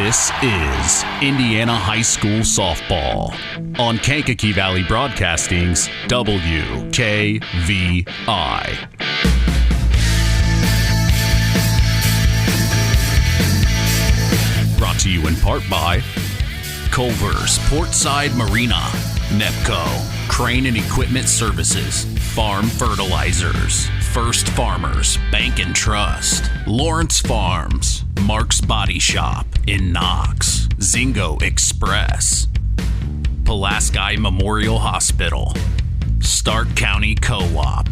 This is Indiana High School Softball on Kankakee Valley Broadcasting's WKVI. Brought to you in part by Culver's Portside Marina, NEPCO, Crane and Equipment Services, Farm Fertilizers, First Farmers Bank and Trust, Lawrence Farms, Mark's Body Shop in Knox, Zingo Express, Pulaski Memorial Hospital, Stark County Co-op,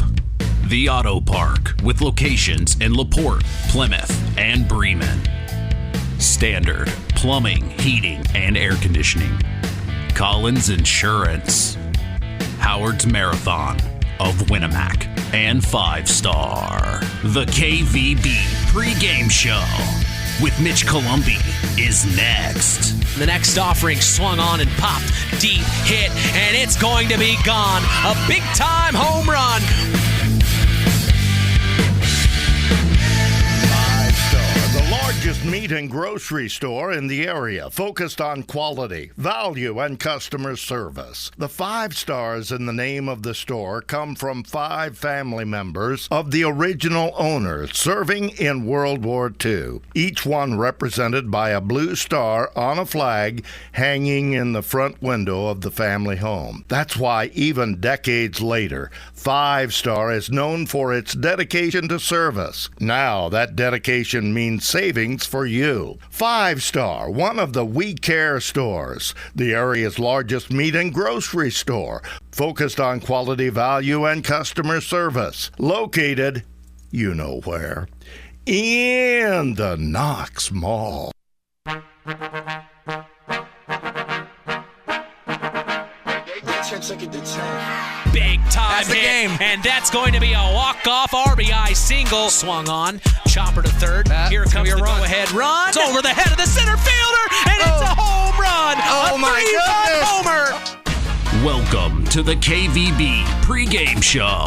The Auto Park with locations in LaPorte, Plymouth, and Bremen, Standard Plumbing, Heating, and Air Conditioning, Collins Insurance, Howard's Marathon of Winamac, and 5 Star. The KVB pregame show with Mitch Columbi is next. The next offering swung on and popped. Deep hit, and it's going to be gone. A big-time home run. 5 Star, the largest meat and grocery store in the area, focused on quality, value, and customer service. The 5 stars in the name of the store come from 5 family members of the original owners serving in World War II, each one represented by a blue star on a flag hanging in the front window of the family home. That's why even decades later, 5 Star is known for its dedication to service. Now that dedication means savings for you. 5 Star, one of the We Care stores, the area's largest meat and grocery store, focused on quality, value, and customer service. Located, you know where, in the Knox Mall. Big time That's the hit, game. and that's going to be a walk-off RBI single. Swung on, chopper to third. Here comes the go-ahead run. It's over the head of the center fielder, and it's a home run. Oh, a my three-run homer. Welcome to the KVB pregame show.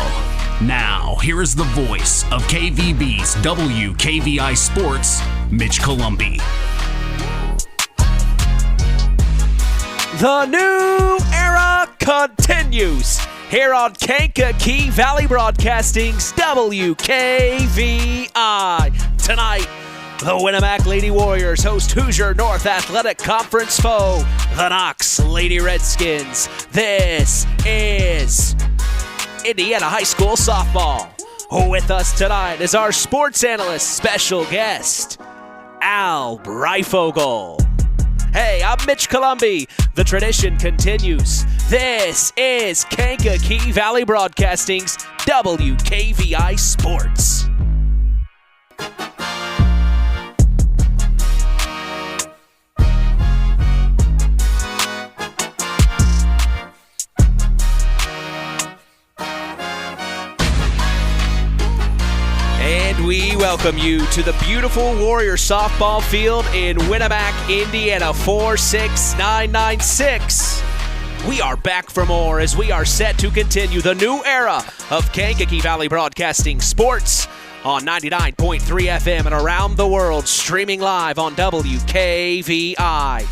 Now, here is the voice of KVB's WKVI Sports, Mitch Columbi. The new era continues here on Kankakee Valley Broadcasting's WKVI. Tonight, the Winamac Lady Warriors host Hoosier North Athletic Conference foe, the Knox Lady Redskins. This is Indiana High School Softball. With us tonight is our sports analyst special guest, Al Breifogel. Hey, I'm Mitch Columbi. The tradition continues. This is Kankakee Valley Broadcasting's WKVI Sports. And we welcome you to the beautiful Warrior softball field in Winamac, Indiana, 46996. We are back for more as we are set to continue the new era of Kankakee Valley Broadcasting Sports on 99.3 FM and around the world, streaming live on WKVI.com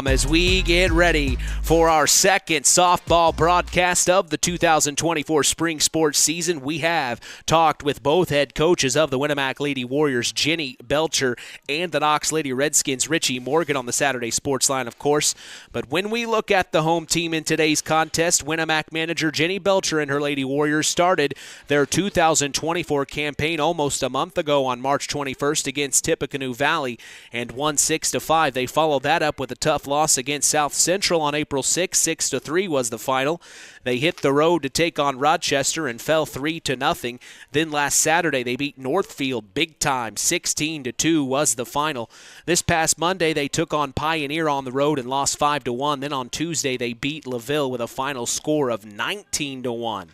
as we get ready for our second softball broadcast of the 2024 spring sports season. We have talked with both head coaches of the Winamac Lady Warriors, Jenny Belcher, and the Knox Lady Redskins, Richie Morgan, on the Saturday Sports Line, of course. But when we look at the home team in today's contest, Winamac manager Jenny Belcher and her Lady Warriors started their 2024 campaign almost a month ago on March 21st against Tippecanoe Valley and won 6-5. They followed that up with a tough loss against South Central on April 6th. 6-3 was the final. They hit the road to take on Rochester and fell 3-0. Then last Saturday they beat Northfield big time. 16-2 was the final. This past Monday they took on Pioneer on the road and lost 5-1. Then on Tuesday they beat LaVille with a final score of 19-1.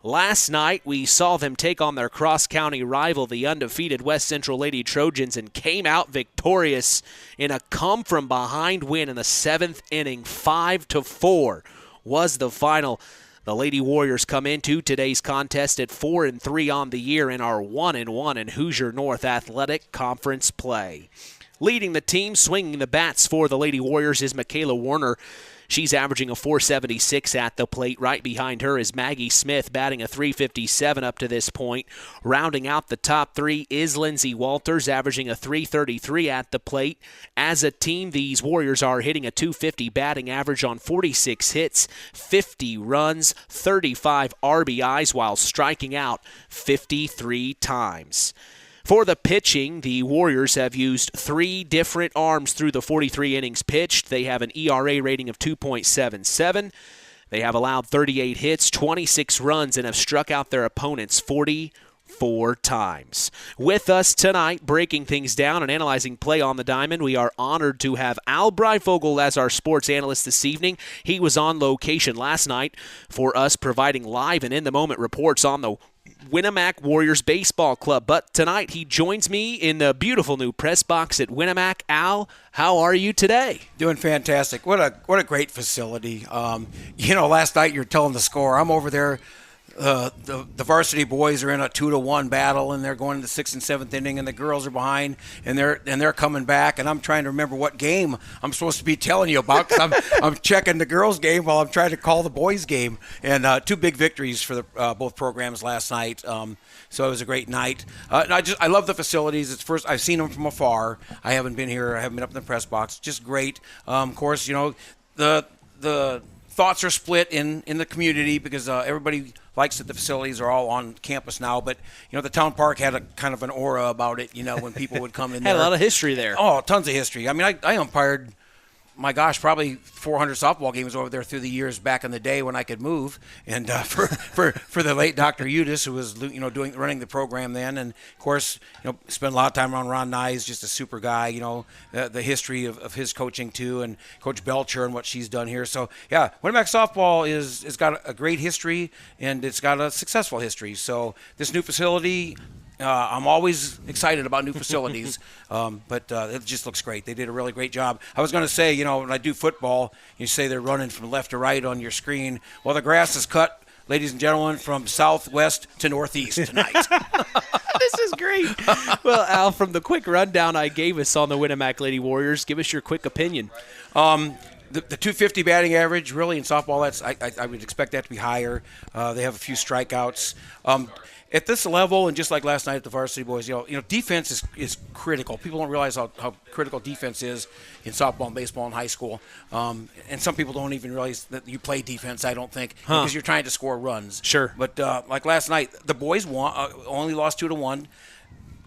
Last night, we saw them take on their cross-county rival, the undefeated West Central Lady Trojans, and came out victorious in a come-from-behind win in the 7th inning. 5-4 was the final. The Lady Warriors come into today's contest at 4-3 on the year and are 1-1 in Hoosier North Athletic Conference play. Leading the team, swinging the bats for the Lady Warriors is Michaela Warner. She's averaging a .476 at the plate. Right behind her is Maggie Smith, batting a .357 up to this point. Rounding out the top three is Lindsay Walters, averaging a .333 at the plate. As a team, these Warriors are hitting a .250 batting average on 46 hits, 50 runs, 35 RBIs, while striking out 53 times. For the pitching, the Warriors have used 3 different arms through the 43 innings pitched. They have an ERA rating of 2.77. They have allowed 38 hits, 26 runs, and have struck out their opponents 44 times. With us tonight, breaking things down and analyzing play on the diamond, we are honored to have Al Breifogel as our sports analyst this evening. He was on location last night for us, providing live and in-the-moment reports on the Winamac Warriors Baseball Club. But tonight he joins me in the beautiful new press box at Winamac. Al, how are you today? Doing fantastic. What a great facility. Last night you're telling the score. I'm over there. The varsity boys are in a 2-1 battle, and they're going to the 6th and 7th inning, and the girls are behind, and they're coming back, and I'm trying to remember what game I'm supposed to be telling you about, because I'm checking the girls' game while I'm trying to call the boys' game. And 2 big victories for the both programs last night. So it was a great night. And I love the facilities. It's first I've seen them from afar. I haven't been here. I haven't been up in the press box. Just great. Of course, the thoughts are split in the community, because everybody likes that the facilities are all on campus now. But, the town park had a kind of an aura about it, when people would come in there. Had a lot of history there. Oh, tons of history. I mean, I umpired, my gosh, probably 400 softball games over there through the years back in the day when I could move. And for the late Dr. Udis, who was running the program then, and of course spent a lot of time around Ron Nye, just a super guy. The history of his coaching too, and Coach Belcher and what she's done here. So yeah, Winamac softball is got a great history, and it's got a successful history. So this new facility. I'm always excited about new facilities, but it just looks great. They did a really great job. I was going to say, when I do football, you say they're running from left to right on your screen. Well, the grass is cut, ladies and gentlemen, from southwest to northeast tonight. This is great. Well, Al, from the quick rundown I gave us on the Winamac Lady Warriors, give us your quick opinion. The 250 batting average, really, in softball, I would expect that to be higher. They have a few strikeouts. At this level, and just like last night at the varsity boys, defense is critical. People don't realize how critical defense is in softball and baseball in high school. And some people don't even realize that you play defense, I don't think, because you're trying to score runs. Sure. But like last night, the boys only lost 2-1.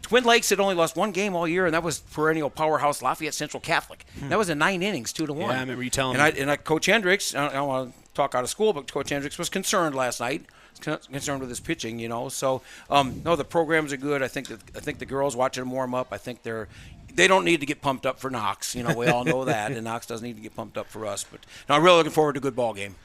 Twin Lakes had only lost 1 game all year, and that was perennial powerhouse Lafayette Central Catholic. That was in 9 innings, 2-1. Yeah, I remember you telling me. And Coach Hendricks, I don't want to talk out of school, but Coach Hendricks was concerned last night. Concerned with his pitching, So no, the programs are good. I think the girls watching them warm up. I think they don't need to get pumped up for Knox. We all know that, and Knox doesn't need to get pumped up for us. But no, I'm really looking forward to a good ball game.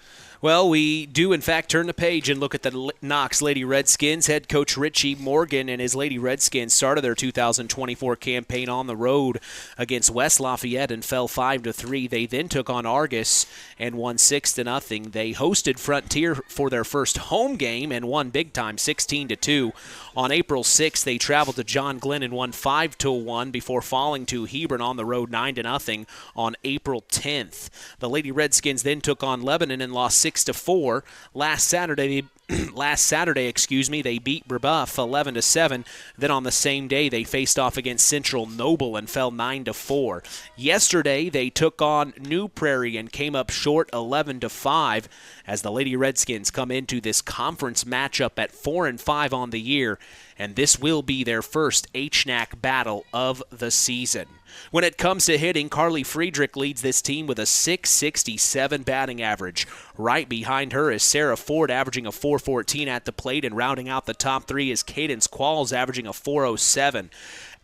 Well, we do, in fact, turn the page and look at the Knox Lady Redskins. Head coach Richie Morgan and his Lady Redskins started their 2024 campaign on the road against West Lafayette and fell 5-3. They then took on Argus and won 6-0. They hosted Frontier for their first home game and won big time, 16-2. On April 6th, they traveled to John Glenn and won 5-1 before falling to Hebron on the road 9-0 on April 10th. The Lady Redskins then took on Lebanon and lost 6-4. Last Saturday, they beat Brebeuf 11-7. Then on the same day, they faced off against Central Noble and fell 9-4. Yesterday, they took on New Prairie and came up short 11-5 as the Lady Redskins come into this conference matchup at 4-5 on the year, and this will be their first HNAC battle of the season. When it comes to hitting, Carly Friedrich leads this team with a .667 batting average. Right behind her is Sarah Ford, averaging a .414 at the plate, and rounding out the top 3 is Cadence Qualls, averaging a .407.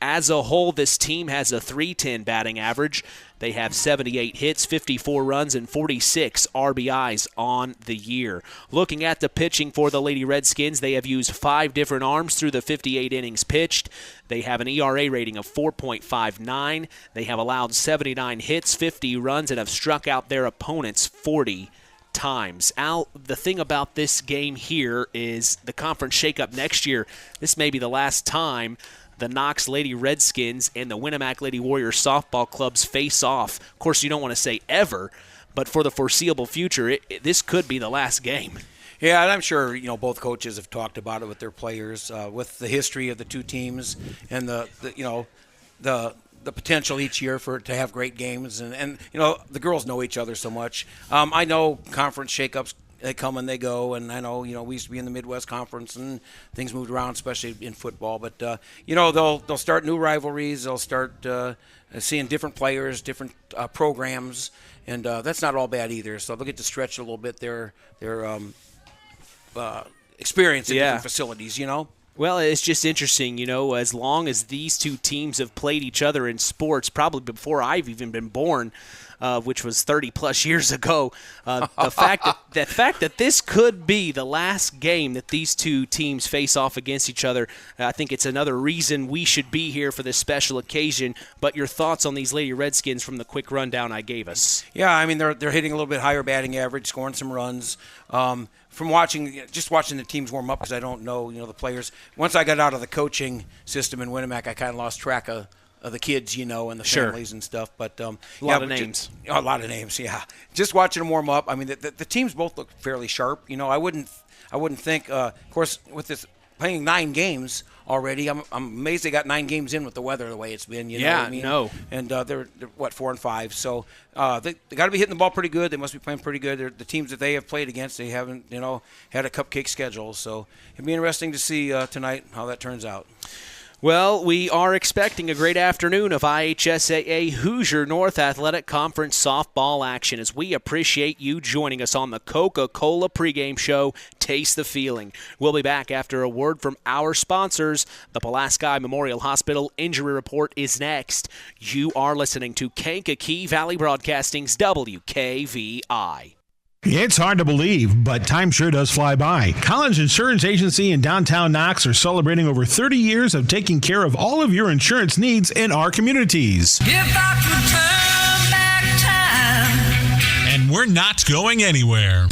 As a whole, this team has a .310 batting average. They have 78 hits, 54 runs, and 46 RBIs on the year. Looking at the pitching for the Lady Redskins, they have used 5 different arms through the 58 innings pitched. They have an ERA rating of 4.59. They have allowed 79 hits, 50 runs, and have struck out their opponents 40 times. Al, the thing about this game here is the conference shakeup next year. This may be the last time the Knox Lady Redskins and the Winamac Lady Warriors softball clubs face off. Of course, you don't want to say ever, but for the foreseeable future, this could be the last game. Yeah, and I'm sure both coaches have talked about it with their players, with the history of the two teams and the potential each year for to have great games, and the girls know each other so much. I know conference shakeups, they come and they go, and I know we used to be in the Midwest Conference and things moved around, especially in football. But they'll start new rivalries. They'll start seeing different players, different programs, and that's not all bad either. So they'll get to stretch a little bit their experience in different facilities. Well, it's just interesting, as long as these two teams have played each other in sports, probably before I've even been born, which was 30-plus years ago, the fact that this could be the last game that these two teams face off against each other, I think it's another reason we should be here for this special occasion. But your thoughts on these Lady Redskins from the quick rundown I gave us? Yeah, I mean, they're hitting a little bit higher batting average, scoring some runs. From watching the teams warm up, because I don't know, the players. Once I got out of the coaching system in Winamac, I kind of lost track of the kids, and the families and stuff. But a lot of names. A lot of names, yeah. Just watching them warm up. I mean, the teams both look fairly sharp. I wouldn't think. Of course, with this playing 9 games already, I'm amazed they got 9 games in with the weather the way it's been. You know what I mean? No. And they're 4-5. So they got to be hitting the ball pretty good. They must be playing pretty good. The teams that they have played against, they haven't had a cupcake schedule. So it'd be interesting to see tonight how that turns out. Well, we are expecting a great afternoon of IHSAA Hoosier North Athletic Conference softball action as we appreciate you joining us on the Coca-Cola pregame show, Taste the Feeling. We'll be back after a word from our sponsors. The Pulaski Memorial Hospital Injury Report is next. You are listening to Kankakee Valley Broadcasting's WKVI. It's hard to believe, but time sure does fly by. Collins Insurance Agency in downtown Knox are celebrating over 30 years of taking care of all of your insurance needs in our communities. If I could turn back time. And we're not going anywhere.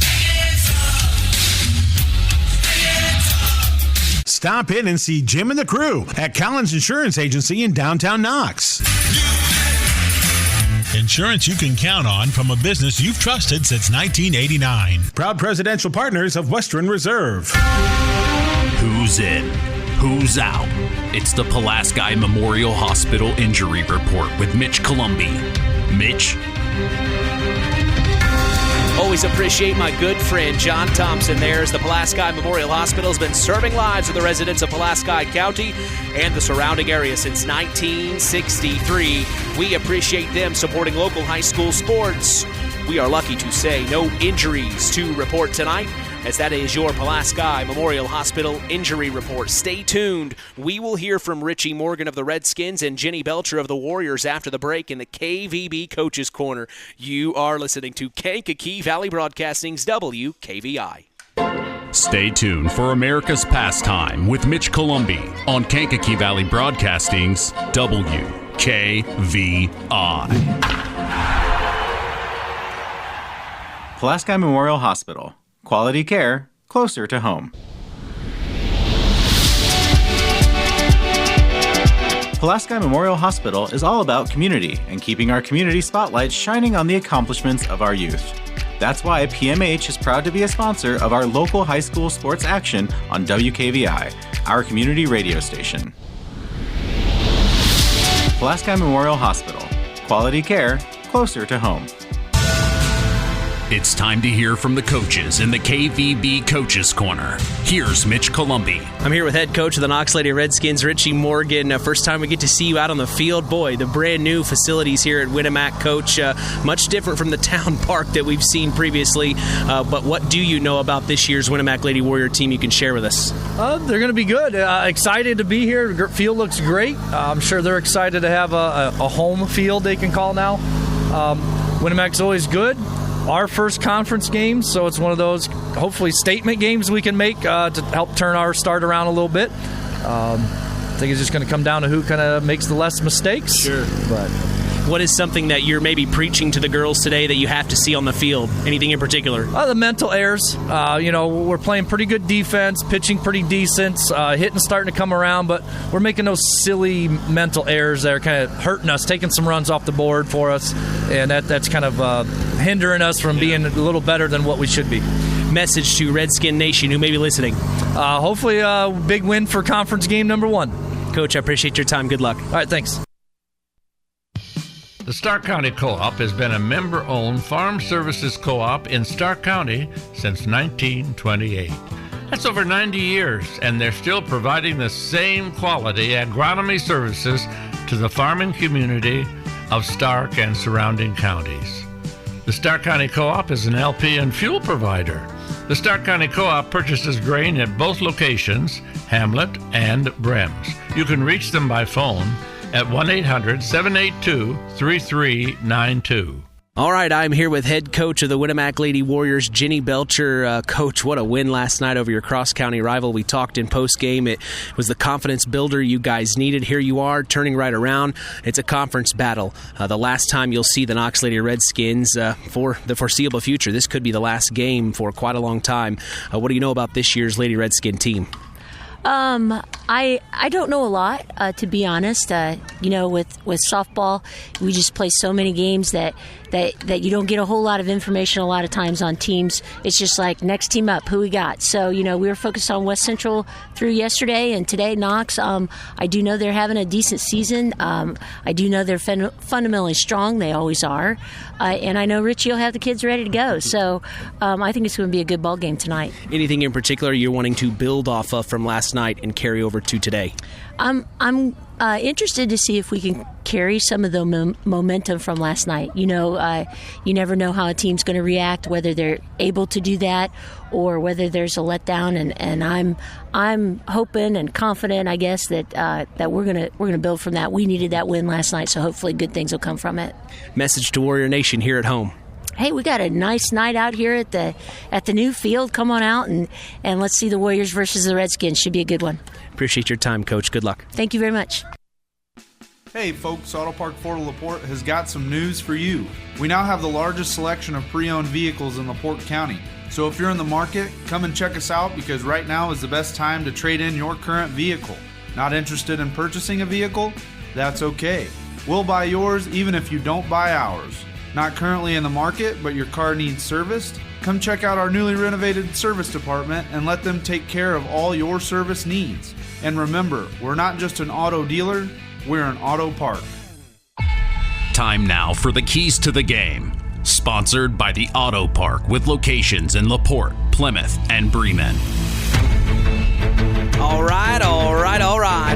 Stop in and see Jim and the crew at Collins Insurance Agency in downtown Knox. Insurance you can count on from a business you've trusted since 1989. Proud presidential partners of Western Reserve. Who's in? Who's out? It's the Pulaski Memorial Hospital Injury Report with Mitch Columbi. Mitch? Always appreciate my good friend John Thompson there as the Pulaski Memorial Hospital has been serving lives of the residents of Pulaski County and the surrounding area since 1963. We appreciate them supporting local high school sports. We are lucky to say no injuries to report tonight, as that is your Pulaski Memorial Hospital Injury Report. Stay tuned. We will hear from Richie Morgan of the Redskins and Jenny Belcher of the Warriors after the break in the KVB Coaches Corner. You are listening to Kankakee Valley Broadcasting's WKVI. Stay tuned for America's Pastime with Mitch Columbi on Kankakee Valley Broadcasting's WKVI. Pulaski Memorial Hospital. Quality care closer to home. Pulaski Memorial Hospital is all about community and keeping our community spotlight shining on the accomplishments of our youth. That's why PMH is proud to be a sponsor of our local high school sports action on WKVI, our community radio station. Pulaski Memorial Hospital. Quality care closer to home. It's time to hear from the coaches in the KVB Coaches Corner. Here's Mitch Columbi. I'm here with head coach of the Knox Lady Redskins, Richie Morgan. First time we get to see you out on the field. Boy, the brand new facilities here at Winamac, Coach. Much different from the town park that we've seen previously. But what do you know about this year's Winamac Lady Warrior team you can share with us? They're going to be good. Excited to be here. The field looks great. I'm sure they're excited to have a home field they can call now. Winamac's always good. Our first conference game, so it's one of those hopefully statement games we can make to help turn our start around a little bit. I think it's just going to come down to who kind of makes the less mistakes. Sure. But What is something that you're maybe preaching to the girls today that you have to see on the field? Anything in particular? The mental errors. We're playing pretty good defense, pitching pretty decent, hitting starting to come around, but we're making those silly mental errors that are kind of hurting us, taking some runs off the board for us, and that's kind of hindering us from being a little better than what we should be. Message to Redskin Nation who may be listening. Hopefully a big win for conference game number 1. Coach, I appreciate your time. Good luck. All right, thanks. The Stark County Co-op has been a member-owned farm services co-op in Stark County since 1928. That's over 90 years, and they're still providing the same quality agronomy services to the farming community of Stark and surrounding counties. The Stark County Co-op is an LP and fuel provider. The Stark County Co-op purchases grain at both locations, Hamlet and Brems. You can reach them by phone at 1-800-782-3392. All right, I'm here with head coach of the Winamac Lady Warriors, Jenny Belcher. Coach, what a win last night over your cross-county rival. We talked in post-game. It was the confidence builder you guys needed. Here you are, turning right around. It's a conference battle. The last time you'll see the Knox Lady Redskins for the foreseeable future. This could be the last game for quite a long time. What do you know about this year's Lady Redskin team? I don't know a lot, to be honest. With softball, we just play so many games that you don't get a whole lot of information a lot of times on teams. It's just like next team up, who we got. So, we were focused on West Central through yesterday and today Knox. I do know they're having a decent season. I do know they're fundamentally strong. They always are. And I know Richie will have the kids ready to go. So I think it's going to be a good ball game tonight. Anything in particular you're wanting to build off of from last night and carry over to today? I'm interested to see if we can carry some of the momentum from last night. You never know how a team's going to react, whether they're able to do that or whether there's a letdown. And I'm hoping and confident, I guess, that we're gonna build from that. We needed that win last night, so hopefully good things will come from it. Message to Warrior Nation here at home. Hey, we got a nice night out here at the new field. Come on out and let's see the Warriors versus the Redskins. Should be a good one. Appreciate your time, Coach. Good luck. Thank you very much. Hey folks, Auto Park Fort LaPorte has got some news for you. We now have the largest selection of pre-owned vehicles in LaPorte County. So if you're in the market, come and check us out because right now is the best time to trade in your current vehicle. Not interested in purchasing a vehicle? That's okay. We'll buy yours even if you don't buy ours. Not currently in the market, but your car needs serviced? Come check out our newly renovated service department and let them take care of all your service needs. And remember, we're not just an auto dealer, we're an auto park. Time now for the keys to the game. Sponsored by the Auto Park with locations in LaPorte, Plymouth, and Bremen. All right.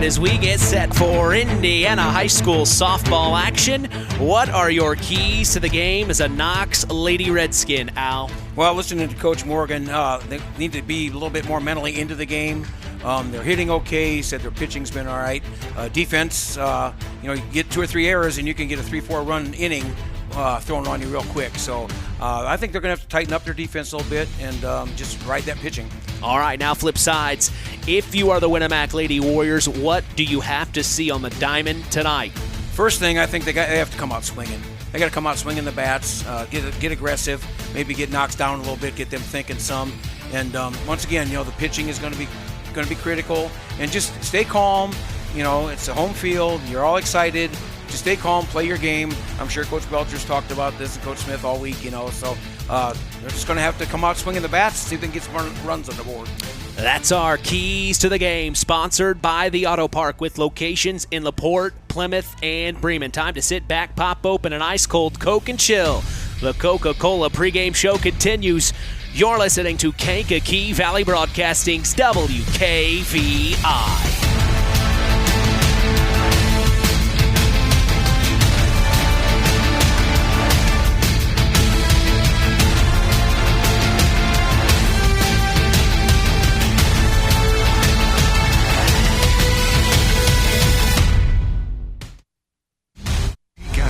As we get set for Indiana High School softball action, what are your keys to the game as a Knox Lady Redskin, Al? Well, listening to Coach Morgan, they need to be a little bit more mentally into the game. They're hitting okay. He said their pitching's been all right. Defense, you get 2 or 3 errors and you can get a 3-4 run inning thrown on you real quick. So I think they're going to have to tighten up their defense a little bit and just ride that pitching. All right, now flip sides. If you are the Winamac Lady Warriors, what do you have to see on the diamond tonight? First thing, I think they have to come out swinging. They got to come out swinging the bats, get aggressive, maybe get Knox down a little bit, get them thinking some. And once again, the pitching is going to be critical. And just stay calm. It's a home field. You're all excited. Just stay calm, play your game. I'm sure Coach Belcher's talked about this and Coach Smith all week, so they're just going to have to come out swinging the bats, see if they can get some runs on the board. That's our keys to the game, sponsored by the Auto Park with locations in LaPorte, Plymouth, and Bremen. Time to sit back, pop open an ice-cold Coke and chill. The Coca-Cola pregame show continues. You're listening to Kankakee Valley Broadcasting's WKVI.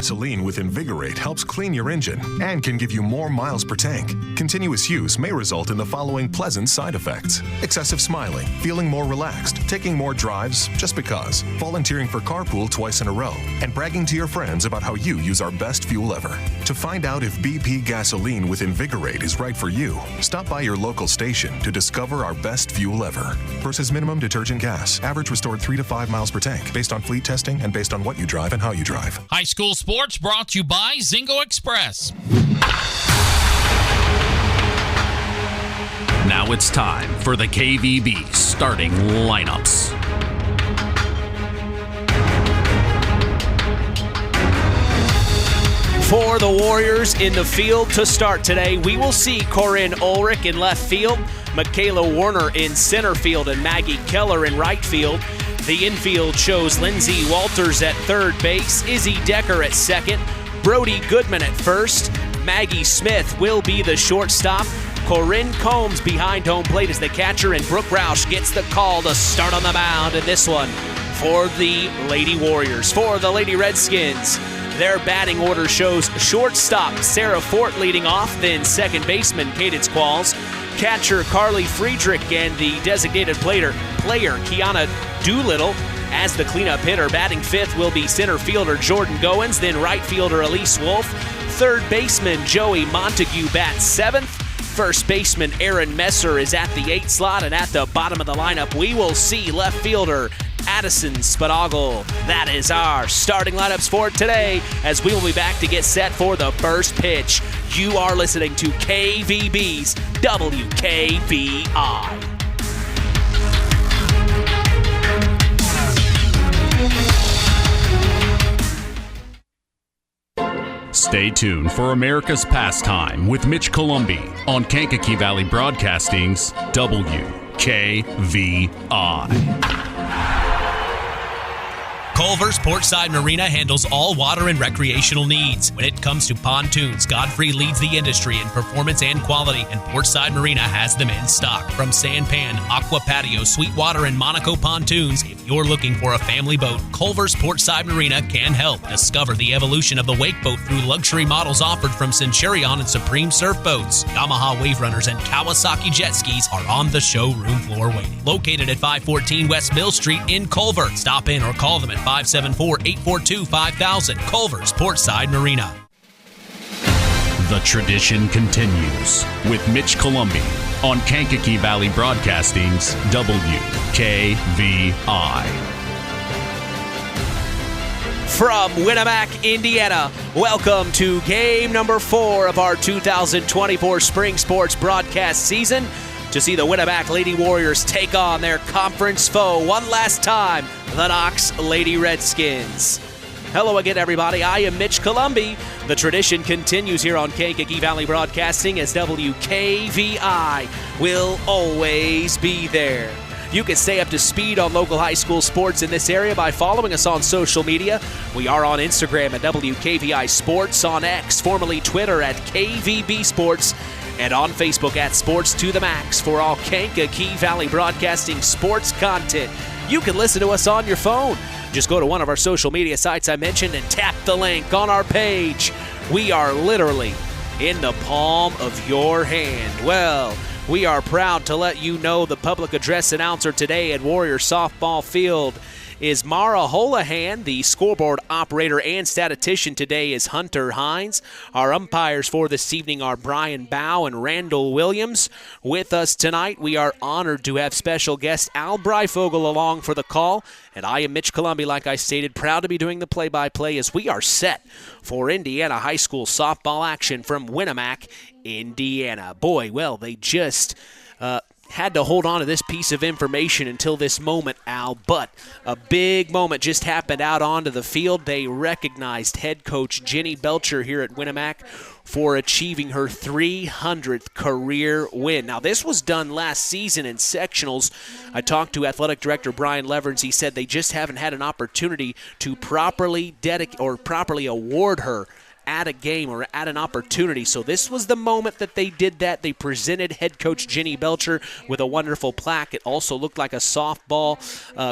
gasoline with Invigorate helps clean your engine and can give you more miles per tank. Continuous use may result in the following pleasant side effects: excessive smiling, feeling more relaxed, taking more drives just because, volunteering for carpool twice in a row, and bragging to your friends about how you use our best fuel ever. To find out if BP gasoline with Invigorate is right for you, stop by your local station to discover our best fuel ever. Versus minimum detergent gas. Average restored 3 to 5 miles per tank, based on fleet testing and based on what you drive and how you drive. High school sports brought to you by Zingo Express. Now it's time for the KVB starting lineups. For the Warriors in the field to start today, we will see Corinne Ulrich in left field, Michaela Warner in center field, and Maggie Keller in right field. The infield shows Lindsay Walters at third base, Izzy Decker at second, Brody Goodman at first, Maggie Smith will be the shortstop, Corinne Combs behind home plate as the catcher, and Brooke Roush gets the call to start on the mound in this one for the Lady Warriors. For the Lady Redskins, their batting order shows shortstop Sarah Fort leading off, then second baseman Cadence Qualls, catcher Carly Friedrich, and the designated player Kiana Doolittle. As the cleanup hitter, batting fifth will be center fielder Jordan Goins, then right fielder Elise Wolf. Third baseman Joey Montague bats seventh. First baseman Aaron Messer is at the 8 slot, and at the bottom of the lineup we will see left fielder Addison Spadogel. That is our starting lineups for today, as we will be back to get set for the first pitch. You are listening to KVB's WKVI. Stay tuned for America's Pastime with Mitch Columbi on Kankakee Valley Broadcasting's WKVI. Culver's Portside Marina handles all water and recreational needs. When it comes to pontoons, Godfrey leads the industry in performance and quality, and Portside Marina has them in stock. From Sanpan, Aqua Patio, Sweetwater, and Monaco pontoons, if you're looking for a family boat, Culver's Portside Marina can help. Discover the evolution of the wake boat through luxury models offered from Centurion and Supreme Surf Boats. Yamaha Wave Runners and Kawasaki jet skis are on the showroom floor waiting. Located at 514 West Mill Street in Culver. Stop in or call them at 574-842-5000. Culver's Portside Marina. The tradition continues with Mitch Columbi on Kankakee Valley Broadcasting's WKVI. From Winamac, Indiana, welcome to game number 4 of our 2024 Spring Sports broadcast season, to see the Winamac Lady Warriors take on their conference foe one last time, the Knox Lady Redskins. Hello again, everybody. I am Mitch Columbi. The tradition continues here on Kankakee Valley Broadcasting, as WKVI will always be there. You can stay up to speed on local high school sports in this area by following us on social media. We are on Instagram at WKVI Sports, on X, formerly Twitter, at KVB Sports, and on Facebook at Sports to the Max for all Kankakee Valley Broadcasting sports content. You can listen to us on your phone. Just go to one of our social media sites I mentioned and tap the link on our page. We are literally in the palm of your hand. Well, we are proud to let you know the public address announcer today at Warrior Softball Field is Mara Holohan. The scoreboard operator and statistician today is Hunter Hines. Our umpires for this evening are Brian Bow and Randall Williams. With us tonight, we are honored to have special guest Al Breifogel along for the call. And I am Mitch Columbi, like I stated, proud to be doing the play-by-play as we are set for Indiana high school softball action from Winamac, Indiana. Boy, well, they just had to hold on to this piece of information until this moment, Al, but a big moment just happened out onto the field. They recognized head coach Jenny Belcher here at Winamac for achieving her 300th career win. Now, this was done last season in sectionals. I talked to athletic director Brian Leverns. He said they just haven't had an opportunity to properly award her at a game or at an opportunity. So this was the moment that they did that. They presented head coach Jenny Belcher with a wonderful plaque. It also looked like a softball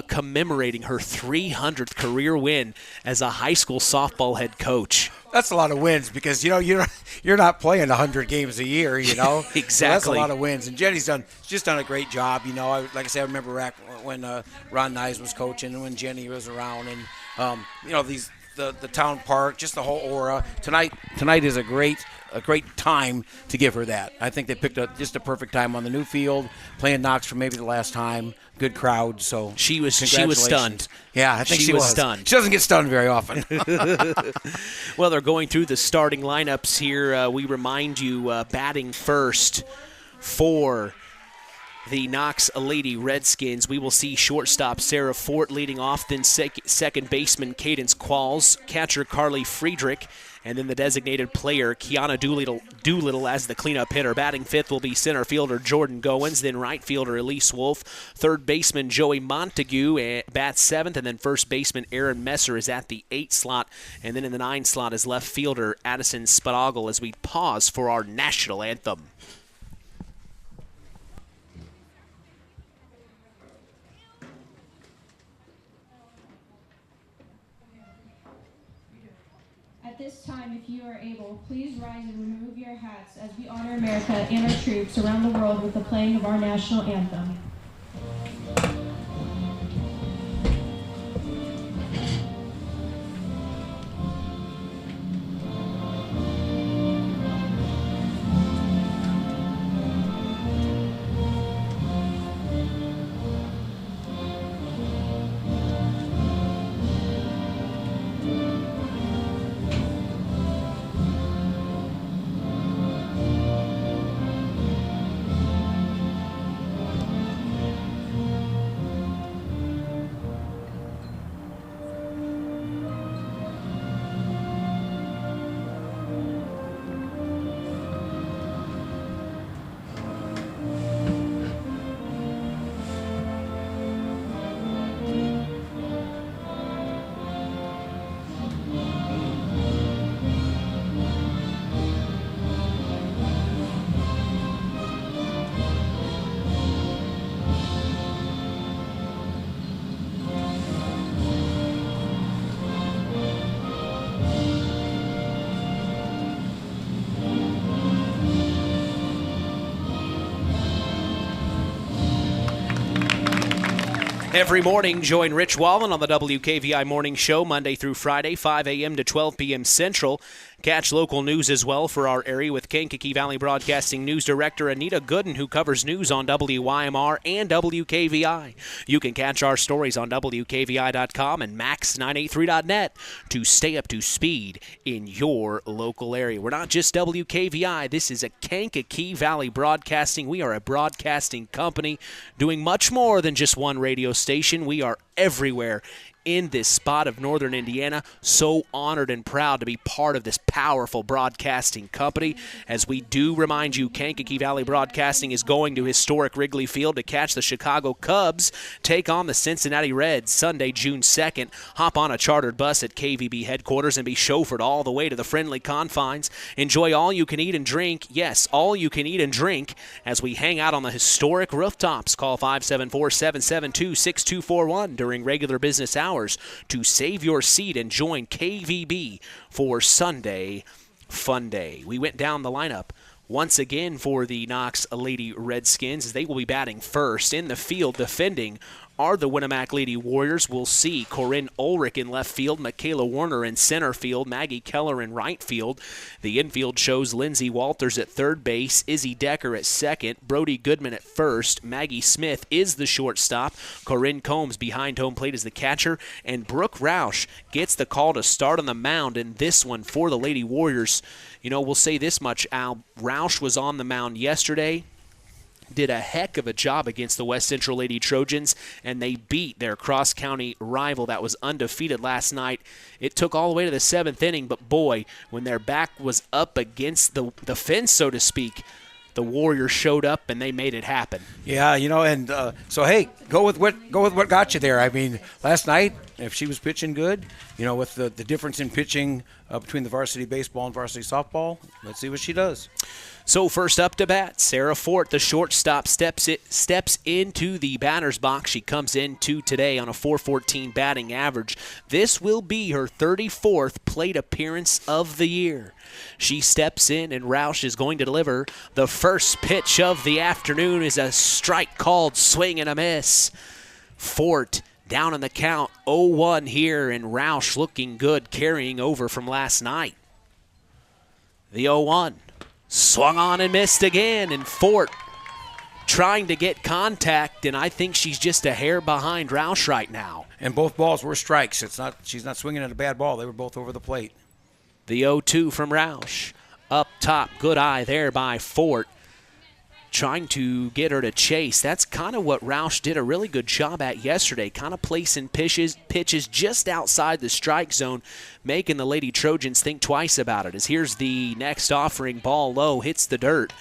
commemorating her 300th career win as a high school softball head coach. That's a lot of wins because, you're not playing 100 games a year, Exactly. So that's a lot of wins. And Jenny's just done a great job. Like I said, I remember back when Ron Nyes was coaching and when Jenny was around. And, the town park, just the whole aura. Tonight is a great time to give her that. I think they picked just a perfect time on the new field, playing Knox for maybe the last time. Good crowd, so she was stunned. Yeah, I think she was stunned. She doesn't get stunned very often. Well, they're going through the starting lineups here. We remind you, batting first for the Knox Lady Redskins. We will see shortstop Sarah Fort leading off, then second baseman Cadence Qualls, catcher Carly Friedrich, and then the designated player Kiana Doolittle as the cleanup hitter. Batting fifth will be center fielder Jordan Goins, then right fielder Elise Wolf, third baseman Joey Montague bats seventh, and then first baseman Aaron Messer is at the 8 slot, and then in the 9 slot is left fielder Addison Spadogel as we pause for our national anthem. At this time, if you are able, please rise and remove your hats as we honor America and our troops around the world with the playing of our national anthem. Every morning, join Rich Wallen on the WKVI Morning Show, Monday through Friday, 5 a.m. to 12 p.m. Central. Catch local news as well for our area with Kankakee Valley Broadcasting News Director Anita Gooden, who covers news on WYMR and WKVI. You can catch our stories on WKVI.com and Max983.net to stay up to speed in your local area. We're not just WKVI. This is a Kankakee Valley Broadcasting. We are a broadcasting company doing much more than just one radio station. We are everywhere in this spot of northern Indiana. So honored and proud to be part of this powerful broadcasting company. As we do remind you, Kankakee Valley Broadcasting is going to historic Wrigley Field to catch the Chicago Cubs take on the Cincinnati Reds Sunday, June 2nd. Hop on a chartered bus at KVB headquarters and be chauffeured all the way to the friendly confines. Enjoy all you can eat and drink. Yes, all you can eat and drink as we hang out on the historic rooftops. Call 574-772-6241 during regular business hours to save your seat and join KVB for Sunday Fun Day. We went down the lineup once again for the Knox Lady Redskins as they will be batting first. In the field defending are the Winamac Lady Warriors. We'll see Corinne Ulrich in left field, Michaela Warner in center field, Maggie Keller in right field. The infield shows Lindsey Walters at third base, Izzy Decker at second, Brody Goodman at first, Maggie Smith is the shortstop, Corinne Combs behind home plate as the catcher, and Brooke Roush gets the call to start on the mound in this one for the Lady Warriors. You know, we'll say this much, Al. Roush was on the mound yesterday, did a heck of a job against the West Central Lady Trojans, and they beat their cross-county rival that was undefeated last night. It took all the way to the 7th inning, but boy, when their back was up against the fence, so to speak, the Warriors showed up and they made it happen. Yeah, and so hey, go with what got you there. I mean, last night, if she was pitching good, with the difference in pitching between the varsity baseball and varsity softball, let's see what she does. So first up to bat, Sarah Fort, the shortstop, steps into the batter's box. She comes into today on a .414 batting average. This will be her 34th plate appearance of the year. She steps in, and Roush is going to deliver. The first pitch of the afternoon is a strike called, swing and a miss. Fort down in the count, 0-1 here, and Roush looking good, carrying over from last night. The 0-1. Swung on and missed again, and Fort trying to get contact, and I think she's just a hair behind Roush right now. And both balls were strikes. She's not swinging at a bad ball. They were both over the plate. The 0-2 from Roush. Up top, good eye there by Fort. Trying to get her to chase. That's kind of what Roush did a really good job at yesterday, kind of placing pitches just outside the strike zone, making the Lady Trojans think twice about it. As here's the next offering, ball low, hits the dirt,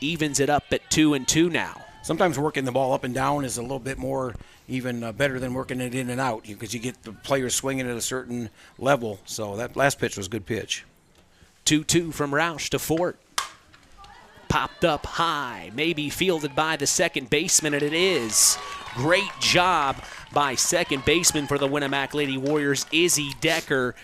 evens it up at 2-2 now. Sometimes working the ball up and down is a little bit more even better than working it in and out, because you get the players swinging at a certain level. So that last pitch was a good pitch. 2-2 from Roush to Fort. Popped up high, maybe fielded by the second baseman, and it is. Great job by second baseman for the Winamac Lady Warriors, Izzy Decker.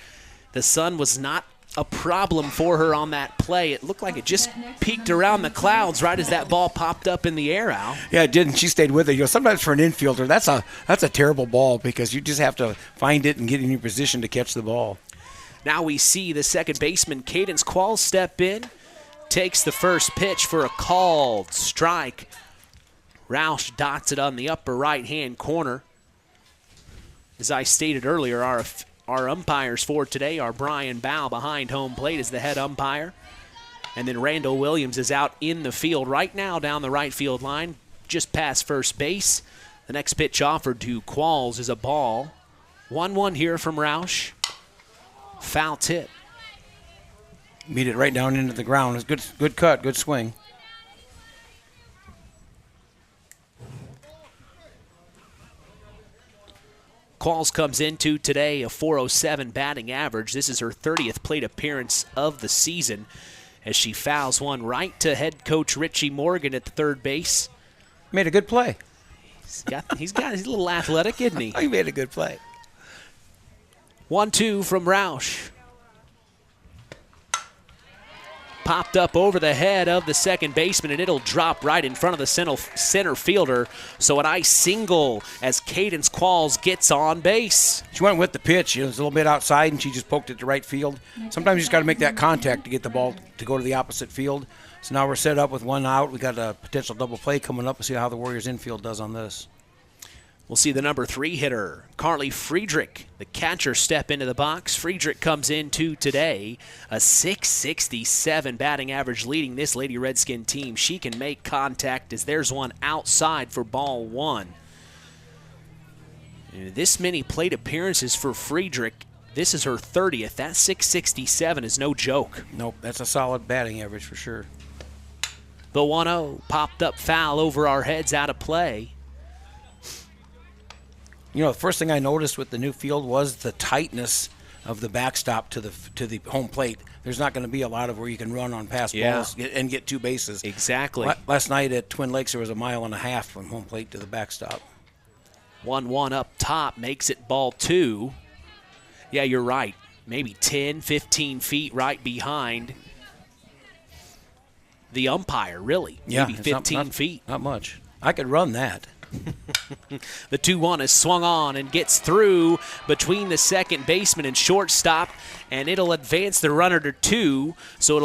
The sun was not a problem for her on that play. It looked like it just peeked around the clouds right as that ball popped up in the air, Al. Yeah, it did, and she stayed with it. Sometimes for an infielder, that's a terrible ball, because you just have to find it and get in your position to catch the ball. Now we see the second baseman, Cadence Qualls, step in. Takes the first pitch for a called strike. Roush dots it on the upper right-hand corner. As I stated earlier, our umpires for today are Brian Bow behind home plate as the head umpire. And then Randall Williams is out in the field right now down the right field line, just past first base. The next pitch offered to Qualls is a ball. 1-1 here from Roush. Foul tip. Beat it right down into the ground. It was good cut, good swing. Qualls comes into today a .407 batting average. This is her 30th plate appearance of the season as she fouls one right to head coach Richie Morgan at the third base. Made a good play. He's a little athletic, isn't he? He made a good play. 1-2 from Roush. Popped up over the head of the second baseman, and it'll drop right in front of the center fielder. So a nice single as Cadence Qualls gets on base. She went with the pitch. It was a little bit outside, and she just poked it to right field. Sometimes you just got to make that contact to get the ball to go to the opposite field. So now we're set up with one out. We got a potential double play coming up. We'll see how the Warriors infield does on this. We'll see the number 3 hitter, Carly Friedrich, the catcher, step into the box. Friedrich comes into today a .667 batting average, leading this Lady Redskin team. She can make contact as there's one outside for ball 1. This many plate appearances for Friedrich. This is her 30th. That .667 is no joke. Nope, that's a solid batting average for sure. The 1-0 popped up foul over our heads, out of play. The first thing I noticed with the new field was the tightness of the backstop to the home plate. There's not going to be a lot of where you can run on pass balls and get 2 bases. Exactly. Last night at Twin Lakes, there was 1.5 miles from home plate to the backstop. 1-1 up top makes it ball 2. Yeah, you're right. Maybe 10, 15 feet right behind the umpire, really. Yeah, maybe 15 feet. Not much. I could run that. The 2-1 is swung on and gets through between the second baseman and shortstop, and it'll advance the runner to 2. So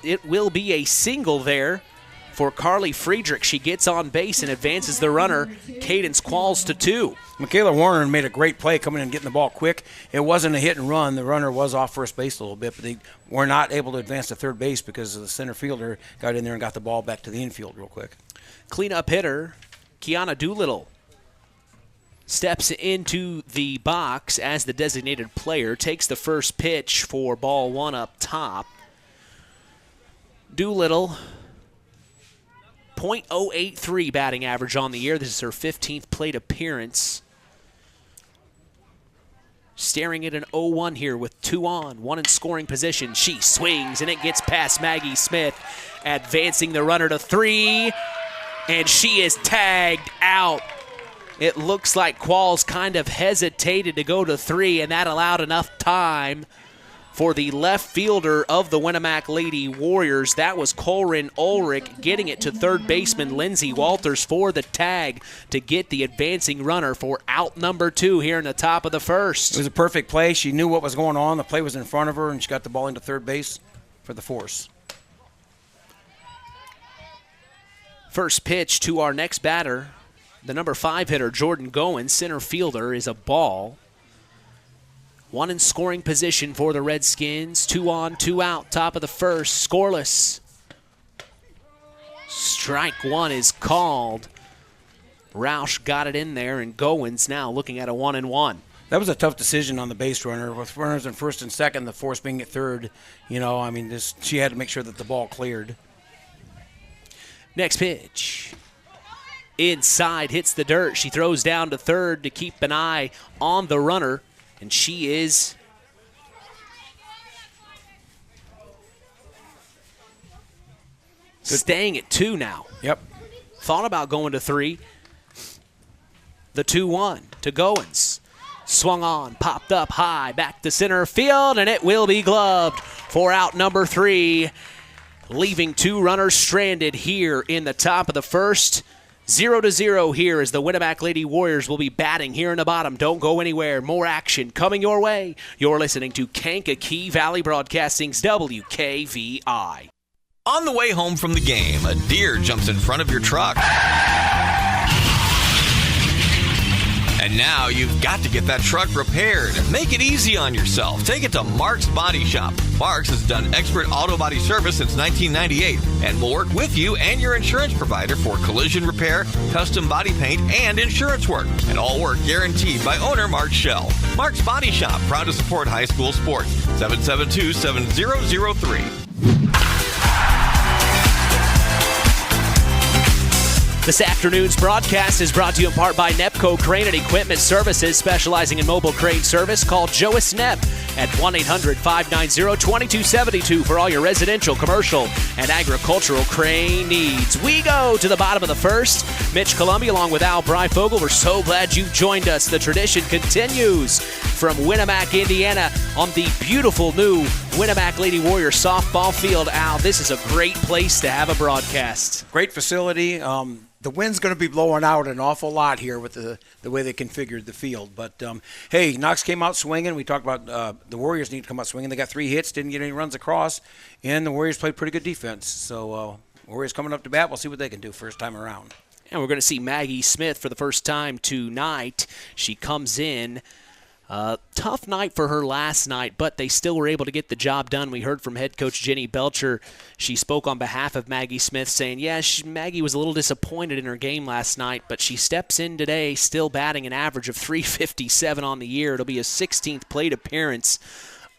it will be a single there for Carly Friedrich. She gets on base and advances the runner, Cadence Qualls, to 2. Michaela Warner made a great play coming in and getting the ball quick. It wasn't a hit and run. The runner was off first base a little bit, but they were not able to advance to third base because the center fielder got in there and got the ball back to the infield real quick. Cleanup hitter Kiana Doolittle steps into the box as the designated player, takes the first pitch for ball 1 up top. Doolittle .083 batting average on the year. This is her 15th plate appearance. Staring at an 0-1 here with 2 on, 1 in scoring position. She swings, and it gets past Maggie Smith, advancing the runner to 3, and she is tagged out. It looks like Qualls kind of hesitated to go to 3, and that allowed enough time for the left fielder of the Winamac Lady Warriors. That was Colrin Ulrich getting it to third baseman Lindsey Walters for the tag to get the advancing runner for out number 2 here in the top of the first. It was a perfect play. She knew what was going on. The play was in front of her, and she got the ball into third base for the force. First pitch to our next batter, the number 5 hitter, Jordan Goins, center fielder, is a ball. 1 in scoring position for the Redskins. 2 on, 2 out, top of the first, scoreless. Strike 1 is called. Roush got it in there, and Goins now looking at a 1-1. That was a tough decision on the base runner. With runners in first and second, the force being at third, she had to make sure that the ball cleared. Next pitch. Inside, hits the dirt. She throws down to third to keep an eye on the runner. And she is staying at 2 now. Yep. Thought about going to 3. The 2-1 to Goins. Swung on, popped up high, back to center field, and it will be gloved for out number 3, leaving 2 runners stranded here in the top of the first. 0-0 here as the Winamac Lady Warriors will be batting here in the bottom. Don't go anywhere. More action coming your way. You're listening to Kankakee Valley Broadcasting's WKVI. On the way home from the game, a deer jumps in front of your truck. And now you've got to get that truck repaired. Make it easy on yourself. Take it to Mark's Body Shop. Mark's has done expert auto body service since 1998 and will work with you and your insurance provider for collision repair, custom body paint, and insurance work. And all work guaranteed by owner Mark Schell. Mark's Body Shop, proud to support high school sports. 772-7003. This afternoon's broadcast is brought to you in part by Nepco Crane and Equipment Services, specializing in mobile crane service. Call Jois Nepp at 1-800-590-2272 for all your residential, commercial, and agricultural crane needs. We go to the bottom of the first. Mitch Columbia along with Al Breifogel. We're so glad you've joined us. The tradition continues from Winamac, Indiana, on the beautiful new Winamac Lady Warrior softball field. Al, this is a great place to have a broadcast. Great facility. The wind's going to be blowing out an awful lot here with the way they configured the field. But, hey, Knox came out swinging. We talked about the Warriors need to come out swinging. They got 3 hits, didn't get any runs across, and the Warriors played pretty good defense. So Warriors coming up to bat. We'll see what they can do first time around. And we're going to see Maggie Smith for the first time tonight. She comes in. Tough night for her last night, but they still were able to get the job done. We heard from head coach Jenny Belcher. She spoke on behalf of Maggie Smith, saying, Maggie was a little disappointed in her game last night, but she steps in today still batting an average of .357 on the year. It'll be a 16th plate appearance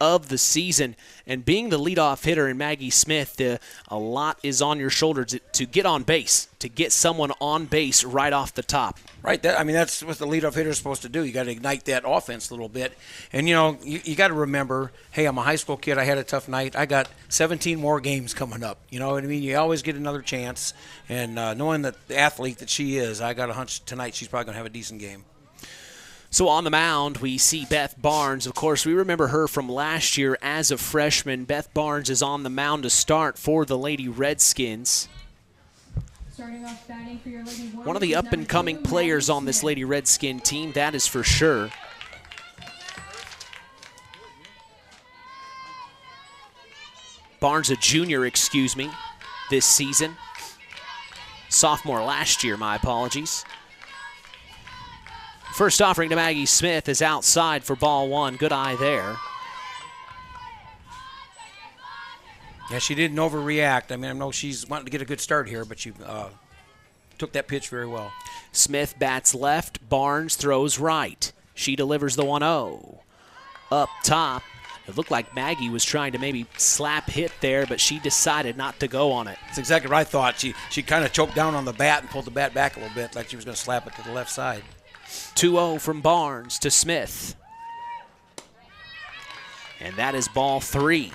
of the season. And being the leadoff hitter in Maggie Smith, a lot is on your shoulders to get on base, to get someone on base right off the top. Right. That's what the leadoff hitter is supposed to do. You got to ignite that offense a little bit. And, you got to remember, hey, I'm a high school kid. I had a tough night. I got 17 more games coming up. You know what I mean? You always get another chance. And knowing that the athlete that she is, I got a hunch tonight she's probably going to have a decent game. So on the mound, we see Beth Barnes. Of course, we remember her from last year as a freshman. Beth Barnes is on the mound to start for the Lady Redskins. Starting off batting for your Lady Warriors. One of the up-and-coming players on this Lady Redskin team, that is for sure. Barnes, a junior, this season. Sophomore last year, my apologies. First offering to Maggie Smith is outside for ball 1. Good eye there. Yeah, she didn't overreact. I know she's wanting to get a good start here, but she took that pitch very well. Smith bats left. Barnes throws right. She delivers the 1-0. Up top, It looked like Maggie was trying to maybe slap hit there, but she decided not to go on it. That's exactly what I thought. She kind of choked down on the bat and pulled the bat back a little bit like she was going to slap it to the left side. 2-0 from Barnes to Smith. And that is ball 3.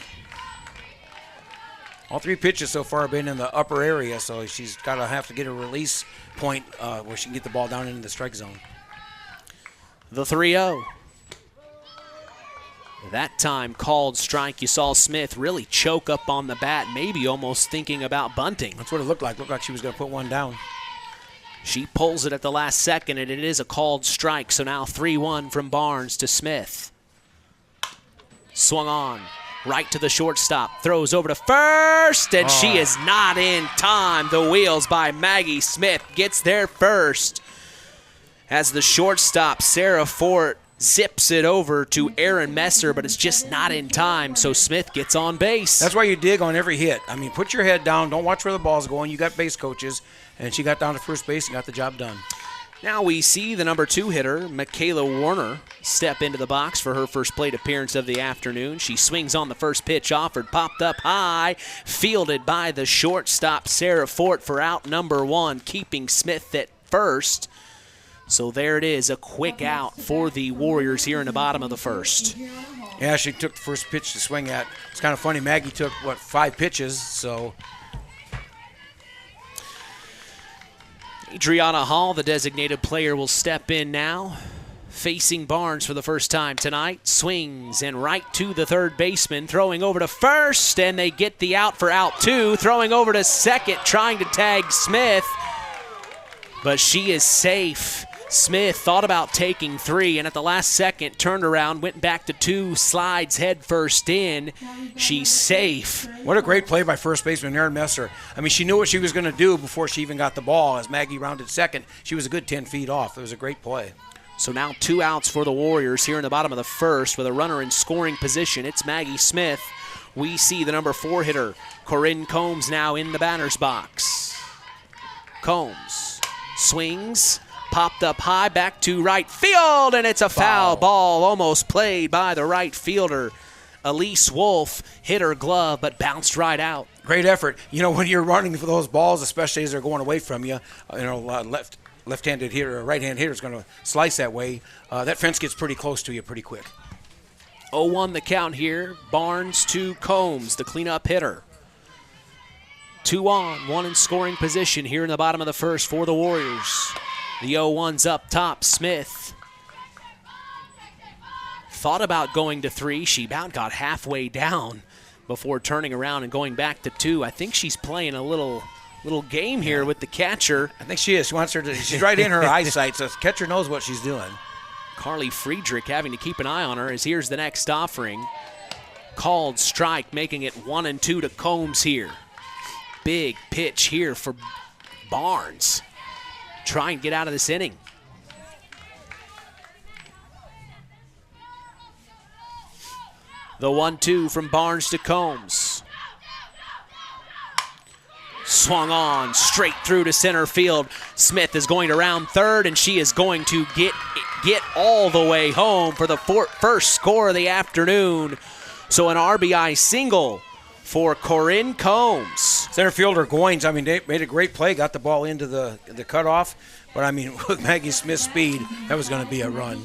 All 3 pitches so far have been in the upper area, so she's got to have to get a release point where she can get the ball down into the strike zone. The 3-0. That time called strike. You saw Smith really choke up on the bat, maybe almost thinking about bunting. That's what it looked like. Looked like she was going to put one down. She pulls it at the last second, and it is a called strike. So now 3-1 from Barnes to Smith. Swung on. Right to the shortstop. Throws over to first, and she is not in time. The wheels by Maggie Smith gets there first. As the shortstop, Sarah Fort, zips it over to Aaron Messer, but it's just not in time, so Smith gets on base. That's why you dig on every hit. I mean, put your head down. Don't watch where the ball's going. You got base coaches, and she got down to first base and got the job done. Now we see the number 2 hitter, Michaela Warner, step into the box for her first plate appearance of the afternoon. She swings on the first pitch offered, popped up high, fielded by the shortstop, Sarah Fort, for out number 1, keeping Smith at first. So there it is, a quick out for the Warriors here in the bottom of the first. Yeah, she took the first pitch to swing at. It's kind of funny. Maggie took, 5 pitches, so. Adriana Hall, the designated player, will step in now. Facing Barnes for the first time tonight. Swings and right to the third baseman. Throwing over to first, and they get the out for out 2. Throwing over to second, trying to tag Smith. But she is safe. Smith thought about taking 3, and at the last second turned around, went back to 2, slides head first in. She's safe. What a great play by first baseman Aaron Messer. I mean, she knew what she was going to do before she even got the ball. As Maggie rounded second, she was a good 10 feet off. It was a great play. So now 2 outs for the Warriors here in the bottom of the first with a runner in scoring position. It's Maggie Smith. We see the number 4 hitter, Corinne Combs, now in the batter's box. Combs swings. Popped up high, back to right field, and it's a foul ball, almost played by the right fielder. Elise Wolf hit her glove, but bounced right out. Great effort. You know, when you're running for those balls, especially as they're going away from you, left-handed hitter or right-handed hitter is going to slice that way. That fence gets pretty close to you pretty quick. 0-1 the count here. Barnes to Combs, the cleanup hitter. 2 on, 1 in scoring position here in the bottom of the first for the Warriors. The 0-1's up top, Smith. Thought about going to 3. She about got halfway down before turning around and going back to 2. I think she's playing a little game here with the catcher. I think she is. She wants her to. She's right in her eyesight, so the catcher knows what she's doing. Carly Friedrich having to keep an eye on her as here's the next offering. Called strike, making it 1-2 to Combs here. Big pitch here for Barnes. Try and get out of this inning. The 1-2 from Barnes to Combs. Swung on, straight through to center field. Smith is going to round third, and she is going to get all the way home for the first score of the afternoon. So an RBI single for Corinne Combs. Center fielder Goins, I mean, they made a great play, got the ball into the cutoff. But, I mean, with Maggie Smith's speed, that was going to be a run.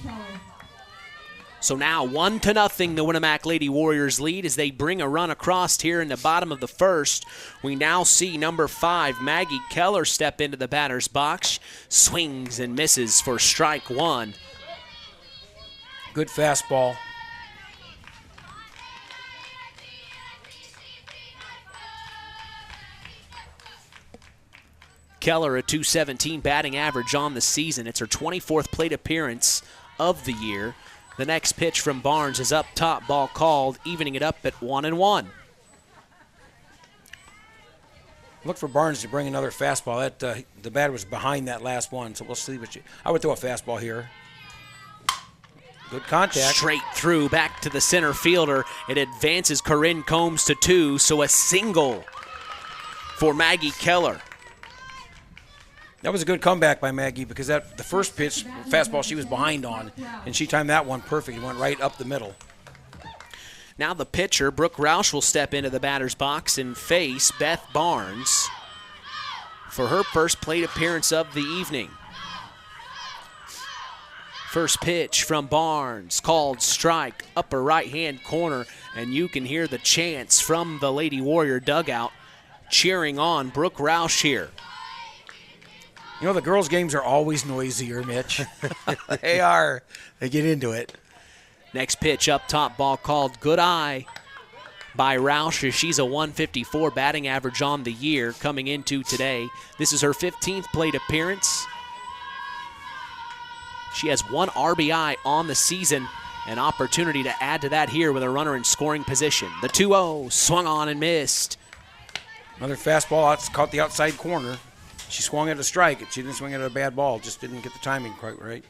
So now 1-0, the Winamac Lady Warriors lead as they bring a run across here in the bottom of the first. We now see number 5, Maggie Keller, step into the batter's box. Swings and misses for strike 1. Good fastball. Keller, a .217 batting average on the season. It's her 24th plate appearance of the year. The next pitch from Barnes is up top, ball called, evening it up at 1-1. Look for Barnes to bring another fastball. That the batter was behind that last one, so we'll see I would throw a fastball here. Good contact. Straight through, back to the center fielder. It advances Corinne Combs to 2, so a single for Maggie Keller. That was a good comeback by Maggie because the first pitch, fastball, she was behind on, and she timed that one perfect. It went right up the middle. Now the pitcher, Brooke Roush, will step into the batter's box and face Beth Barnes for her first plate appearance of the evening. First pitch from Barnes, called strike, upper right-hand corner, and you can hear the chants from the Lady Warrior dugout cheering on Brooke Roush here. You know, the girls' games are always noisier, Mitch. They are. They get into it. Next pitch up top, ball called good eye by Roush. She's a 154 batting average on the year coming into today. This is her 15th plate appearance. She has 1 RBI on the season. An opportunity to add to that here with a runner in scoring position. The 2-0 swung on and missed. Another fastball caught the outside corner. She swung at a strike. She didn't swing at a bad ball. Just didn't get the timing quite right.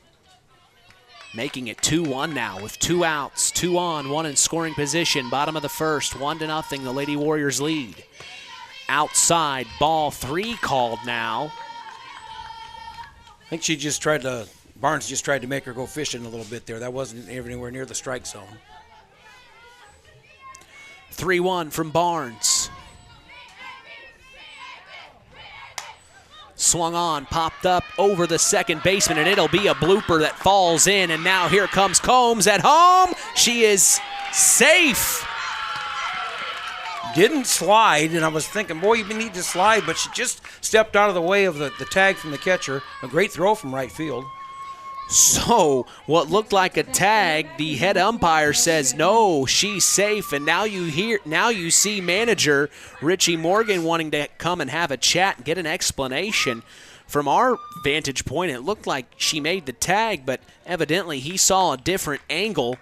Making it 2-1 now with 2 outs, 2 on, 1 in scoring position. Bottom of the first, 1-0, the Lady Warriors lead. Outside, ball 3 called now. I think Barnes just tried to make her go fishing a little bit there. That wasn't anywhere near the strike zone. 3-1 from Barnes. Swung on, popped up over the second baseman, and it'll be a blooper that falls in. And now here comes Combs at home. She is safe. Didn't slide, and I was thinking, boy, you need to slide, but she just stepped out of the way of the tag from the catcher. A great throw from right field. So what looked like a tag, the head umpire says no, she's safe, and now you see manager Richie Morgan wanting to come and have a chat and get an explanation. From our vantage point, it looked like she made the tag, but evidently he saw a different angle.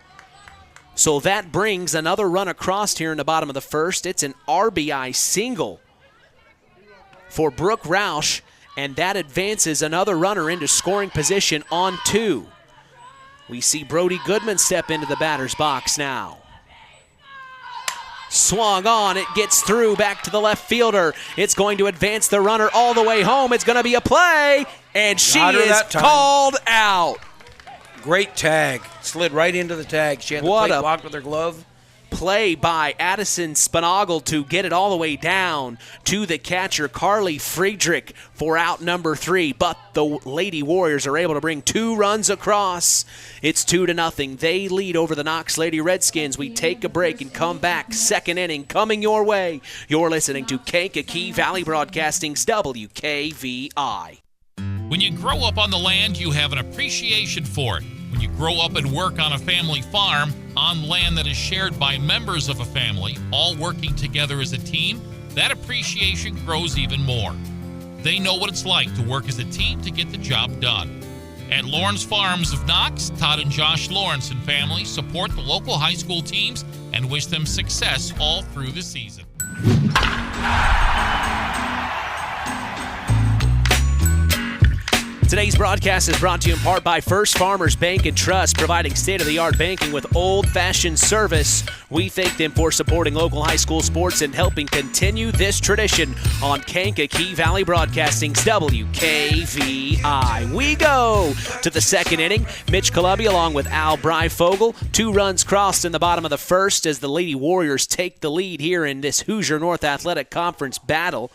So that brings another run across here in the bottom of the first. It's an RBI single for Brooke Roush, and that advances another runner into scoring position on 2. We see Brody Goodman step into the batter's box now. Swung on, it gets through back to the left fielder. It's going to advance the runner all the way home. It's going to be a play, and she is called out. Great tag. Slid right into the tag. She had the plate blocked with her glove. Play by Addison Spinagle to get it all the way down to the catcher, Carly Friedrich, for out number 3. But the Lady Warriors are able to bring 2 runs across. It's 2-0. They lead over the Knox Lady Redskins. We take a break and come back. Second inning coming your way. You're listening to Kankakee Valley Broadcasting's WKVI. When you grow up on the land, you have an appreciation for it. When you grow up and work on a family farm, on land that is shared by members of a family, all working together as a team, that appreciation grows even more. They know what it's like to work as a team to get the job done. At Lawrence Farms of Knox, Todd and Josh Lawrence and family support the local high school teams and wish them success all through the season. Today's broadcast is brought to you in part by First Farmers Bank and Trust, providing state-of-the-art banking with old-fashioned service. We thank them for supporting local high school sports and helping continue this tradition on Kankakee Valley Broadcasting's WKVI. We go to the second inning. Mitch Columbia along with Al Breifogel. 2 runs crossed in the bottom of the first as the Lady Warriors take the lead here in this Hoosier North Athletic Conference battle.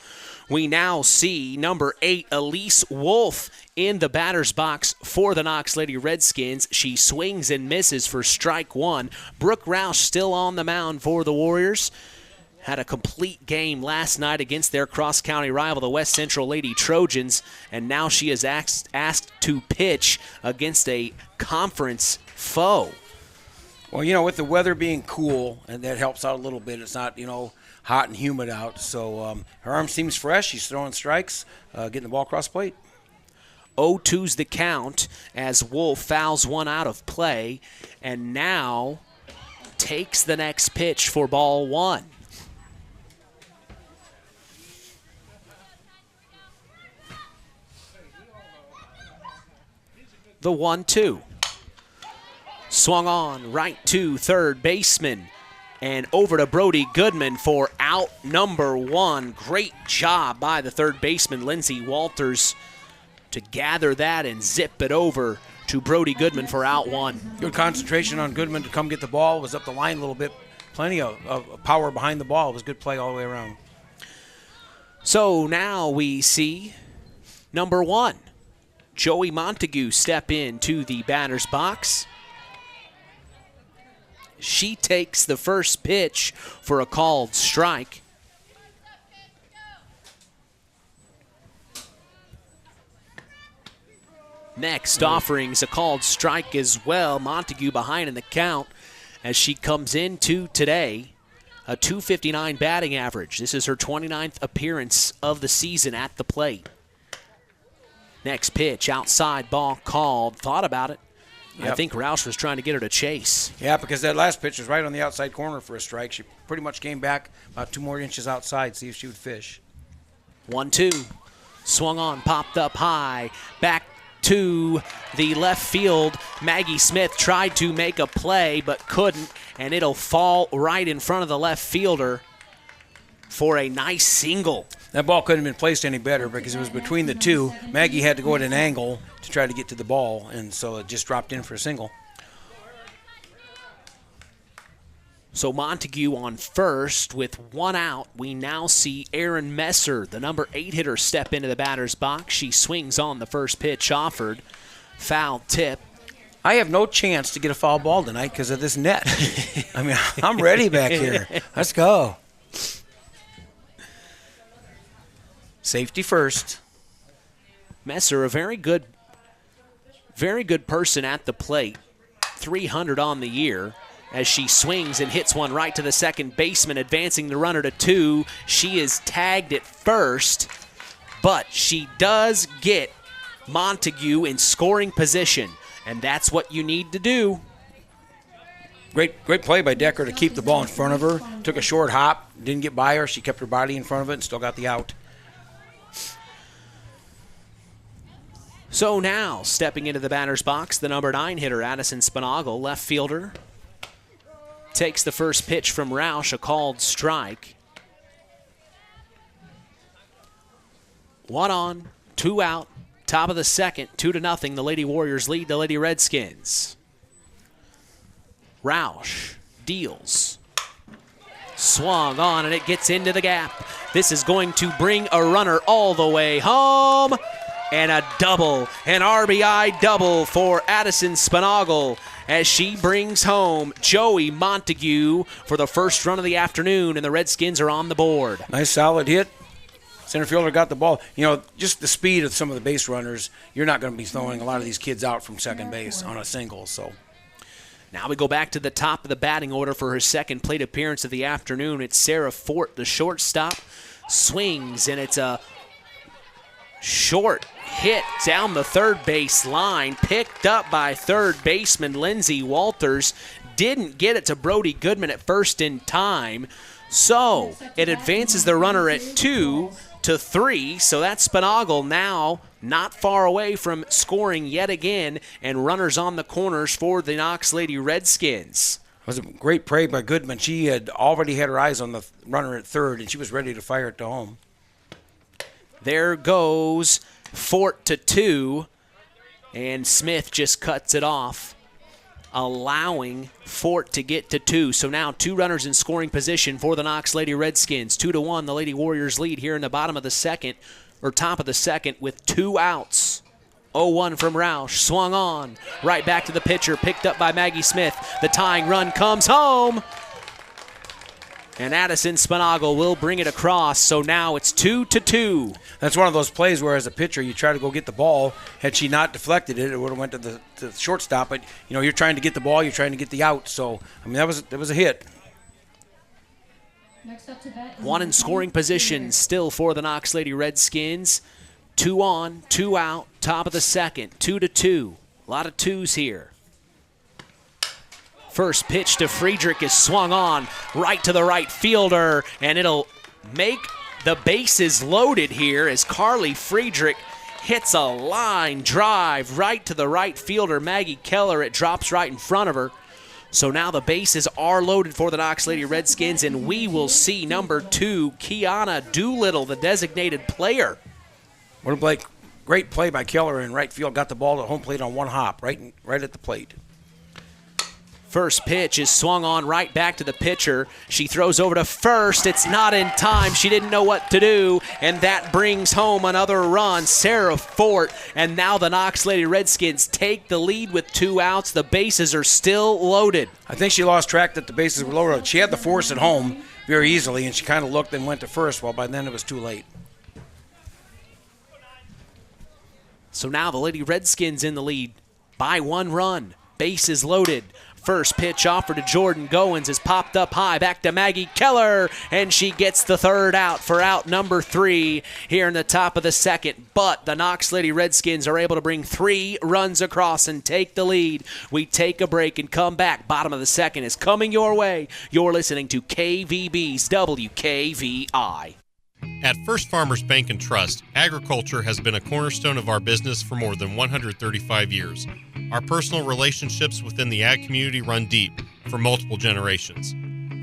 We now see number 8, Elise Wolf, in the batter's box for the Knox Lady Redskins. She swings and misses for strike 1. Brooke Roush still on the mound for the Warriors. Had a complete game last night against their cross-county rival, the West Central Lady Trojans, and now she is asked to pitch against a conference foe. Well, you know, with the weather being cool, and that helps out a little bit. It's not, hot and humid out. So her arm seems fresh. She's throwing strikes, getting the ball across plate. 0-2's the count as Wolf fouls one out of play and now takes the next pitch for ball 1. The 1-2. Swung on right to third baseman. And over to Brody Goodman for out number 1. Great job by the third baseman, Lindsey Walters, to gather that and zip it over to Brody Goodman for out 1. Good concentration on Goodman to come get the ball. Was up the line a little bit plenty of power behind the ball. It was a good play all the way around. So now we see number 1, Joey Montague, step into the batter's box. She takes the first pitch for a called strike. Next offerings a called strike as well. Montague behind in the count as she comes into today. A .259 batting average. This is her 29th appearance of the season at the plate. Next pitch, outside ball called. Thought about it. Yep. I think Roush was trying to get her to chase. Yeah, because that last pitch was right on the outside corner for a strike. She pretty much came back about 2 more inches outside, see if she would fish. 1-2. Swung on, popped up high. Back to the left field. Maggie Smith tried to make a play but couldn't, and it'll fall right in front of the left fielder for a nice single. That ball couldn't have been placed any better because it was between the two. Maggie had to go at an angle to try to get to the ball, and so it just dropped in for a single. So Montague on first with 1 out. We now see Erin Messer, the number 8 hitter, step into the batter's box. She swings on the first pitch offered. Foul tip. I have no chance to get a foul ball tonight because of this net. I mean, I'm ready back here. Let's go. Safety first. Messer, a very good person at the plate. 300 on the year. As she swings and hits one right to the second baseman, advancing the runner to 2. She is tagged at first, but she does get Montague in scoring position, and that's what you need to do. Great play by Decker to keep the ball in front of her. Took a short hop, didn't get by her. She kept her body in front of it and still got the out. So now, stepping into the batter's box, the number 9 hitter, Addison Spinagle, left fielder. Takes the first pitch from Roush, a called strike. 1 on, 2 out, top of the second, 2-0. The Lady Warriors lead the Lady Redskins. Roush deals. Swung on, and it gets into the gap. This is going to bring a runner all the way home. And a double, an RBI double for Addison Spinagle as she brings home Joey Montague for the first run of the afternoon, and the Redskins are on the board. Nice solid hit. Center fielder got the ball. You know, just the speed of some of the base runners, you're not going to be throwing a lot of these kids out from second base on a single. So now we go back to the top of the batting order for her second plate appearance of the afternoon. It's Sarah Fort, the shortstop. Swings, and it's a short hit down the third base line, picked up by third baseman Lindsey Walters. Didn't get it to Brody Goodman at first in time. So it advances the runner at 2-3. So that's Spinagle now not far away from scoring yet again, and runners on the corners for the Knox Lady Redskins. It was a great play by Goodman. She had already had her eyes on the runner at third, and she was ready to fire it to home. There goes Fort to 2, and Smith just cuts it off, allowing Fort to get to 2. So now 2 runners in scoring position for the Knox Lady Redskins. 2-1, the Lady Warriors lead here in the bottom of the second, or top of the second, with 2 outs. 0-1 from Roush, swung on, right back to the pitcher, picked up by Maggie Smith. The tying run comes home. And Addison Spinagle will bring it across, so now it's 2-2. That's one of those plays where, as a pitcher, you try to go get the ball. Had she not deflected it, it would have went to the shortstop. But you know, you're trying to get the ball, you're trying to get the out. So I mean, that was a hit. Next up to bat, 1 in scoring position still for the Knox Lady Redskins. 2 on, 2 out, top of the second, 2-2. A lot of 2s here. First pitch to Friedrich is swung on right to the right fielder, and it'll make the bases loaded here as Carly Friedrich hits a line drive right to the right fielder, Maggie Keller. It drops right in front of her. So now the bases are loaded for the Knox Lady Redskins, and we will see number 2, Kiana Doolittle, the designated player. What a great play by Keller in right field. Got the ball to home plate on one hop, right at the plate. First pitch is swung on right back to the pitcher. She throws over to first. It's not in time. She didn't know what to do, and that brings home another run. Sarah Fort, and now the Knox Lady Redskins take the lead with 2 outs. The bases are still loaded. I think she lost track that the bases were loaded. She had the force at home very easily, and she kind of looked and went to first. Well, by then it was too late. So now the Lady Redskins in the lead by 1 run. Bases loaded. First pitch offered to Jordan Goins is popped up high. Back to Maggie Keller, and she gets the 3rd out for out number 3 here in the top of the 2nd. But the Knox Lady Redskins are able to bring 3 runs across and take the lead. We take a break and come back. Bottom of the 2nd is coming your way. You're listening to KVB's WKVI. At First Farmers Bank and Trust, agriculture has been a cornerstone of our business for more than 135 years. Our personal relationships within the ag community run deep for multiple generations.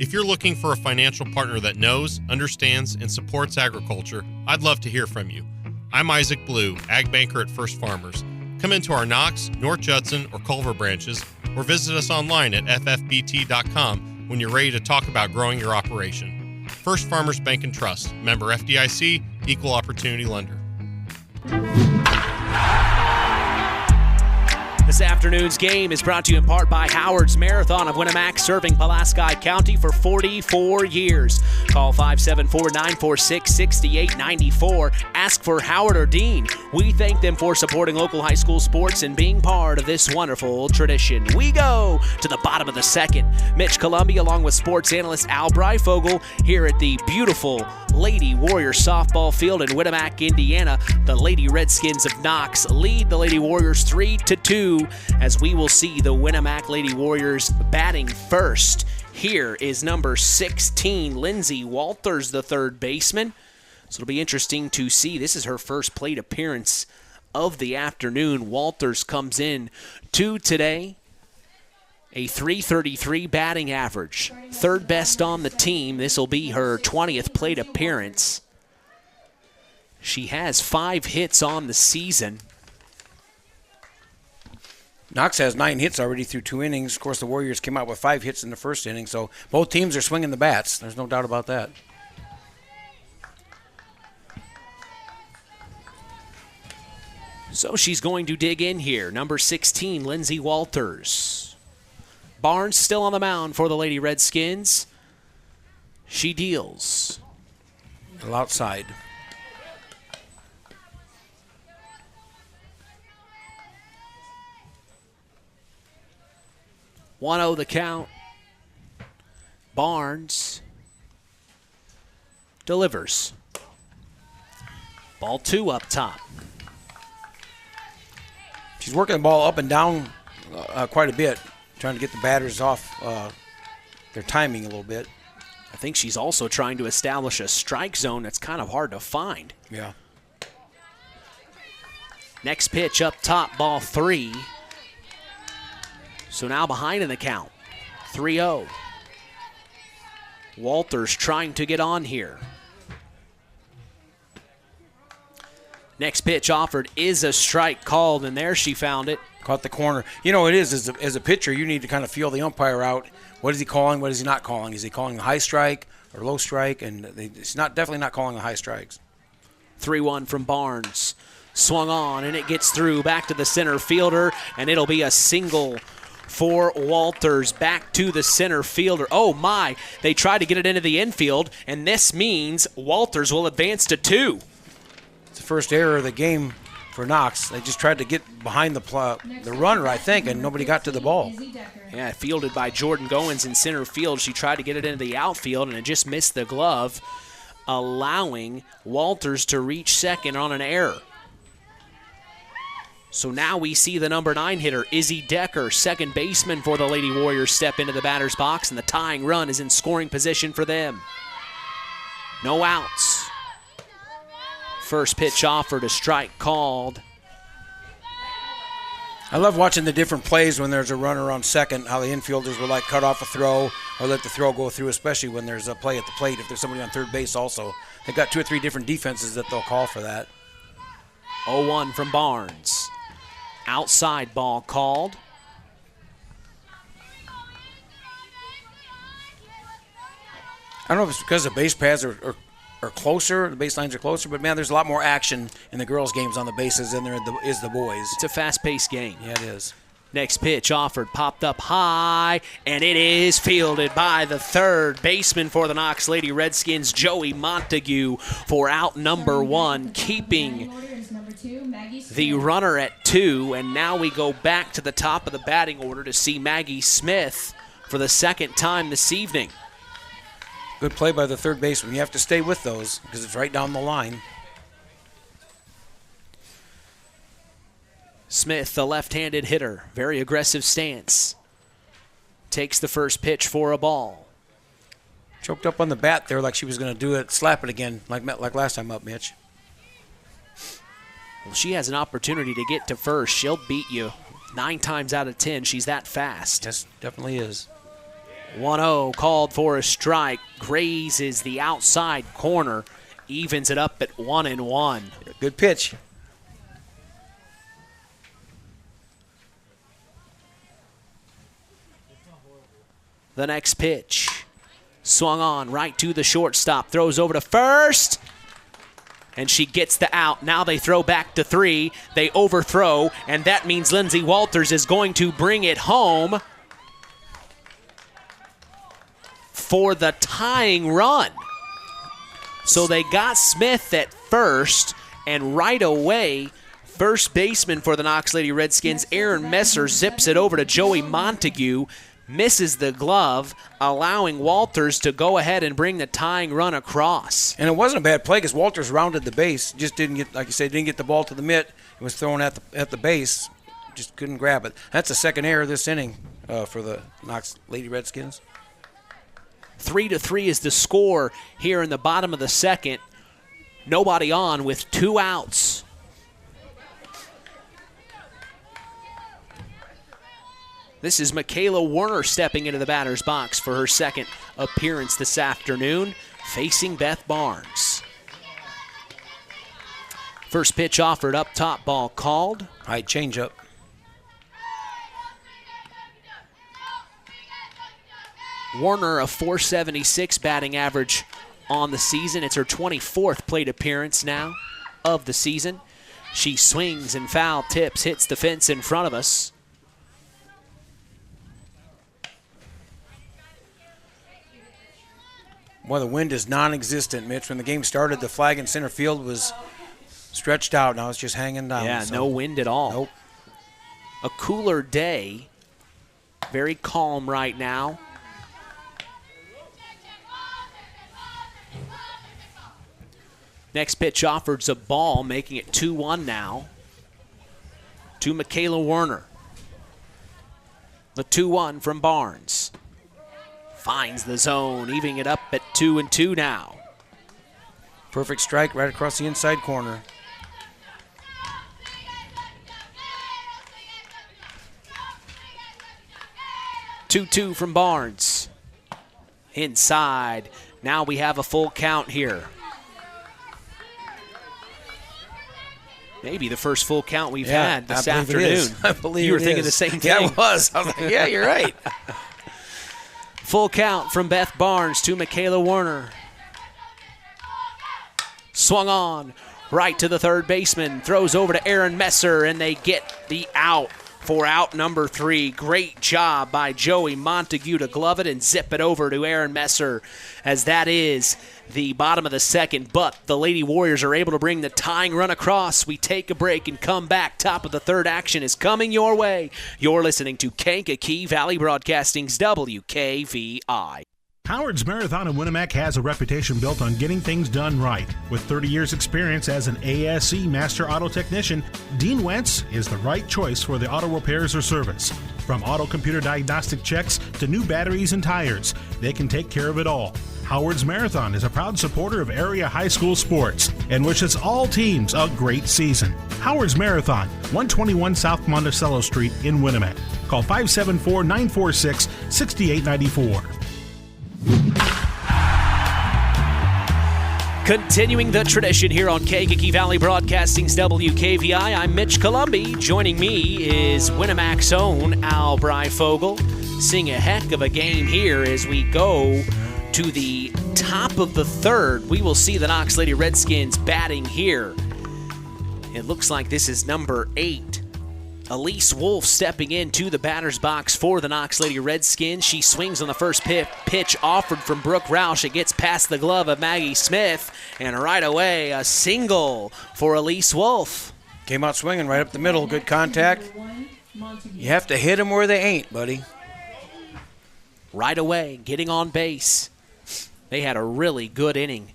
If you're looking for a financial partner that knows, understands, and supports agriculture, I'd love to hear from you. I'm Isaac Blue, ag banker at First Farmers. Come into our Knox, North Judson, or Culver branches, or visit us online at ffbt.com when you're ready to talk about growing your operation. First Farmers Bank and Trust, member FDIC, equal opportunity lender. This afternoon's game is brought to you in part by Howard's Marathon of Winamac, serving Pulaski County for 44 years. Call 574-946-6894. Ask for Howard or Dean. We thank them for supporting local high school sports and being part of this wonderful tradition. We go to the bottom of the 2nd. Mitch Columbia along with sports analyst Al Breifogel here at the beautiful Lady Warrior softball field in Winamac, Indiana. The Lady Redskins of Knox lead the Lady Warriors 3-2 as we will see the Winamac Lady Warriors batting first. Here is number 16, Lindsay Walters, the 3rd baseman. So it'll be interesting to see. This is her first plate appearance of the afternoon. Walters comes in to today. A .333 batting average. 3rd best on the team. This will be her 20th plate appearance. She has 5 hits on the season. Knox has 9 hits already through 2 innings. Of course, the Warriors came out with 5 hits in the first inning, so both teams are swinging the bats. There's no doubt about that. So she's going to dig in here. Number 16, Lindsay Walters. Barnes still on the mound for the Lady Redskins. She deals. A little outside. .1-0 the count. Barnes delivers. Ball 2 up top. She's working the ball up and down quite a bit, trying to get the batters off their timing a little bit. I think she's also trying to establish a strike zone that's kind of hard to find. Yeah. Next pitch up top, ball 3. So now behind in the count, 3-0. Walters trying to get on here. Next pitch offered is a strike called, and there she found it. Caught the corner. You know, it is, as a pitcher, you need to kind of feel the umpire out. What is he calling? What is he not calling? Is he calling the high strike or low strike? And it's definitely not calling the high strikes. 3-1 from Barnes. Swung on, and it gets through back to the center fielder, and it'll be a single for Walters. Back to the center fielder. Oh my, they tried to get it into the infield, and this means Walters will advance to 2. It's the first error of the game for Knox. They just tried to get behind the runner, I think, and nobody got to the ball. Yeah, fielded by Jordan Goins in center field. She tried to get it into the outfield, and it just missed the glove, allowing Walters to reach second on an error. So now we see the number 9 hitter, Izzy Decker, second baseman for the Lady Warriors, step into the batter's box, and the tying run is in scoring position for them. No outs. First pitch offered, a strike called. I love watching the different plays when there's a runner on second, how the infielders will cut off a throw or let the throw go through, especially when there's a play at the plate. If there's somebody on third base also, they've got 2 or 3 different defenses that they'll call for that. 0-1 from Barnes. Outside ball called. I don't know if it's because the base pads are closer, the baselines are closer, but man, there's a lot more action in the girls' games on the bases than there is the boys. It's a fast-paced game. Yeah, it is. Next pitch offered, popped up high, and it is fielded by the third baseman for the Knox Lady Redskins, Joey Montague, for out number 1, keeping the runner at 2. And now we go back to the top of the batting order to see Maggie Smith for the second time this evening. Good play by the third baseman. You have to stay with those because it's right down the line. Smith, the left-handed hitter, very aggressive stance. Takes the first pitch for a ball. Choked up on the bat there like she was going to do it, slap it again like last time up, Mitch. Well, she has an opportunity to get to first. She'll beat you 9 times out of 10. She's that fast. Yes, definitely is. 1-0 called for a strike. Grazes the outside corner. Evens it up at 1-1. Good pitch. The next pitch. Swung on right to the shortstop. Throws over to first. And she gets the out. Now they throw back to 3. They overthrow. And that means Lindsey Walters is going to bring it home for the tying run. So they got Smith at first. And right away, first baseman for the Knox Lady Redskins, Aaron Messer, zips it over to Joey Montague. Misses the glove, allowing Walters to go ahead and bring the tying run across. And it wasn't a bad play because Walters rounded the base. Just didn't get, like you said, didn't get the ball to the mitt. It was thrown at the base. Just couldn't grab it. That's the second error this inning for the Knox Lady Redskins. 3-3 is the score here in the bottom of the second. Nobody on with 2 outs. This is Michaela Werner stepping into the batter's box for her second appearance this afternoon, facing Beth Barnes. First pitch offered up top, ball called. High changeup. Werner, a .476 batting average on the season. It's her 24th plate appearance now of the season. She swings and foul tips, hits the fence in front of us. Well, the wind is non-existent, Mitch. When the game started, the flag in center field was stretched out. Now it's just hanging down. Yeah, no wind at all. Nope. A cooler day. Very calm right now. Next pitch offered's a ball, making it 2-1 now to Michaela Werner. The 2-1 from Barnes. Finds the zone, evening it up at 2-2 now. Perfect strike right across the inside corner. Two from Barnes. Inside. Now we have a full count here. Maybe the first full count we've had this afternoon. I believe you were thinking the same thing. Yeah, I was. I was like, yeah, you're right. Full count from Beth Barnes to Michaela Werner. Swung on right to the third baseman. Throws over to Aaron Messer, and they get the out for out number 3. Great job by Joey Montague to glove it and zip it over to Aaron Messer, as that is the bottom of the second. But the Lady Warriors are able to bring the tying run across. We take a break and come back. Top of the third action is coming your way. You're listening to Kankakee Valley Broadcasting's WKVI. Howard's Marathon in Winamac has a reputation built on getting things done right. With 30 years experience as an ASE Master Auto Technician, Dean Wentz is the right choice for the auto repairs or service. From auto computer diagnostic checks to new batteries and tires, they can take care of it all. Howard's Marathon is a proud supporter of area high school sports and wishes all teams a great season. Howard's Marathon, 121 South Monticello Street in Winamac. Call 574-946-6894. Continuing the tradition here on Kankakee Valley Broadcasting's WKVI, I'm Mitch Columby. Joining me is Winamac's own Al Breyfogle. Seeing a heck of a game here as we go to the top of the third. We will see the Knox Lady Redskins batting here. It looks like this is number 8. Elise Wolf stepping into the batter's box for the Knox Lady Redskins. She swings on the first pitch offered from Brooke Roush. It gets past the glove of Maggie Smith, and right away a single for Elise Wolf. Came out swinging right up the middle. Good contact. You have to hit them where they ain't, buddy. Right away, getting on base. They had a really good inning.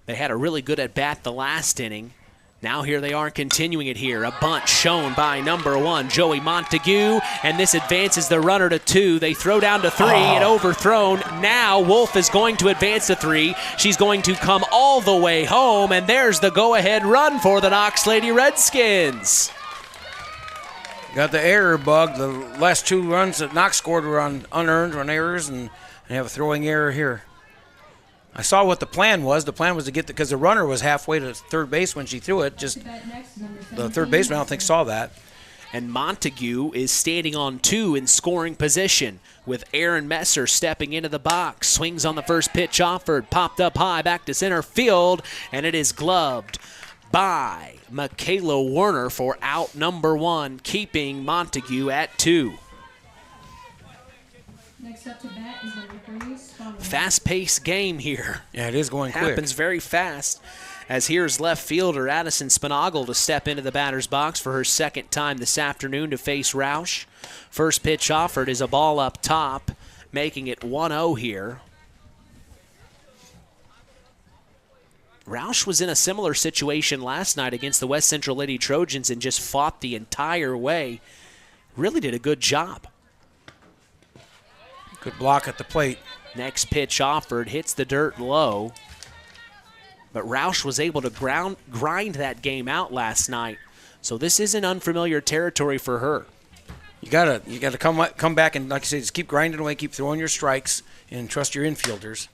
They had a really good at-bat the last inning. Now here they are continuing it here. A bunt shown by number 1, Joey Montague, and this advances the runner to 2. They throw down to 3 and overthrown. Now Wolf is going to advance to 3. She's going to come all the way home, and there's the go-ahead run for the Knox Lady Redskins. Got the error bug. The last 2 runs that Knox scored were on unearned, on errors, and they have a throwing error here. I saw what the plan was. The plan was to get because the runner was halfway to third base when she threw it. Just the third baseman, I don't think, saw that. And Montague is standing on 2 in scoring position with Aaron Messer stepping into the box. Swings on the first pitch offered, popped up high back to center field, and it is gloved by Michaela Werner for out number 1, keeping Montague at 2. Next up to bat is number 3, Fast-paced game here. Yeah, it is going quick. Happens very fast. As here's left fielder Addison Spinagle to step into the batter's box for her second time this afternoon to face Roush. First pitch offered is a ball up top, making it 1-0 here. Roush was in a similar situation last night against the West Central Lady Trojans and just fought the entire way. Really did a good job. Good block at the plate. Next pitch offered, hits the dirt low. But Roush was able to grind that game out last night. So this isn't unfamiliar territory for her. You gotta come back and, like I said, just keep grinding away, keep throwing your strikes, and trust your infielders.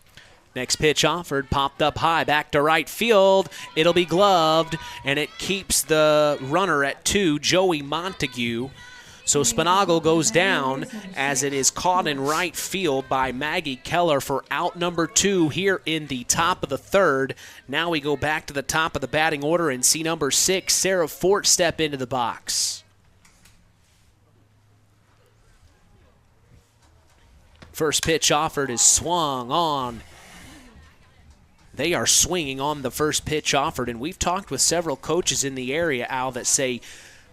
Next pitch offered, popped up high, back to right field. It'll be gloved, and it keeps the runner at 2, Joey Montague. So Spinagle goes down as it is caught in right field by Maggie Keller for out number 2 here in the top of the third. Now we go back to the top of the batting order and see number 6, Sarah Fort, step into the box. First pitch offered is swung on. They are swinging on the first pitch offered, and we've talked with several coaches in the area, Al, that say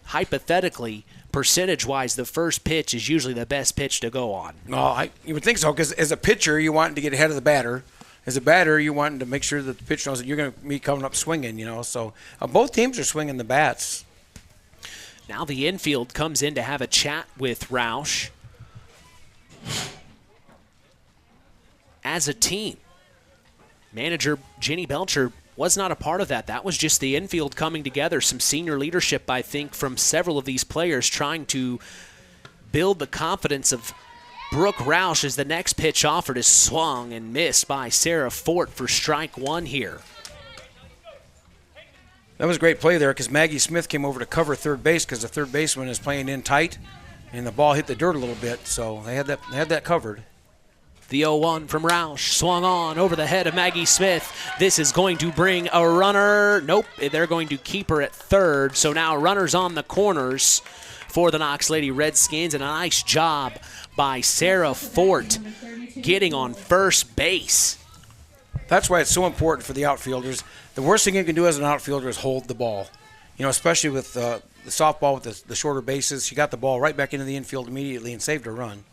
hypothetically, percentage-wise, the first pitch is usually the best pitch to go on. No, you would think so, because as a pitcher, you want to get ahead of the batter. As a batter, you want to make sure that the pitcher knows that you're going to be coming up swinging, So both teams are swinging the bats. Now the infield comes in to have a chat with Roush. As a team, manager Jenny Belcher was not a part of that. That was just the infield coming together. Some senior leadership, I think, from several of these players trying to build the confidence of Brooke Roush as the next pitch offered is swung and missed by Sarah Fort for strike 1 here. That was a great play there because Maggie Smith came over to cover third base because the third baseman is playing in tight, and the ball hit the dirt a little bit, so they had that covered. The 0-1 from Roush, swung on over the head of Maggie Smith. This is going to bring a runner. Nope, they're going to keep her at third. So now runners on the corners for the Knox Lady Redskins, and a nice job by Sarah Fort getting on first base. That's why it's so important for the outfielders. The worst thing you can do as an outfielder is hold the ball. Especially with the softball with the shorter bases. She got the ball right back into the infield immediately and saved a run.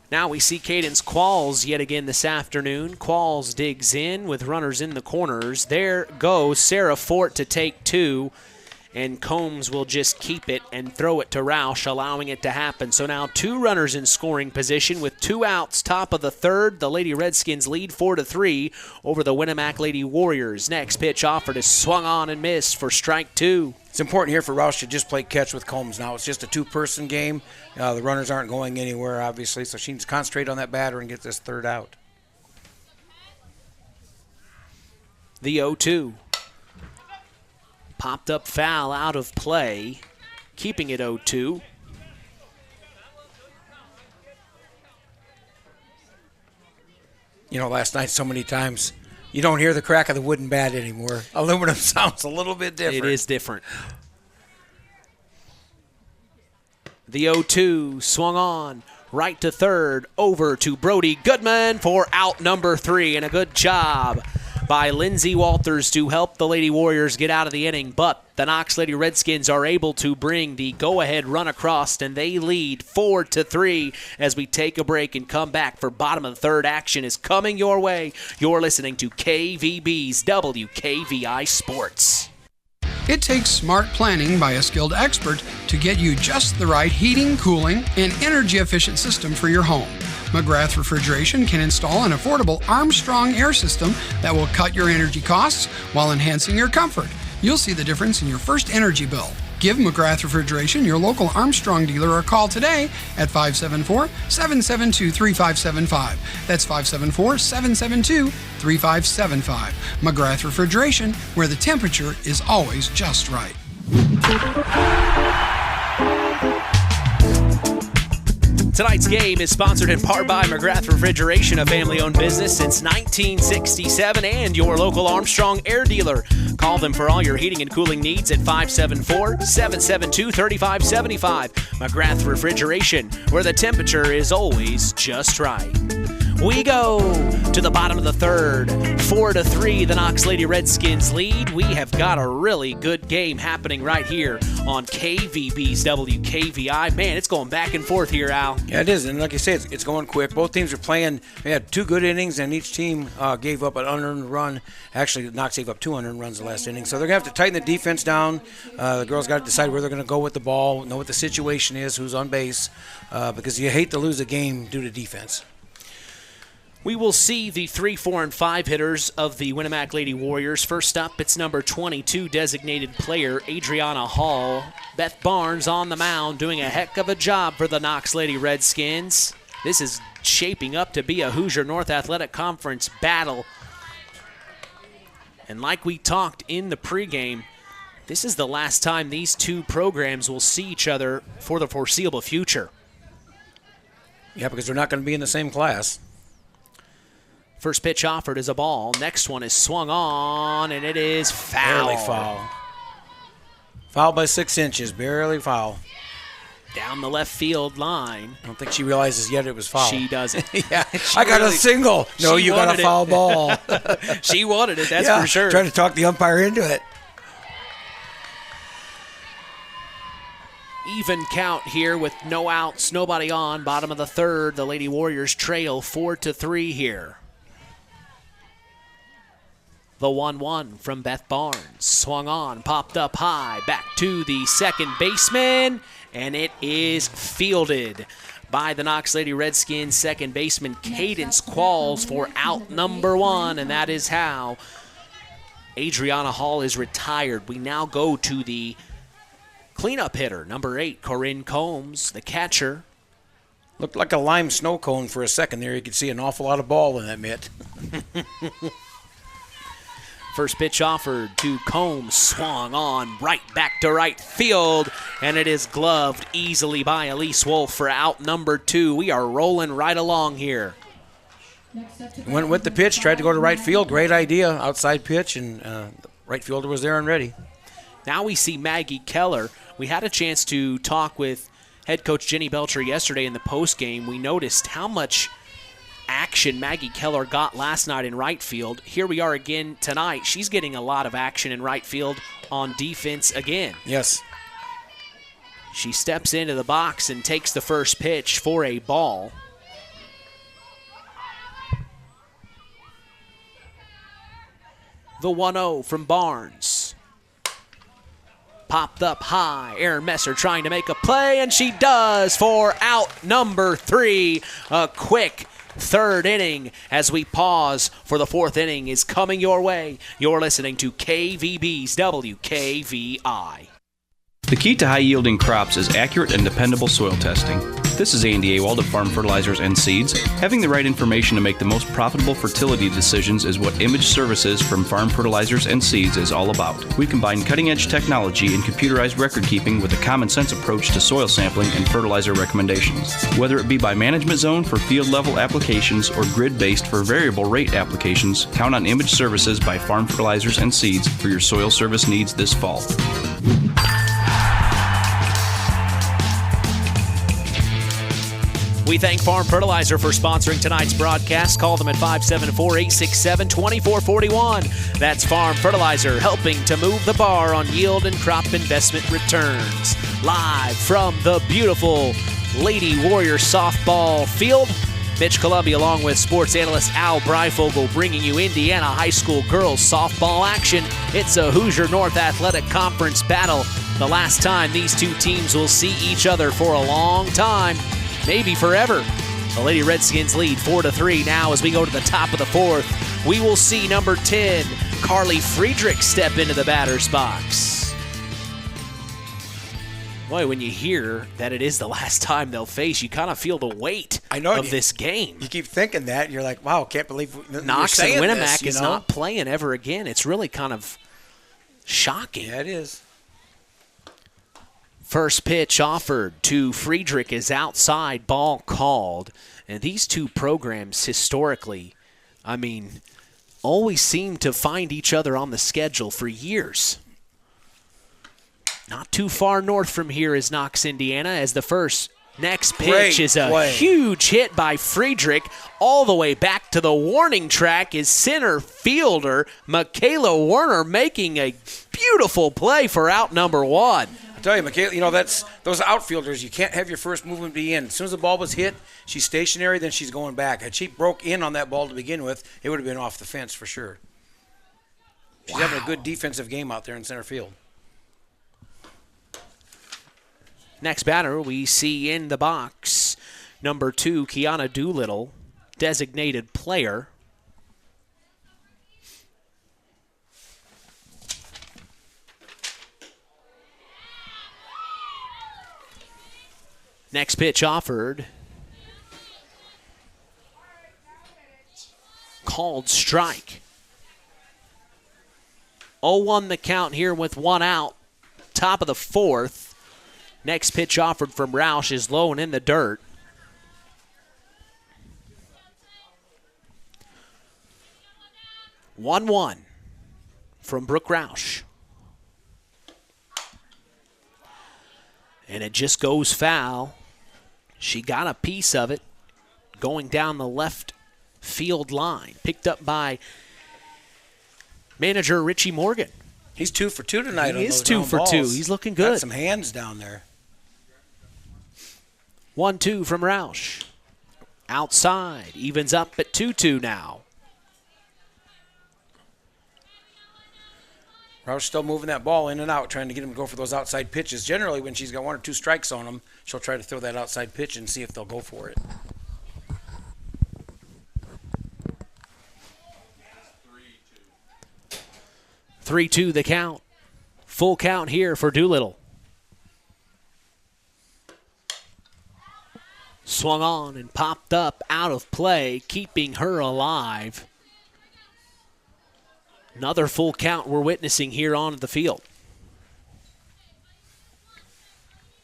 Now we see Cadence Qualls yet again this afternoon. Qualls digs in with runners in the corners. There goes Sarah Fort to take 2, and Combs will just keep it and throw it to Roush, allowing it to happen. So now 2 runners in scoring position with 2 outs, top of the third. The Lady Redskins lead 4-3 over the Winamac Lady Warriors. Next pitch offered is swung on and missed for strike 2. It's important here for Roush to just play catch with Combs now. It's just a 2-person game. The runners aren't going anywhere, obviously, so she needs to concentrate on that batter and get this third out. The 0-2. Popped up foul out of play, keeping it 0-2. last night so many times. You don't hear the crack of the wooden bat anymore. Aluminum sounds a little bit different. It is different. The 0-2 swung on. Right to third, over to Brody Goodman for out number 3, and a good job by Lindsey Walters to help the Lady Warriors get out of the inning, but the Knox Lady Redskins are able to bring the go-ahead run across, and they lead 4-3 as we take a break and come back for bottom of the third. Action is coming your way. You're listening to KVB's WKVI Sports. It takes smart planning by a skilled expert to get you just the right heating, cooling, and energy-efficient system for your home. McGrath Refrigeration can install an affordable Armstrong air system that will cut your energy costs while enhancing your comfort. You'll see the difference in your first energy bill. Give McGrath Refrigeration, your local Armstrong dealer, a call today at 574-772-3575. That's 574-772-3575. McGrath Refrigeration, where the temperature is always just right. Tonight's game is sponsored in part by McGrath Refrigeration, a family-owned business since 1967, and your local Armstrong air dealer. Call them for all your heating and cooling needs at 574-772-3575. McGrath Refrigeration, where the temperature is always just right. We go to the bottom of the third. 4-3, the Knox Lady Redskins lead. We have got a really good game happening right here on KVB's WKVI. Man, it's going back and forth here, Al. Yeah, it is, and like you say, it's going quick. Both teams are playing. They had 2 good innings, and each team gave up an unearned run. Actually, Knox gave up 2 unearned runs the last inning, so they're going to have to tighten the defense down. The girls got to decide where they're going to go with the ball, know what the situation is, who's on base, because you hate to lose a game due to defense. We will see the 3, 4, and 5 hitters of the Winamac Lady Warriors. First up, it's number 22 designated player, Adriana Hall. Beth Barnes on the mound doing a heck of a job for the Knox Lady Redskins. This is shaping up to be a Hoosier North Athletic Conference battle. And like we talked in the pregame, this is the last time these two programs will see each other for the foreseeable future. Yeah, because they're not going to be in the same class. First pitch offered is a ball. Next one is swung on, and it is foul. Barely foul. Foul by 6 inches, barely foul. Down the left field line. I don't think she realizes yet it was foul. She doesn't. Yeah, I got a single. No, you got a foul ball. She wanted it, that's for sure. Trying to talk the umpire into it. Even count here with no outs, nobody on. Bottom of the third, the Lady Warriors trail 4-3 here. The 1-1 from Beth Barnes. Swung on, popped up high, back to the second baseman, and it is fielded by the Knox Lady Redskins second baseman Cadence Qualls for out number 1, and that is how Adriana Hall is retired. We now go to the cleanup hitter, number 8, Corinne Combs, the catcher. Looked like a lime snow cone for a second there. You could see an awful lot of ball in that mitt. First pitch offered to Combs, swung on right back to right field, and it is gloved easily by Elise Wolf for out number 2. We are rolling right along here. Went with the pitch, tried to go to right field. Great idea, outside pitch, and the right fielder was there and ready. Now we see Maggie Keller. We had a chance to talk with head coach Jenny Belcher yesterday in the postgame. We noticed how much action Maggie Keller got last night in right field. Here we are again tonight. She's getting a lot of action in right field on defense again. Yes. She steps into the box and takes the first pitch for a ball. The 1-0 from Barnes. Popped up high. Erin Messer trying to make a play, and she does for out number 3. A quick third inning as we pause for the 4th inning is coming your way. You're listening to KVB's WKVI. The key to high-yielding crops is accurate and dependable soil testing. This is Andy Awald of Farm Fertilizers and Seeds. Having the right information to make the most profitable fertility decisions is what Image Services from Farm Fertilizers and Seeds is all about. We combine cutting-edge technology and computerized record-keeping with a common-sense approach to soil sampling and fertilizer recommendations. Whether it be by management zone for field-level applications or grid-based for variable rate applications, count on Image Services by Farm Fertilizers and Seeds for your soil service needs this fall. We thank Farm Fertilizer for sponsoring tonight's broadcast. Call them at 574-867-2441. That's Farm Fertilizer, helping to move the bar on yield and crop investment returns. Live from the beautiful Lady Warrior softball field, Mitch Columbia along with sports analyst Al Breifogel bringing you Indiana High School girls softball action. It's a Hoosier North Athletic Conference battle. The last time these two teams will see each other for a long time. Maybe forever. The Lady Redskins lead 4-3 now as we go to the top of the fourth. We will see number 10, Carly Friedrich, step into the batter's box. Boy, when you hear that it is the last time they'll face, you kind of feel the weight of this game. You keep thinking that, and you're like, wow, can't believe Knox and Winamac is not playing ever again. It's really kind of shocking. Yeah, it is. First pitch offered to Friedrich is outside, ball called. And these two programs historically, always seem to find each other on the schedule for years. Not too far north from here is Knox, Indiana, as the next pitch is a huge hit by Friedrich. All the way back to the warning track is center fielder Michaela Werner making a beautiful play for out number one. I tell you, Michaela, that's those outfielders, you can't have your first movement be in. As soon as the ball was hit, she's stationary, then she's going back. Had she broke in on that ball to begin with, it would have been off the fence for sure. She's having a good defensive game out there in center field. Next batter we see in the box, number 2, Kiana Doolittle, designated player. Next pitch offered. Called strike. 0-1 the count here with one out. Top of the fourth. Next pitch offered from Roush is low and in the dirt. One from Brooke Roush. And it just goes foul. She got a piece of it going down the left field line. Picked up by manager Richie Morgan. He's 2 for 2 tonight. He is 2 for 2. He's looking good. Got some hands down there. 1-2 from Roush. Outside. Evens up at 2-2 now. Roush still moving that ball in and out, trying to get him to go for those outside pitches. Generally, when she's got 1 or 2 strikes on them, she'll try to throw that outside pitch and see if they'll go for it. Three, 3-2 the count. Full count here for Doolittle. Swung on and popped up out of play, keeping her alive. Another full count we're witnessing here on the field.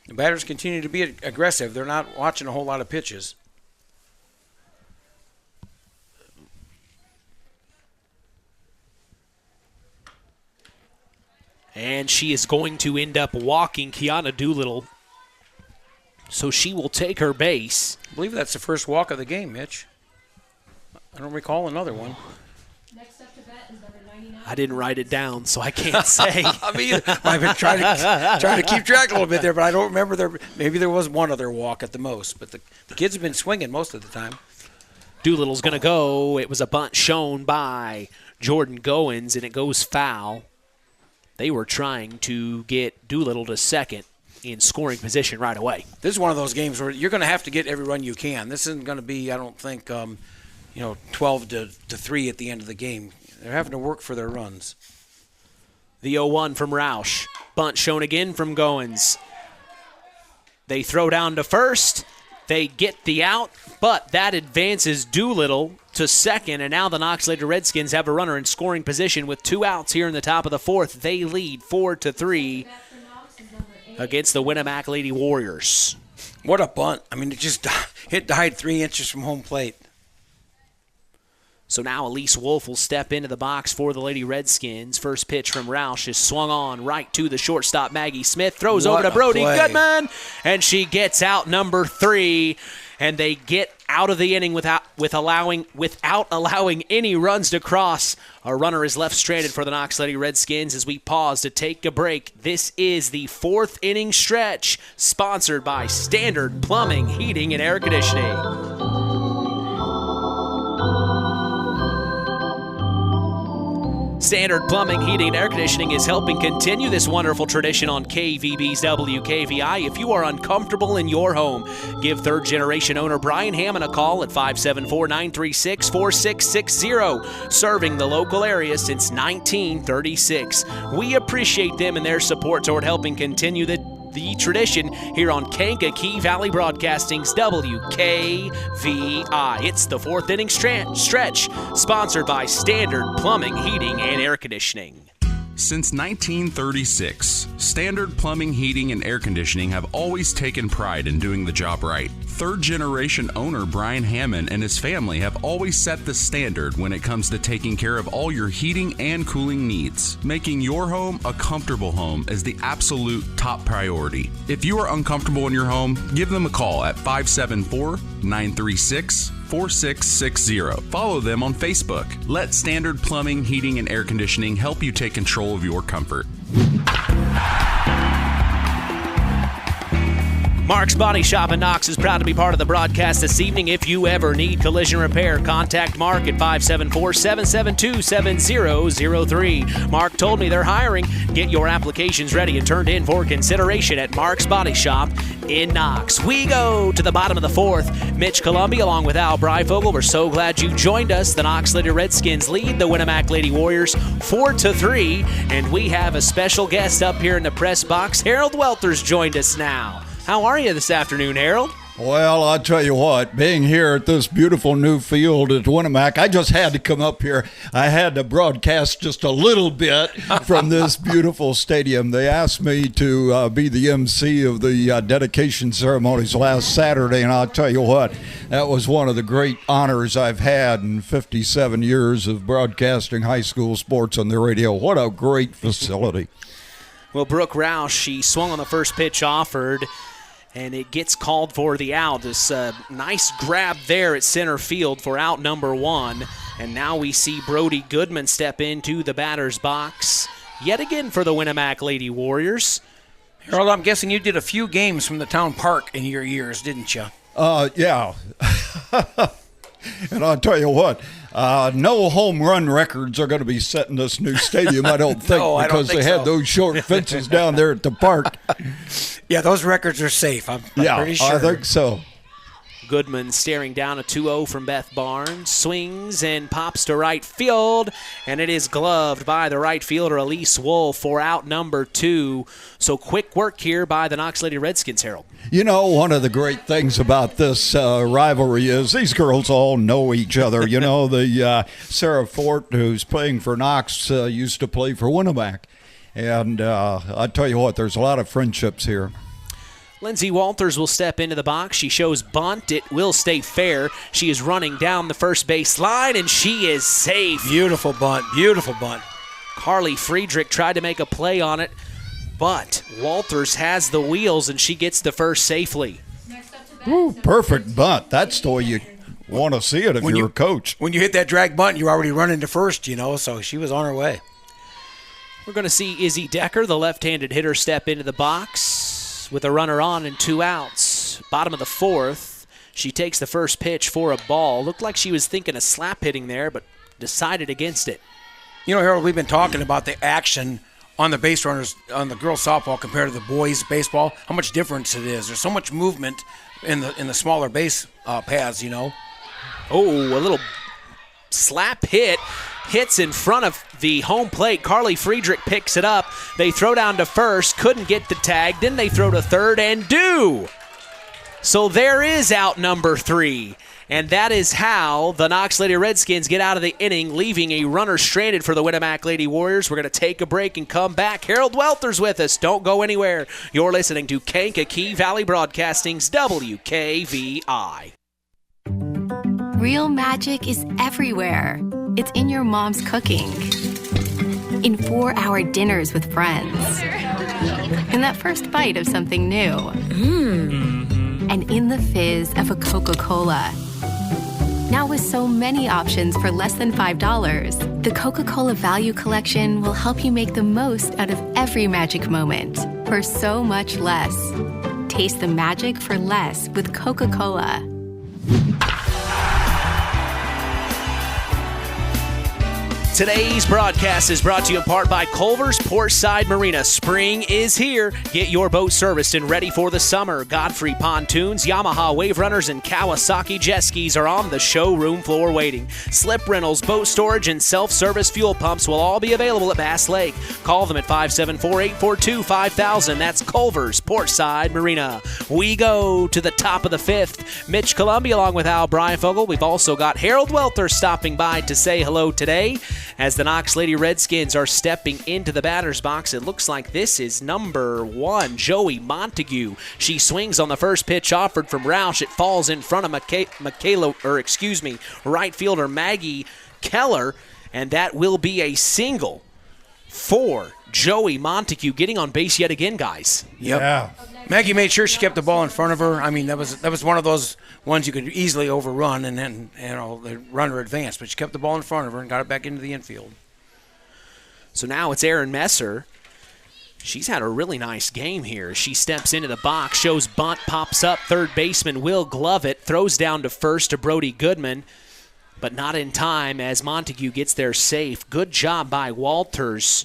The batters continue to be aggressive. They're not watching a whole lot of pitches. And she is going to end up walking Kiana Doolittle. So she will take her base. I believe that's the first walk of the game, Mitch. I don't recall another one. Next up to bat is number 99. I didn't write it down, so I can't say. I've been trying to keep track a little bit there, but I don't remember. Maybe there was one other walk at the most, but the kids have been swinging most of the time. Doolittle's going to go. It was a bunt shown by Jordan Goins, and it goes foul. They were trying to get Doolittle to second in scoring position right away. This is one of those games where you're going to have to get every run you can. This isn't going to be, I don't think, 12-3 at the end of the game. They're having to work for their runs. The 0-1 from Roush. Bunt shown again from Goins. They throw down to first. They get the out, but that advances Doolittle to second, and now the Knox Lady Redskins have a runner in scoring position with 2 outs here in the top of the 4th. They lead 4-3 against the Winamac Lady Warriors. What a bunt. I mean, it just hit died 3 inches from home plate. So now Elise Wolf will step into the box for the Lady Redskins. First pitch from Roush is swung on right to the shortstop, Maggie Smith. Throws over to Brody Goodman, and she gets out number 3. And they get out of the inning without allowing any runs to cross. A runner is left stranded for the Knox Lady Redskins as we pause to take a break. This is the 4th inning stretch, sponsored by Standard Plumbing, Heating, and Air Conditioning. Standard Plumbing, Heating, and Air Conditioning is helping continue this wonderful tradition on KVB's WKVI. If you are uncomfortable in your home, give third-generation owner Brian Hammond a call at 574-936-4660, serving the local area since 1936. We appreciate them and their support toward helping continue the tradition here on Kankakee Valley Broadcasting's WKVI. It's the 4th inning stretch, sponsored by Standard Plumbing, Heating, and Air Conditioning. Since 1936, Standard Plumbing, Heating, and Air Conditioning have always taken pride in doing the job right. Third-generation owner Brian Hammond and his family have always set the standard when it comes to taking care of all your heating and cooling needs. Making your home a comfortable home is the absolute top priority. If you are uncomfortable in your home, give them a call at 574-936-4660. Follow them on Facebook. Let Standard Plumbing, Heating, and Air Conditioning help you take control of your comfort. Mark's Body Shop in Knox is proud to be part of the broadcast this evening. If you ever need collision repair, contact Mark at 574-772-7003. Mark told me they're hiring. Get your applications ready and turned in for consideration at Mark's Body Shop in Knox. We go to the bottom of the 4th. Mitch Columbia along with Al Breifogel. We're so glad you joined us. The Knox Lady Redskins lead the Winamac Lady Warriors 4-3, and we have a special guest up here in the press box. Harold Welter's joined us now. How are you this afternoon, Harold? Well, I'll tell you what, being here at this beautiful new field at Winamac, I just had to come up here. I had to broadcast just a little bit from this beautiful stadium. They asked me to be the MC of the dedication ceremonies last Saturday, and I'll tell you what, that was one of the great honors I've had in 57 years of broadcasting high school sports on the radio. What a great facility. Well, Brooke Roush, she swung on the first pitch offered, and it gets called for the out. This nice grab there at center field for out number 1. And now we see Brody Goodman step into the batter's box yet again for the Winamac Lady Warriors. Harold, I'm guessing you did a few games from the town park in your years, didn't you? Yeah. And I'll tell you what, no home run records are going to be set in this new stadium, I don't think, No, because they had those short fences down there at the park. Yeah, those records are safe. I'm pretty sure. I think so. Goodman staring down a 2-0 from Beth Barnes. Swings and pops to right field, and it is gloved by the right fielder, Elise Wolf, for out number 2. So quick work here by the Knox Lady Redskins, Harold. You know, one of the great things about this rivalry is these girls all know each other. You know, the Sarah Fort, who's playing for Knox, used to play for Winamac. And I tell you what, there's a lot of friendships here. Lindsay Walters will step into the box. She shows bunt. It will stay fair. She is running down the first base line, and she is safe. Beautiful bunt. Beautiful bunt. Carly Friedrich tried to make a play on it, but Walters has the wheels, and she gets the first safely. Ooh, perfect bunt. That's the way you want to see it if you're a coach. When you hit that drag bunt, you're already running to first, you know, so she was on her way. We're going to see Izzy Decker, the left-handed hitter, step into the box with a runner on and 2 outs. Bottom of the 4th, she takes the first pitch for a ball. Looked like she was thinking of slap hitting there, but decided against it. You know, Harold, we've been talking about the action on the base runners on the girls' softball compared to the boys' baseball, how much difference it is. There's so much movement in the smaller base paths, you know. Oh, a little slap hit, hits in front of the home plate. Carly Friedrich picks it up. They throw down to first, couldn't get the tag. Then they throw to third and do. So there is out number 3. And that is how the Knox Lady Redskins get out of the inning, leaving a runner stranded for the Winamac Lady Warriors. We're going to take a break and come back. Harold Welter's with us. Don't go anywhere. You're listening to Kankakee Valley Broadcasting's WKVI. Real magic is everywhere. It's in your mom's cooking, in 4-hour dinners with friends, in that first bite of something new, and in the fizz of a Coca-Cola. Now with so many options for less than $5, the Coca-Cola Value Collection will help you make the most out of every magic moment for so much less. Taste the magic for less with Coca-Cola. Today's broadcast is brought to you in part by Culver's Portside Marina. Spring is here. Get your boat serviced and ready for the summer. Godfrey Pontoons, Yamaha Wave Runners, and Kawasaki Jet Skis are on the showroom floor waiting. Slip rentals, boat storage, and self-service fuel pumps will all be available at Bass Lake. Call them at 574-842-5000. That's Culver's Portside Marina. We go to the top of the 5th. Mitch Columbia along with Al Breyfogle. We've also got Harold Welter stopping by to say hello today. As the Knox Lady Redskins are stepping into the batter's box, it looks like this is number 1, Joey Montague. She swings on the first pitch offered from Roush. It falls in front of right fielder Maggie Keller, and that will be a single for Joey Montague, getting on base yet again, guys. Yep. Yeah. Maggie made sure she kept the ball in front of her. I mean, that was one of those ones you could easily overrun, and then the runner advanced. But she kept the ball in front of her and got it back into the infield. So now it's Erin Messer. She's had a really nice game here. She steps into the box, shows bunt, pops up. Third baseman Will Glovett throws down to first to Brody Goodman, but not in time as Montague gets there safe. Good job by Walters.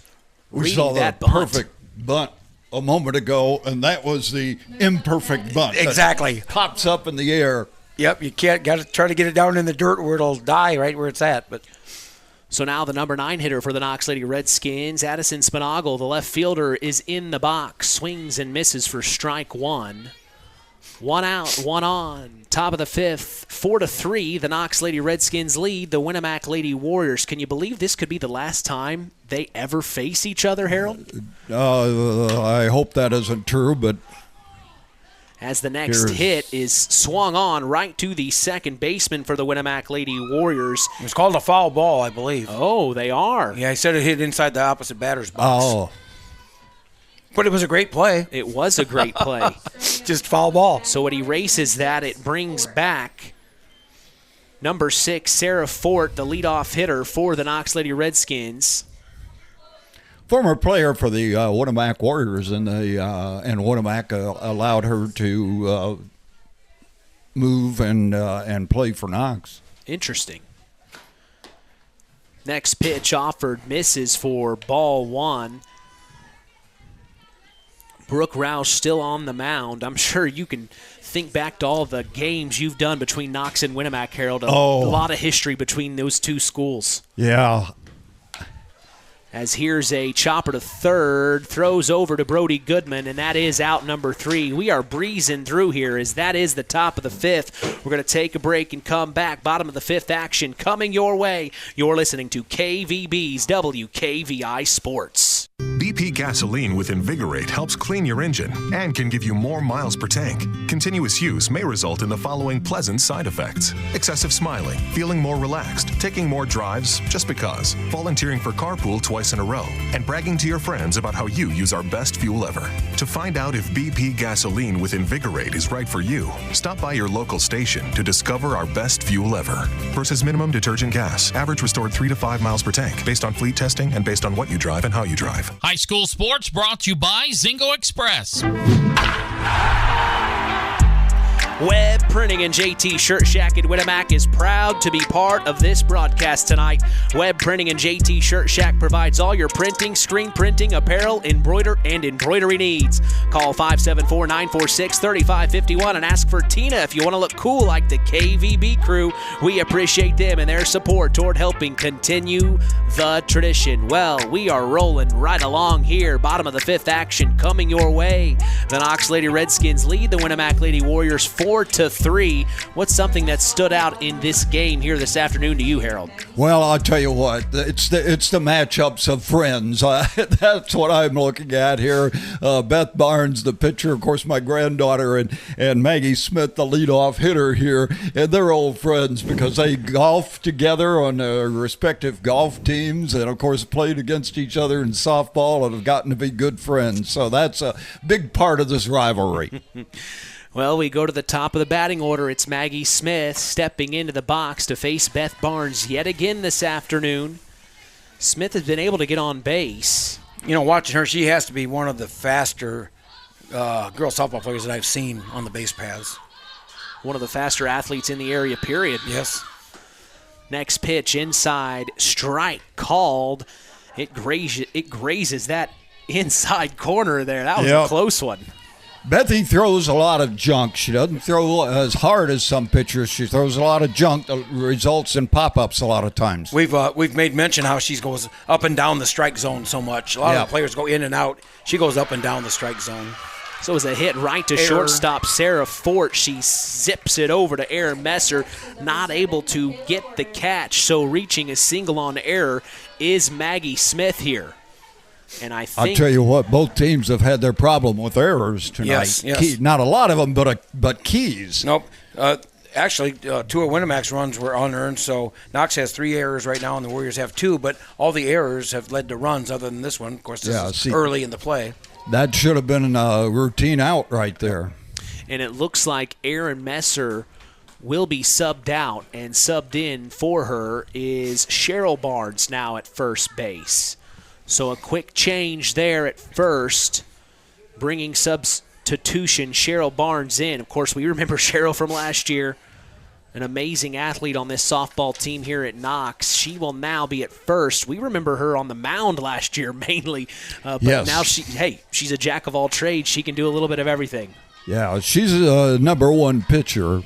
We saw that perfect bunt a moment ago, and that was the imperfect bunt. Exactly. Pops up in the air. Yep, you got to try to get it down in the dirt where it'll die right where it's at. But so now the number 9 hitter for the Knox Lady Redskins, Addison Spinagle, the left fielder, is in the box. Swings and misses for strike 1. 1 out, 1 on. Top of the 5th, 4-3. The Knox Lady Redskins lead the Winamac Lady Warriors. Can you believe this could be the last time they ever face each other, Harold? I hope that isn't true, but as the next hit is swung on right to the second baseman for the Winamac Lady Warriors. It was called a foul ball, I believe. Oh, they are. Yeah, I said it hit inside the opposite batter's box. Oh. But it was a great play. It was a great play. Just foul ball. So it erases that. It brings back number 6, Sarah Fort, the leadoff hitter for the Knox Lady Redskins. Former player for the Winamac Warriors, and Winamac allowed her to move and play for Knox. Interesting. Next pitch offered, misses for ball 1. Brooke Roush still on the mound. I'm sure you can think back to all the games you've done between Knox and Winamac, Harold. A lot of history between those two schools. Yeah. As here's a chopper to third, throws over to Brody Goodman, and that is out number 3. We are breezing through here as that is the top of the 5th. We're going to take a break and come back. Bottom of the 5th action coming your way. You're listening to KVB's WKVI Sports. BP gasoline with Invigorate helps clean your engine and can give you more miles per tank. Continuous use may result in the following pleasant side effects: excessive smiling, feeling more relaxed, taking more drives just because, volunteering for carpool twice in a row, and bragging to your friends about how you use our best fuel ever. To find out if BP gasoline with Invigorate is right for you, stop by your local station to discover our best fuel ever. Versus minimum detergent gas, average restored 3 to 5 miles per tank, based on fleet testing and based on what you drive and how you drive. High school sports brought to you by Zingo Express. Web Printing and JT Shirt Shack in Winamac is proud to be part of this broadcast tonight. Web Printing and JT Shirt Shack provides all your printing, screen printing, apparel, embroidery needs. Call 574-946-3551 and ask for Tina if you want to look cool like the KVB crew. We appreciate them and their support toward helping continue the tradition. Well, we are rolling right along here. Bottom of the fifth action coming your way. The Knox Lady Redskins lead the Winamac Lady Warriors 4-3. What's something that stood out in this game here this afternoon to you, Harold? Well, I'll tell you what, it's the matchups of friends. That's what I'm looking at here. Beth Barnes, the pitcher, of course, my granddaughter, and Maggie Smith, the leadoff hitter here, and they're old friends because they golf together on their respective golf teams, and of course played against each other in softball and have gotten to be good friends. So that's a big part of this rivalry. Well, we go to the top of the batting order. It's Maggie Smith stepping into the box to face Beth Barnes yet again this afternoon. Smith has been able to get on base. You know, watching her, she has to be one of the faster girl softball players that I've seen on the base paths. One of the faster athletes in the area, period. Yes. Next pitch inside, strike called. It grazes that inside corner there. That was a close one. Bethy throws a lot of junk. She doesn't throw as hard as some pitchers. She throws a lot of junk that results in pop-ups a lot of times. We've made mention how she goes up and down the strike zone so much. A lot of the players go in and out. She goes up and down the strike zone. So it was a hit right to shortstop Sarah Fort. She zips it over to Aaron Messer, not able to get the catch. So reaching a single on error is Maggie Smith here. And I think I'll tell you what, both teams have had their problem with errors tonight. Yes. Not a lot of them, but keys. Nope. Actually, two of Winamac's runs were unearned, so Knox has 3 errors right now, and the Warriors have 2, but all the errors have led to runs other than this one. Of course, this is early in the play. That should have been a routine out right there. And it looks like Aaron Messer will be subbed out, and subbed in for her is Cheryl Barnes now at first base. So a quick change there at first, bringing substitution Cheryl Barnes in. Of course, we remember Cheryl from last year, an amazing athlete on this softball team here at Knox. She will now be at first. We remember her on the mound last year mainly, but now she's a jack of all trades. She can do a little bit of everything. Yeah, she's a number 1 pitcher,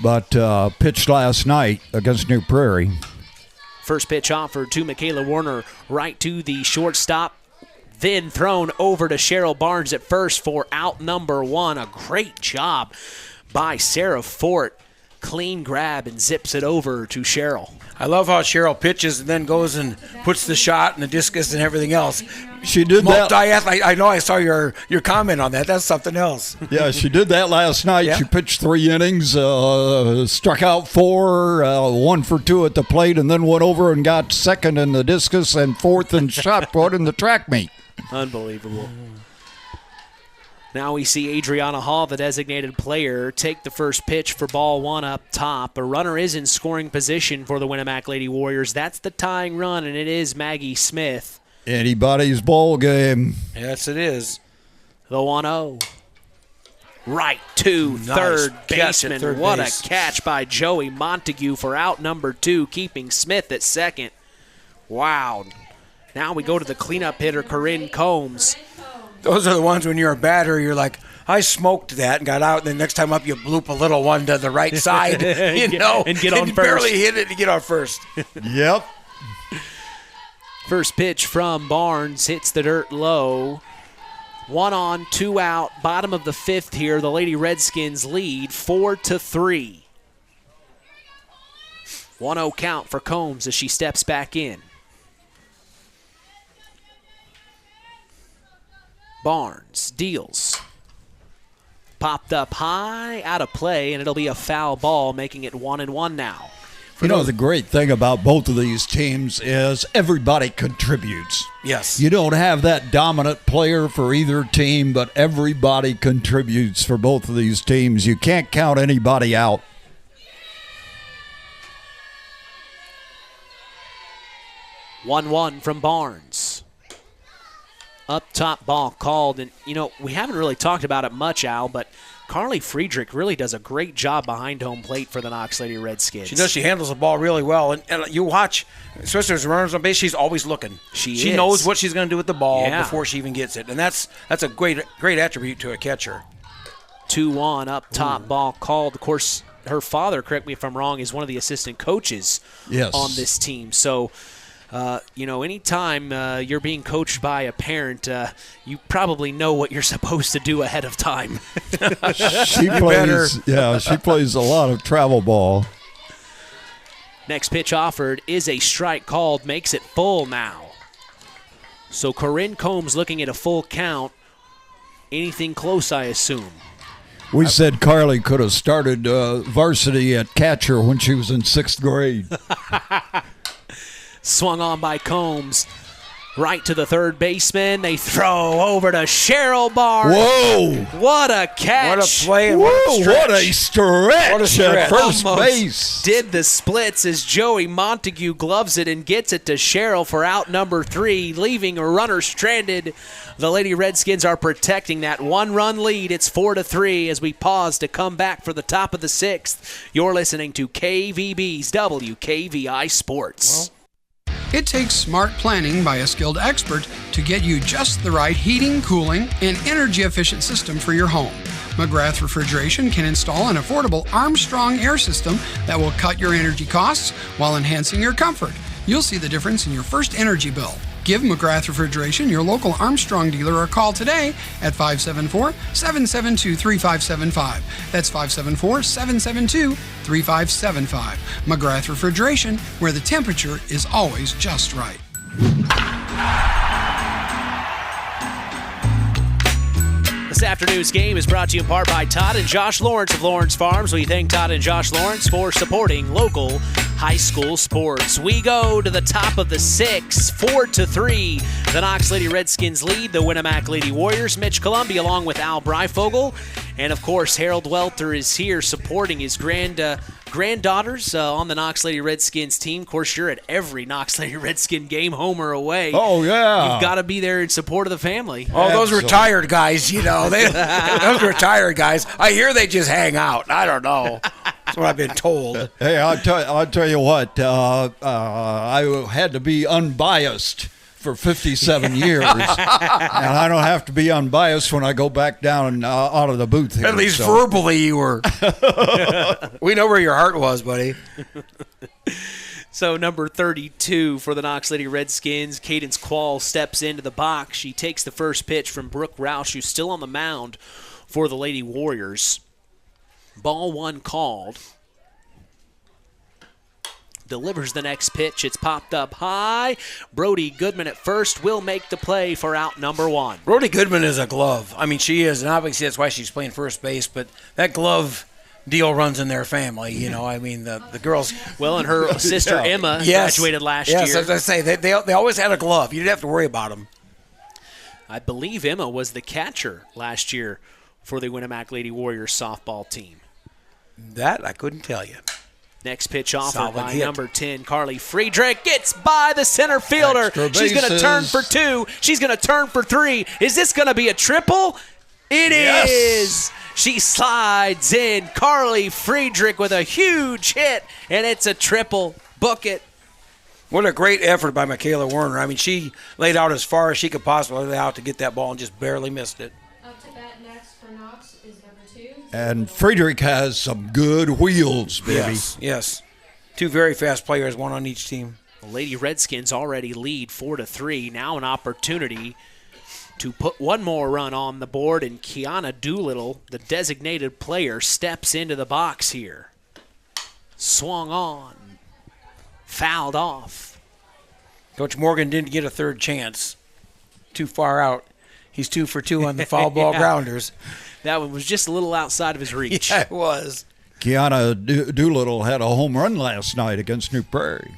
but pitched last night against New Prairie. First pitch offered to Michaela Warner, right to the shortstop, then thrown over to Cheryl Barnes at first for out number 1. A great job by Sarah Fort. Clean grab and zips it over to Cheryl. I love how Cheryl pitches and then goes and puts the shot and the discus and everything else. She did that. I know I saw your comment on that. That's something else. Yeah, she did that last night. Yeah. She pitched 3 innings, struck out 4, 1 for 2 at the plate, and then went over and got second in the discus and 4th in shot put in the track meet. Unbelievable. Now we see Adriana Hall, the designated player, take the first pitch for ball 1 up top. A runner is in scoring position for the Winamac Lady Warriors. That's the tying run, and it is Maggie Smith. Anybody's ball game. Yes, it is. The 1-0. Right to third baseman. What a catch by Joey Montague for out number 2, keeping Smith at second. Wow. Now we go to the cleanup hitter, Corinne Combs. Those are the ones when you're a batter, you're like, I smoked that and got out, and then next time up you bloop a little one to the right side, and get on first. Barely hit it to get on first. Yep. First pitch from Barnes hits the dirt low. 1 on, 2 out, bottom of the 5th here. The Lady Redskins lead 4-3. 1-0 count for Combs as she steps back in. Barnes deals. Popped up high, out of play, and it'll be a foul ball, making it 1-1 now. You know, the great thing about both of these teams is everybody contributes. Yes. You don't have that dominant player for either team, but everybody contributes for both of these teams. You can't count anybody out. One from Barnes. Up top ball called. And, we haven't really talked about it much, Al, but Carly Friedrich really does a great job behind home plate for the Knox Lady Redskins. She does. She handles the ball really well. And you watch, especially as runners on base, she's always looking. She knows what she's going to do with the ball before she even gets it. And that's a great attribute to a catcher. 2-1 up top ball called. Of course, her father, correct me if I'm wrong, is one of the assistant coaches on this team. So, anytime you're being coached by a parent, you probably know what you're supposed to do ahead of time. She plays a lot of travel ball. Next pitch offered is a strike called, makes it full now. So Corinne Combs looking at a full count. Anything close, I assume. We said Carly could have started varsity at catcher when she was in 6th grade. Swung on by Combs. Right to the third baseman. They throw over to Cheryl Barnes. Whoa! What a catch. What a play. And what a stretch. What a stretch at first base. Did the splits as Joey Montague gloves it and gets it to Cheryl for out number 3, leaving a runner stranded. The Lady Redskins are protecting that 1-run lead. It's 4-3 as we pause to come back for the top of the 6th. You're listening to KVB's WKVI Sports. It takes smart planning by a skilled expert to get you just the right heating, cooling, and energy-efficient system for your home. McGrath Refrigeration can install an affordable Armstrong air system that will cut your energy costs while enhancing your comfort. You'll see the difference in your first energy bill. Give McGrath Refrigeration, your local Armstrong dealer, a call today at 574-772-3575. That's 574-772-3575. McGrath Refrigeration, where the temperature is always just right. This afternoon's game is brought to you in part by Todd and Josh Lawrence of Lawrence Farms. We thank Todd and Josh Lawrence for supporting local high school sports. We go to the top of the 6th, 4-3. The Knox Lady Redskins lead the Winamac Lady Warriors. Mitch Columbia along with Al Breifogel. And, of course, Harold Welter is here supporting his granddaughters on the Knox Lady Redskins team. Of course, you're at every Knox Lady Redskin game, home or away. Oh, yeah. You've got to be there in support of the family. Oh, those retired guys, those retired guys. I hear they just hang out. I don't know. That's what I've been told. Hey, I'll tell you what. I had to be unbiased for 57 years, and I don't have to be unbiased when I go back down out of the booth here. At least verbally you were. We know where your heart was, buddy. So number 32 for the Knox Lady Redskins, Cadence Quall steps into the box. She takes the first pitch from Brooke Roush, who's still on the mound for the Lady Warriors. Ball 1 called. Delivers the next pitch. It's popped up high. Brody Goodman at first will make the play for out number 1. Brody Goodman is a glove. I mean, she is, and obviously that's why she's playing first base, but that glove deal runs in their family. I mean, the girls. Well, and her sister Emma graduated last year. Yes, as I say, they always had a glove. You didn't have to worry about them. I believe Emma was the catcher last year for the Winamac Lady Warriors softball team. That I couldn't tell you. Next pitch offered by number 10, Carly Friedrich. Gets by the center fielder. She's going to turn for 2. She's going to turn for 3. Is this going to be a triple? It is. She slides in. Carly Friedrich with a huge hit, and it's a triple. Book it. What a great effort by Michaela Werner. I mean, she laid out as far as she could possibly lay out to get that ball and just barely missed it. Up to bat next for Knox is number 2. And Friedrich has some good wheels, baby. Yes. 2 very fast players, one on each team. The Lady Redskins already lead 4-3. Now an opportunity to put one more run on the board, and Kiana Doolittle, the designated player, steps into the box here. Swung on. Fouled off. Coach Morgan didn't get a third chance. Too far out. He's 2 for 2 on the foul ball grounders. That one was just a little outside of his reach. Yeah, it was. Kiana Doolittle had a home run last night against New Prairie.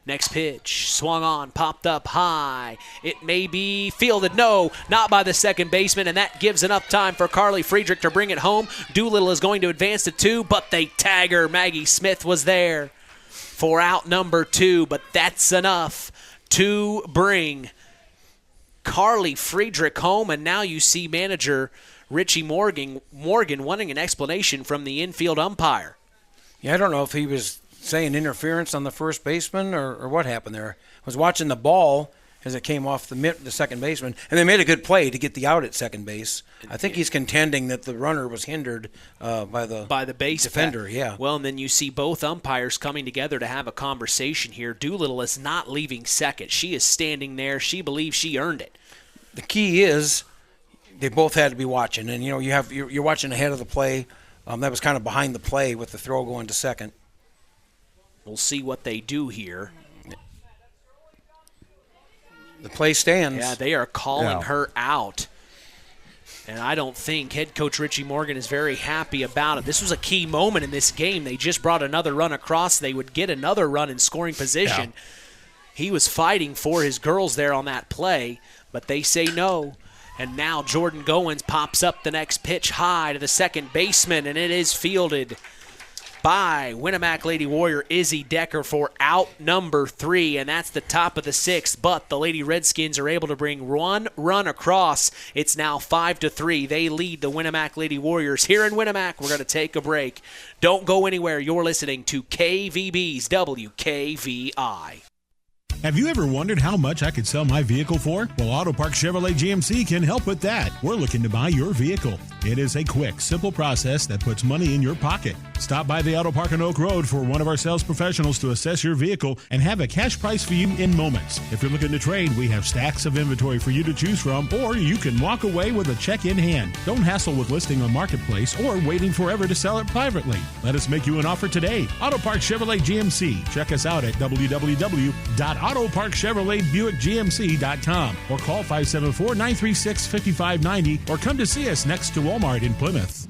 Next pitch, swung on, popped up high. It may be fielded. No, not by the second baseman, and that gives enough time for Carly Friedrich to bring it home. Doolittle is going to advance to 2, but they tag her. Maggie Smith was there for out number 2, but that's enough. to bring Carly Friedrich home, and now you see manager Richie Morgan wanting an explanation from the infield umpire. Yeah, I don't know if he was saying interference on the first baseman or what happened there. I was watching the ball as it came off the second baseman, and they made a good play to get the out at second base. I think he's contending that the runner was hindered by the base defender. Yeah. Well, and then you see both umpires coming together to have a conversation here. Doolittle is not leaving second. She is standing there. She believes she earned it. The key is they both had to be watching, and you're watching ahead of the play. That was kind of behind the play with the throw going to second. We'll see what they do here. The play stands. Yeah, they are calling her out. And I don't think head coach Richie Morgan is very happy about it. This was a key moment in this game. They just brought another run across. They would get another run in scoring position. Yeah. He was fighting for his girls there on that play, but they say no. And now Jordan Goins pops up the next pitch high to the second baseman, and it is fielded by Winamac Lady Warrior Izzy Decker for out number 3, and that's the top of the 6th. But the Lady Redskins are able to bring one run across. It's now 5-3. They lead the Winamac Lady Warriors here in Winamac. We're going to take a break. Don't go anywhere. You're listening to KVB's WKVI. Have you ever wondered how much I could sell my vehicle for? Well, Auto Park Chevrolet GMC can help with that. We're looking to buy your vehicle. It is a quick, simple process that puts money in your pocket. Stop by the Auto Park on Oak Road for one of our sales professionals to assess your vehicle and have a cash price for you in moments. If you're looking to trade, we have stacks of inventory for you to choose from, or you can walk away with a check in hand. Don't hassle with listing on Marketplace or waiting forever to sell it privately. Let us make you an offer today. Auto Park Chevrolet GMC. Check us out at www.autoparkchevroletbuickgmc.com or call 574-936-5590 or come to see us next to Walmart in Plymouth.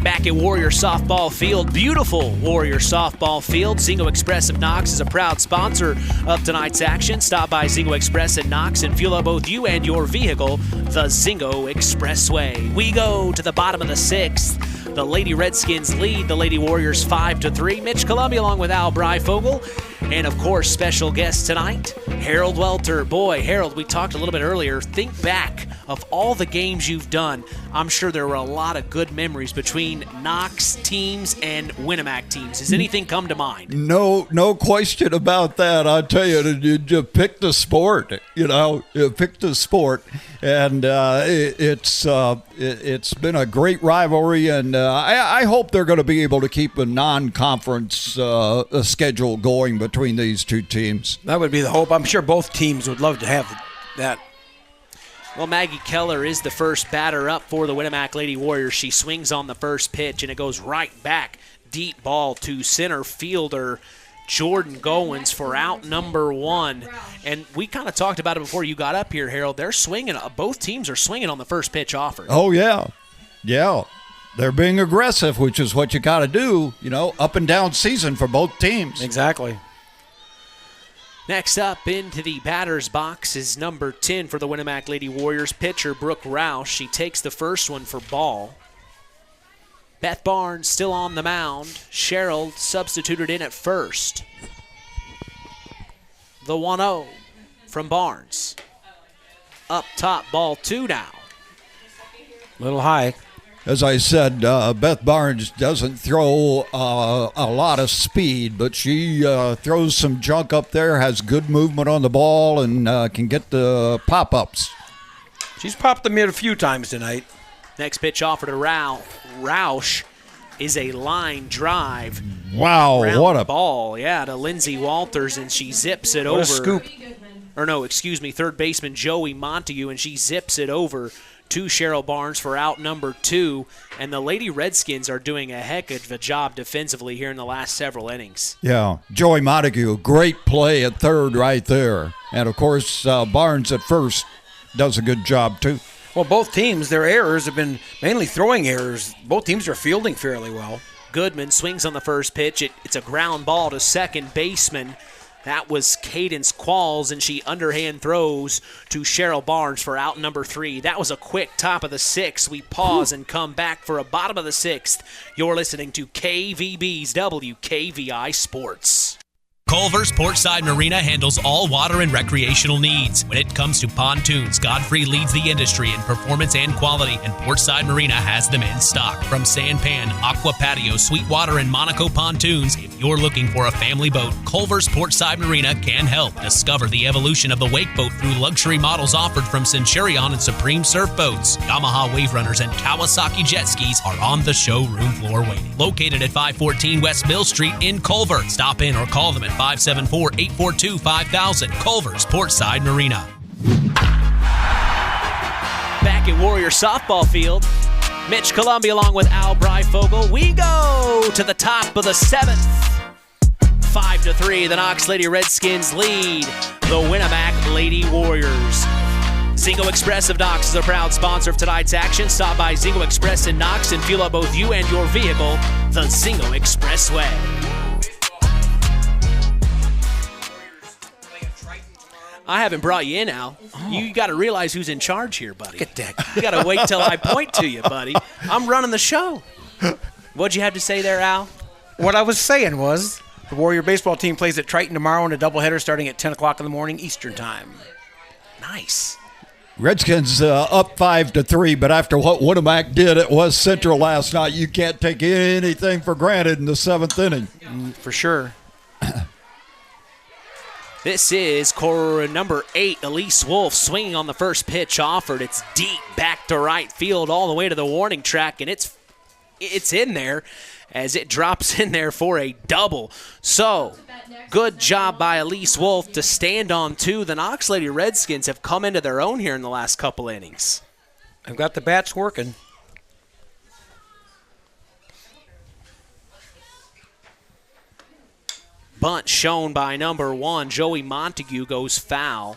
Back at Warrior Softball Field, beautiful Warrior Softball Field. Zingo Express of Knox is a proud sponsor of tonight's action. Stop by Zingo Express in Knox and fuel up both you and your vehicle the Zingo Expressway. We go to the bottom of the 6th. The Lady Redskins lead the Lady Warriors 5-3. Mitch Columbia along with Al Breifogel. And, of course, special guest tonight, Harold Welter. Boy, Harold, we talked a little bit earlier. Think back of all the games you've done. I'm sure there were a lot of good memories between Knox teams and Winamac teams. Does anything come to mind? No question about that. I tell you, you picked the sport. You picked the sport, and it's been a great rivalry. And I hope they're going to be able to keep a non-conference schedule going between these two teams. That would be the hope. I'm sure both teams would love to have that. Well, Maggie Keller is the first batter up for the Winamac Lady Warriors. She swings on the first pitch, and it goes right back. Deep ball to center fielder Jordan Goins for out number 1. And we kind of talked about it before you got up here, Harold. They're swinging. Both teams are swinging on the first pitch offered. Oh, yeah. Yeah. They're being aggressive, which is what you got to do, up and down season for both teams. Exactly. Next up into the batter's box is number 10 for the Winamac Lady Warriors, pitcher Brooke Roush. She takes the first one for ball. Beth Barnes still on the mound. Cheryl substituted in at first. The 1-0 from Barnes. Up top, ball 2 now. A little high. As I said, Beth Barnes doesn't throw a lot of speed, but she throws some junk up there, has good movement on the ball, and can get the pop-ups. She's popped the mid a few times tonight. Next pitch offered to Roush is a line drive. Wow, what a ball. Yeah, to Lindsay Walters, and she zips it over. What a scoop. Third baseman Joey Montague, and she zips it over to Cheryl Barnes for out number 2. And the Lady Redskins are doing a heck of a job defensively here in the last several innings. Yeah, Joey Montague, great play at third right there. And, of course, Barnes at first does a good job, too. Well, both teams, their errors have been mainly throwing errors. Both teams are fielding fairly well. Goodman swings on the first pitch. It's a ground ball to second baseman That was Cadence Qualls, and she underhand throws to Cheryl Barnes for out number 3. That was a quick top of the 6th. We pause and come back for a bottom of the 6th. You're listening to KVB's WKVI Sports. Culver's Portside Marina handles all water and recreational needs. When it comes to pontoons, Godfrey leads the industry in performance and quality, and Portside Marina has them in stock. From Sanpan, Aqua Patio, Sweetwater, and Monaco pontoons, if you're looking for a family boat, Culver's Portside Marina can help. Discover the evolution of the wake boat through luxury models offered from Centurion and Supreme Surf Boats. Yamaha Wave Runners and Kawasaki jet skis are on the showroom floor waiting. Located at 514 West Mill Street in Culver. Stop in or call them at 574-842-5000. Culver's Portside Marina. Back at Warrior softball field, Mitch Columbia along with Al Breifogel. We go to the top of the 7th. 5-3, the Knox Lady Redskins lead the Winamac Lady Warriors. Zingo Express of Knox is a proud sponsor of tonight's action. Stop by Zingo Express in Knox and fuel up both you and your vehicle the Zingo Expressway. I haven't brought you in, Al. Oh. You got to realize who's in charge here, buddy. Look at that. You got to wait till I point to you, buddy. I'm running the show. What'd you have to say there, Al? What I was saying was the Warrior baseball team plays at Triton tomorrow in a doubleheader starting at 10 o'clock in the morning Eastern time. Nice. Redskins up 5-3, but after what Winamac did at West Central last night, you can't take anything for granted in the 7th inning. For sure. This is core number 8, Elise Wolf, swinging on the first pitch offered. It's deep back to right field all the way to the warning track, and it's in there as it drops in there for a double. So, good job by Elise Wolf to stand on 2. The Knox Lady Redskins have come into their own here in the last couple innings. I've got the bats working. Bunt shown by number 1. Joey Montague goes foul.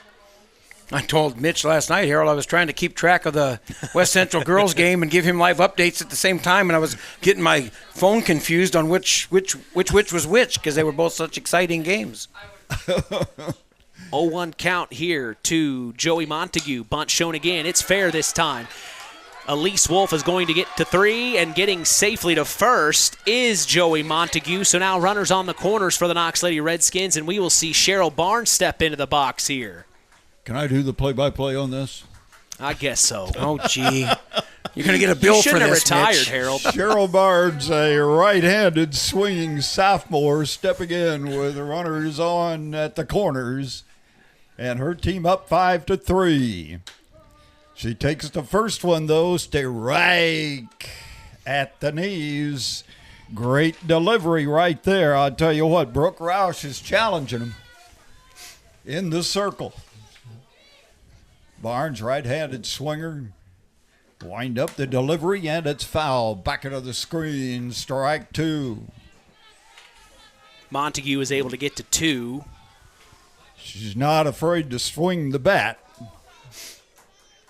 I told Mitch last night, Harold, I was trying to keep track of the West Central girls game and give him live updates at the same time, and I was getting my phone confused on which was which because they were both such exciting games. 0-1 count here to Joey Montague. Bunt shown again. It's fair this time. Elise Wolf is going to get to 3, and getting safely to first is Joey Montague. So now runners on the corners for the Knox Lady Redskins, and we will see Cheryl Barnes step into the box here. Can I do the play-by-play on this? I guess so. Oh, gee. You're going to get a bill for this, You shouldn't have retired, Mitch. Harold. Cheryl Barnes, a right-handed swinging sophomore, stepping in with runners on at the corners, and her team up 5-3. She takes the first one, though, stay right at the knees. Great delivery right there. I'll tell you what, Brooke Roush is challenging him in the circle. Barnes, right-handed swinger. Wind up the delivery, and it's foul. Back into the screen, strike 2. Montague is able to get to 2. She's not afraid to swing the bat.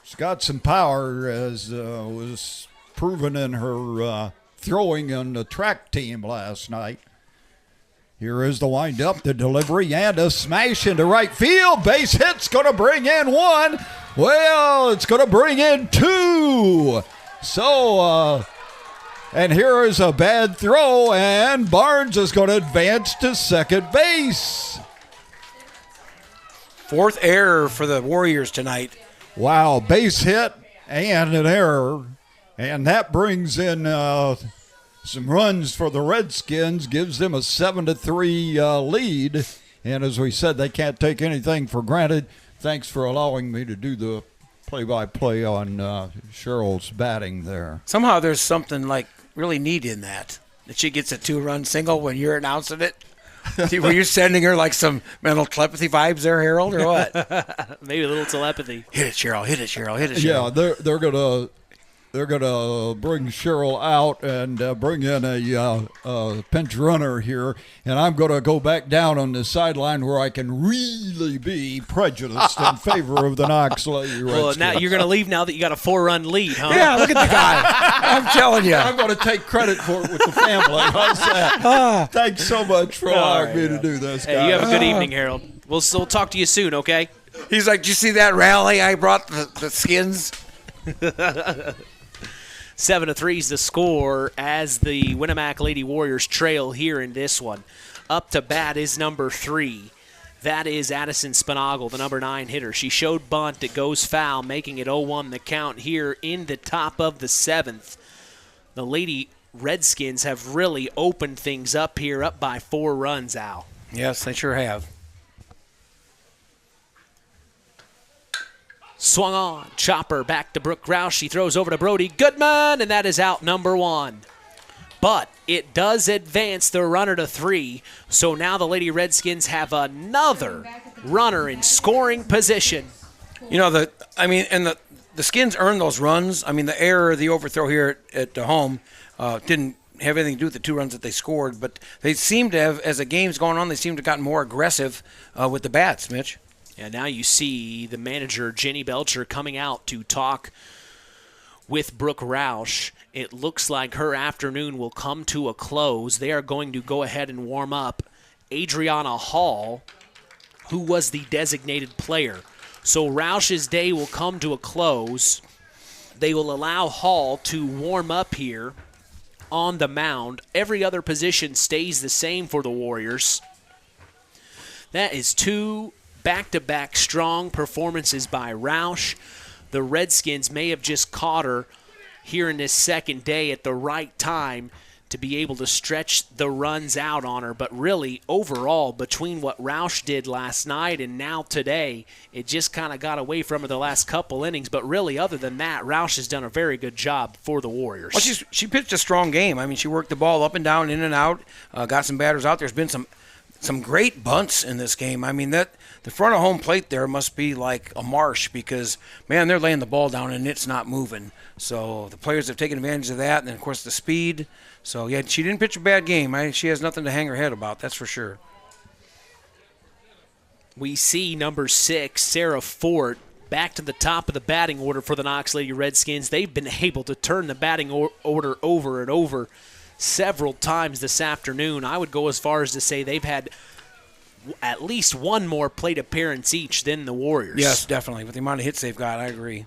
She's got some power, as was proven in her throwing on the track team last night. Here is the wind-up, the delivery, and a smash into right field. Base hit's going to bring in 1. Well, it's going to bring in 2. So, and here is a bad throw, and Barnes is going to advance to second base. 4th error for the Warriors tonight. Wow, base hit and an error. And that brings in some runs for the Redskins, gives them a 7-3 lead. And as we said, they can't take anything for granted. Thanks for allowing me to do the play-by-play on Cheryl's batting there. Somehow there's something like really neat in that she gets a 2-run single when you're announcing it. Were you sending her like some mental telepathy vibes there, Harold, or what? Maybe a little telepathy. Hit it, Cheryl. Hit it, Cheryl. Hit it, Cheryl. Yeah, they're gonna. they're gonna bring Cheryl out and bring in a pinch runner here, and I'm gonna go back down on the sideline where I can really be prejudiced in favor of the Knox Lady Redskins. Well, now you're gonna leave now that you got a 4-run lead, huh? Yeah, look at the guy. I'm telling you. I'm going to take credit for it with the family. How's that? Thanks so much for allowing me to do this, guys. Hey, you have a good evening, Harold. We'll talk to you soon, okay? He's like, did you see that rally I brought the skins? 7-3 is the score as the Winamac Lady Warriors trail here in this one. Up to bat is number 3. That is Addison Spinagle, the number 9 hitter. She showed bunt. It goes foul, making it 0-1 the count here in the top of the 7th. The Lady Redskins have really opened things up here, up by 4 runs, Al. Yes, they sure have. Swung on. Chopper back to Brooke Roush. She throws over to Brody Goodman, and that is out number 1. But it does advance the runner to 3, so now the Lady Redskins have another runner in scoring position. You know, the Skins earned those runs. I mean, the error, the overthrow here at home didn't have anything to do with the 2 runs that they scored, but they seem to have, as the game's gone on, they seem to have gotten more aggressive with the bats, Mitch. And now you see the manager, Jenny Belcher, coming out to talk with Brooke Roush. It looks like her afternoon will come to a close. They are going to go ahead and warm up Adriana Hall, who was the designated player. So Roush's day will come to a close. They will allow Hall to warm up here on the mound. Every other position stays the same for the Warriors. That is 2 back-to-back strong performances by Roush. The Redskins may have just caught her here in this second day at the right time to be able to stretch the runs out on her. But really, overall, between what Roush did last night and now today, it just kind of got away from her the last couple innings. But really, other than that, Roush has done a very good job for the Warriors. Well, she pitched a strong game. I mean, she worked the ball up and down, in and out, got some batters out. There's been some great bunts in this game. I mean, that the front of home plate there must be like a marsh because, man, they're laying the ball down and it's not moving. So the players have taken advantage of that, and then, of course, the speed. So, yeah, she didn't pitch a bad game. She has nothing to hang her head about, that's for sure. We see number 6, Sarah Fort, back to the top of the batting order for the Knox Lady Redskins. They've been able to turn the batting order over and over several times this afternoon. I would go as far as to say they've had at least one more plate appearance each than the Warriors. Yes, definitely. With the amount of hits they've got, I agree.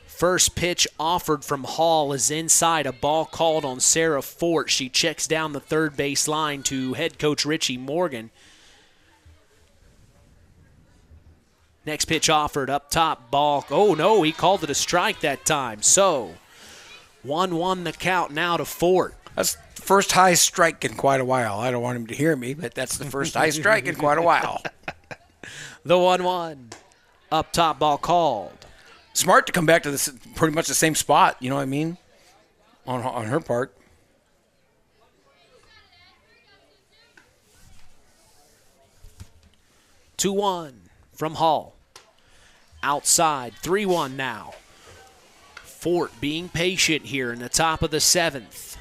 First pitch offered from Hall is inside. A ball called on Sarah Fort. She checks down the third base line to head coach Richie Morgan. Next pitch offered up top. Ball. Oh, no, he called it a strike that time. So 1-1 the count now to Fort. That's the first high strike in quite a while. I don't want him to hear me, but that's the first high strike in quite a while. The 1-1. Up top, ball called. Smart to come back to this pretty much the same spot, you know what I mean, on her part. Two-one from Hall. Outside, 3-1 now. Fort being patient here in the top of the 7th.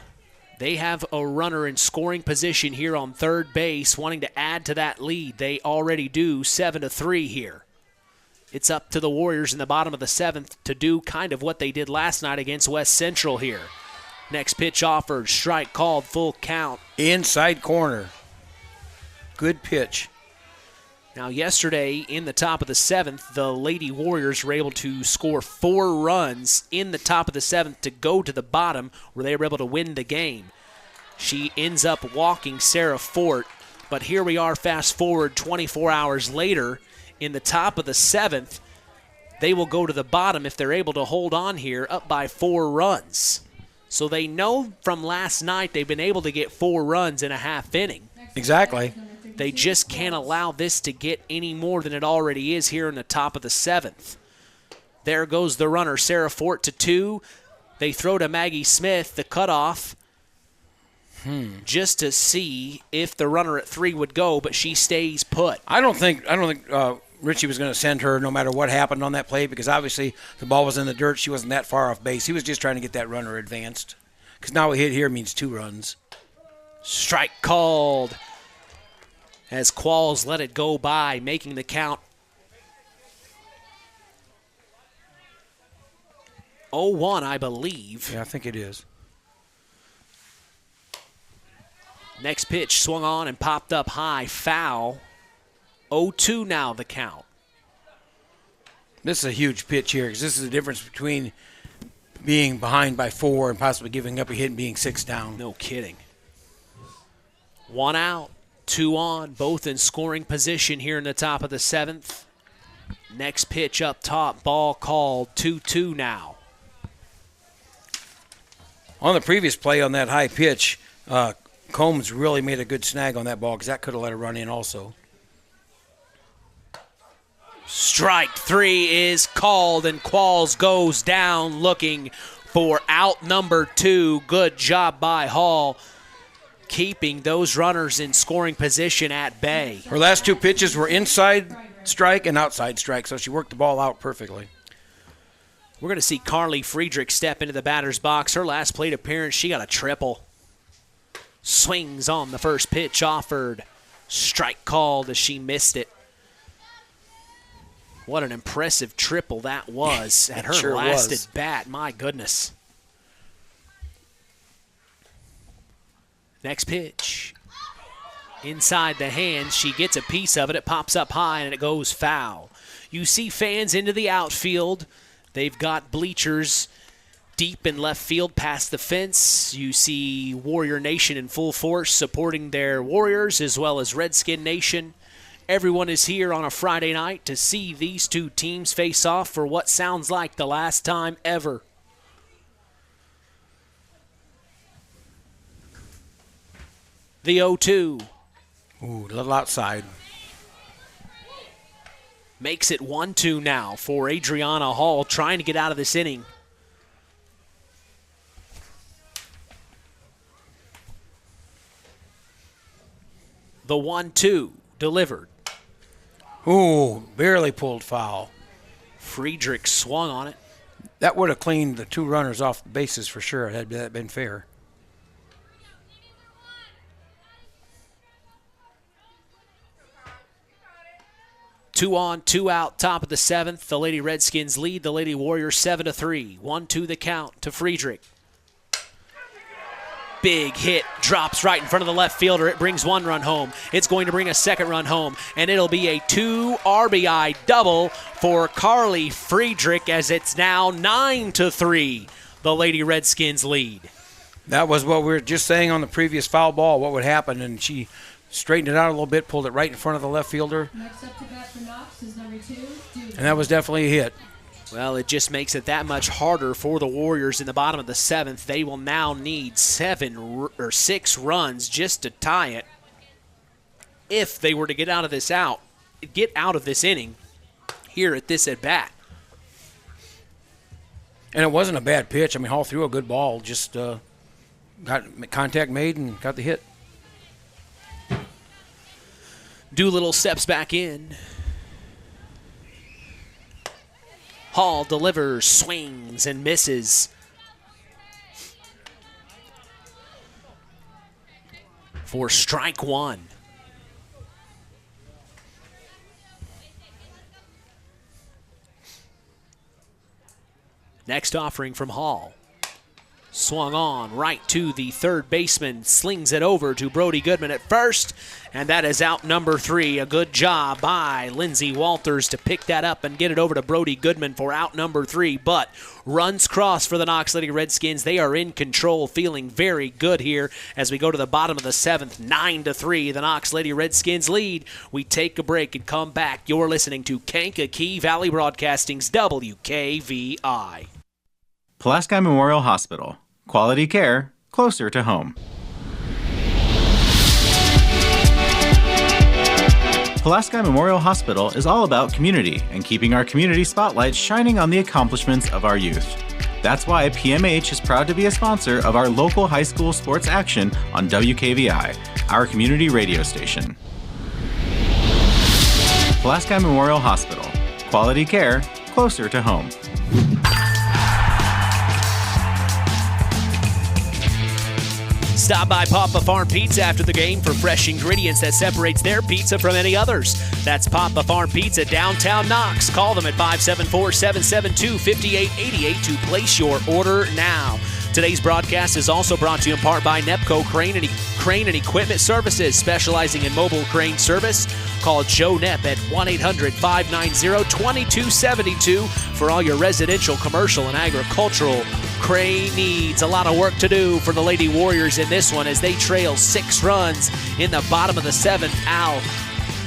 They have a runner in scoring position here on third base, wanting to add to that lead. They already do, 7-3 here. It's up to the Warriors in the bottom of the 7th to do kind of what they did last night against West Central here. Next pitch offered, strike called, full count. Inside corner. Good pitch. Now yesterday in the top of the 7th, the Lady Warriors were able to score 4 runs in the top of the 7th to go to the bottom where they were able to win the game. She ends up walking Sarah Fort, but here we are fast forward 24 hours later. In the top of the 7th, they will go to the bottom if they're able to hold on here, up by 4 runs. So they know from last night they've been able to get 4 runs in a half inning. Exactly. They just can't allow this to get any more than it already is here in the top of the 7th. There goes the runner, Sarah Fort to 2. They throw to Maggie Smith, the cutoff, just to see if the runner at 3 would go, but she stays put. I don't think Richie was going to send her no matter what happened on that play because obviously the ball was in the dirt. She wasn't that far off base. He was just trying to get that runner advanced because now a hit here means 2 runs. Strike called as Qualls let it go by, making the count 0-1, I believe. Yeah, I think it is. Next pitch swung on and popped up high, foul. 0-2 now the count. This is a huge pitch here because this is the difference between being behind by 4 and possibly giving up a hit and being 6 down. No kidding. 1 out, 2 on, both in scoring position here in the top of the 7th. Next pitch up top, ball called, 2-2 now. On the previous play on that high pitch, Combs really made a good snag on that ball because that could have let it run in also. Strike 3 is called, and Qualls goes down looking for out number 2. Good job by Hall, keeping those runners in scoring position at bay. Her last 2 pitches were inside strike and outside strike, so she worked the ball out perfectly. We're going to see Carly Friedrich step into the batter's box. Her last plate appearance, she got a triple. Swings on the first pitch offered. Strike called as she missed it. What an impressive triple that was at her sure last was. at bat. My goodness. Next pitch. Inside the hands. She gets a piece of it. It pops up high and it goes foul. You see fans into the outfield. They've got bleachers deep in left field past the fence. You see Warrior Nation in full force supporting their Warriors as well as Redskin Nation. Everyone is here on a Friday night to see these 2 teams face off for what sounds like the last time ever. The 0-2. Ooh, a little outside. Makes it 1-2 now for Adriana Hall, trying to get out of this inning. The 1-2 delivered. Ooh, barely pulled foul. Friedrich swung on it. That would have cleaned the 2 runners off the bases for sure. Had that been fair. Two on, 2 out, top of the 7th. The Lady Redskins lead the Lady Warriors 7-3. 1-2 the count to Friedrich. Big hit, drops right in front of the left fielder. It brings 1 run home. It's going to bring a 2nd run home, and it'll be a 2 RBI double for Carly Friedrich as it's now 9-3. The Lady Redskins lead. That was what we were just saying on the previous foul ball, what would happen, and she straightened it out a little bit, pulled it right in front of the left fielder. Next up to bat for Knox is number 2. And that was definitely a hit. Well, it just makes it that much harder for the Warriors in the bottom of the 7th. They will now need 6 runs just to tie it if they were to get out of this inning here at this at bat. And it wasn't a bad pitch. I mean, Hall threw a good ball, just got contact made and got the hit. Doolittle steps back in. Hall delivers, swings, and misses. For strike 1. Next offering from Hall. Swung on right to the 3rd baseman, slings it over to Brody Goodman at first, and that is out number 3. A good job by Lindsey Walters to pick that up and get it over to Brody Goodman for out number 3, but runs crossed for the Knox Lady Redskins. They are in control, feeling very good here as we go to the bottom of the 7th. 9-3, the Knox Lady Redskins lead. We take a break and come back. You're listening to Kankakee Valley Broadcasting's WKVI. Pulaski Memorial Hospital. Quality care, closer to home. Pulaski Memorial Hospital is all about community and keeping our community spotlight shining on the accomplishments of our youth. That's why PMH is proud to be a sponsor of our local high school sports action on WKVI, our community radio station. Pulaski Memorial Hospital. Quality care closer to home. Stop by Papa Farm Pizza after the game for fresh ingredients that separates their pizza from any others. That's Papa Farm Pizza, downtown Knox. Call them at 574-772-5888 to place your order now. Today's broadcast is also brought to you in part by Nepco Crane and Equipment Services, specializing in mobile crane service. Call Joe Nepp at 1-800-590-2272 for all your residential, commercial, and agricultural crane needs. A lot of work to do for the Lady Warriors in this one as they trail 6 runs in the bottom of the 7th. Al,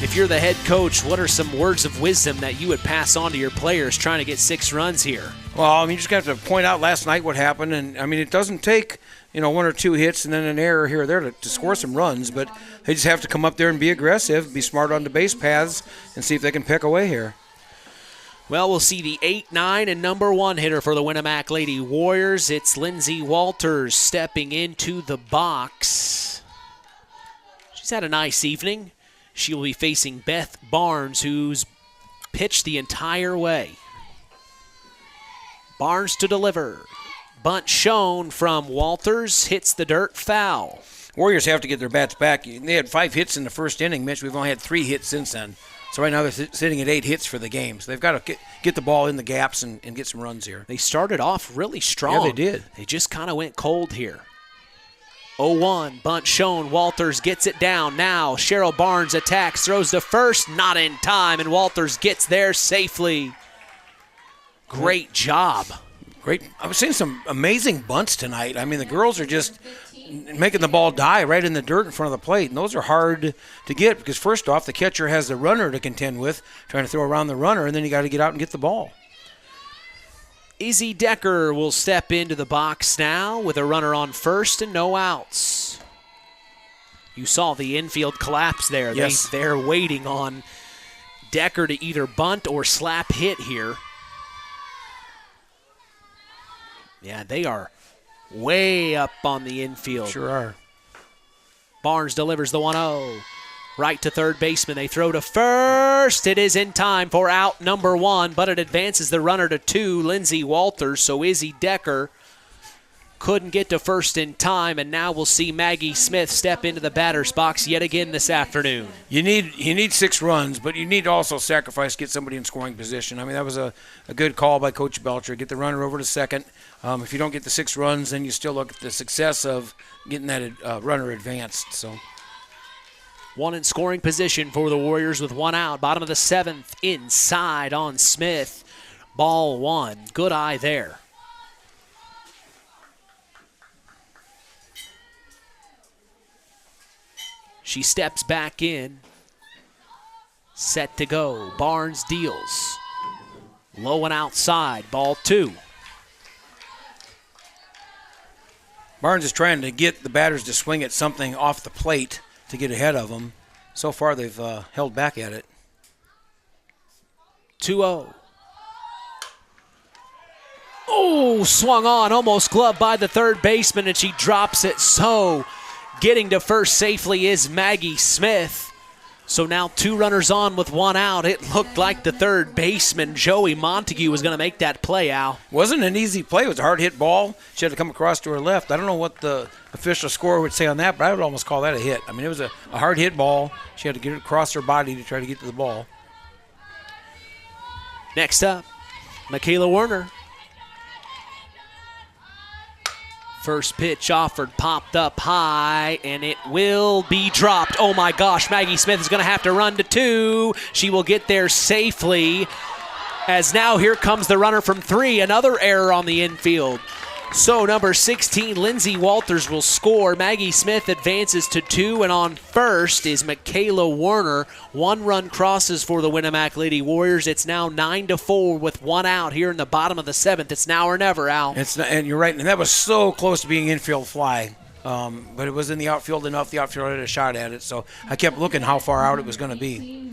if you're the head coach, what are some words of wisdom that you would pass on to your players trying to get 6 runs here? Well, you just have to point out last night what happened. And, it doesn't take, 1 or 2 hits and then an error here or there to score some runs. But they just have to come up there and be aggressive, be smart on the base paths, and see if they can pick away here. Well, we'll see the 8, 9, and number 1 hitter for the Winamac Lady Warriors. It's Lindsey Walters stepping into the box. She's had a nice evening. She will be facing Beth Barnes, who's pitched the entire way. Barnes to deliver. Bunt shown from Walters, hits the dirt, foul. Warriors have to get their bats back. They had 5 hits in the first inning, Mitch. We've only had 3 hits since then. So right now they're sitting at 8 hits for the game. So they've got to get the ball in the gaps and get some runs here. They started off really strong. Yeah, they did. They just kind of went cold here. 0-1, bunt shown. Walters gets it down. Now Cheryl Barnes attacks, throws to first, not in time, and Walters gets there safely. Great job. Great. I was seeing some amazing bunts tonight. The girls are just making the ball die right in the dirt in front of the plate, and those are hard to get because first off, the catcher has the runner to contend with, trying to throw around the runner, and then you got to get out and get the ball. Izzy Decker will step into the box now with a runner on first and no outs. You saw the infield collapse there. Yes. They're waiting on Decker to either bunt or slap hit here. Yeah, they are way up on the infield. Sure are. Barnes delivers the 1-0. Right to third baseman. They throw to first. It is in time for out number 1, but it advances the runner to 2, Lindsey Walters. So Izzy Decker couldn't get to first in time, and now we'll see Maggie Smith step into the batter's box yet again this afternoon. You need 6 runs, but you need to also sacrifice, get somebody in scoring position. That was a good call by Coach Belcher. Get the runner over to second. If you don't get the 6 runs, then you still look at the success of getting that runner advanced. So 1 in scoring position for the Warriors with 1 out. Bottom of the 7th, inside on Smith. Ball 1. Good eye there. She steps back in. Set to go. Barnes deals. Low and outside. Ball 2. Barnes is trying to get the batters to swing at something off the plate to get ahead of them. So far, they've held back at it. 2-0. Oh, swung on, almost gloved by the third baseman, and she drops it. So getting to first safely is Maggie Smith. So now 2 runners on with 1 out. It looked like the third baseman, Joey Montague, was going to make that play, Al. Wasn't an easy play. It was a hard hit ball. She had to come across to her left. I don't know what the official score would say on that, but I would almost call that a hit. It was a hard hit ball. She had to get it across her body to try to get to the ball. Next up, Michaela Werner. First pitch offered, popped up high, and it will be dropped. Oh my gosh, Maggie Smith is going to have to run to 2. She will get there safely, as now here comes the runner from 3. Another error on the infield. So number 16, Lindsey Walters will score. Maggie Smith advances to 2, and on first is Michaela Werner. 1 run crosses for the Winamac Lady Warriors. It's now 9-4 with 1 out here in the bottom of the 7th. It's now or never, Al. And you're right, and that was so close to being infield fly. But it was in the outfield enough. The outfielder had a shot at it, so I kept looking how far out it was going to be.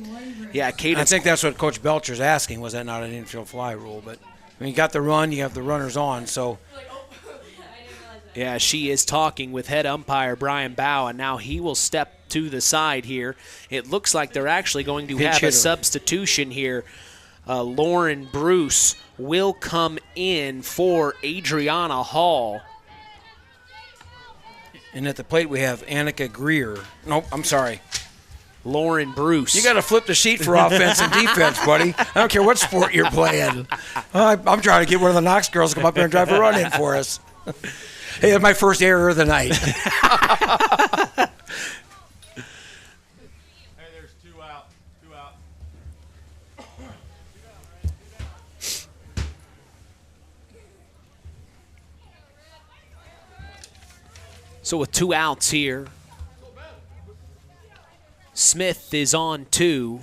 Yeah, I think that's what Coach Belcher's asking, was that not an infield fly rule? But when you got the run, you have the runners on, so... Yeah, she is talking with head umpire Brian Bow, and now he will step to the side here. It looks like they're actually going to have a substitution here. Lauren Bruce will come in for Adriana Hall. And at the plate we have Annika Greer. Nope, I'm sorry. Lauren Bruce. You got to flip the sheet for offense and defense, buddy. I don't care what sport you're playing. I'm trying to get one of the Knox girls to come up here and drive a run in for us. Hey, that's my first error of the night. There's two out. So with 2 outs here, Smith is on 2.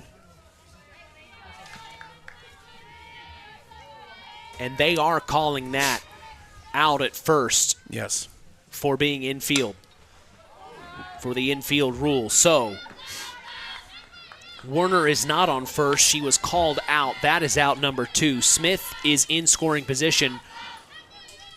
And they are calling that out at first. Yes. For being infield. For the infield rule. So Warner is not on first. She was called out. That is out number 2. Smith is in scoring position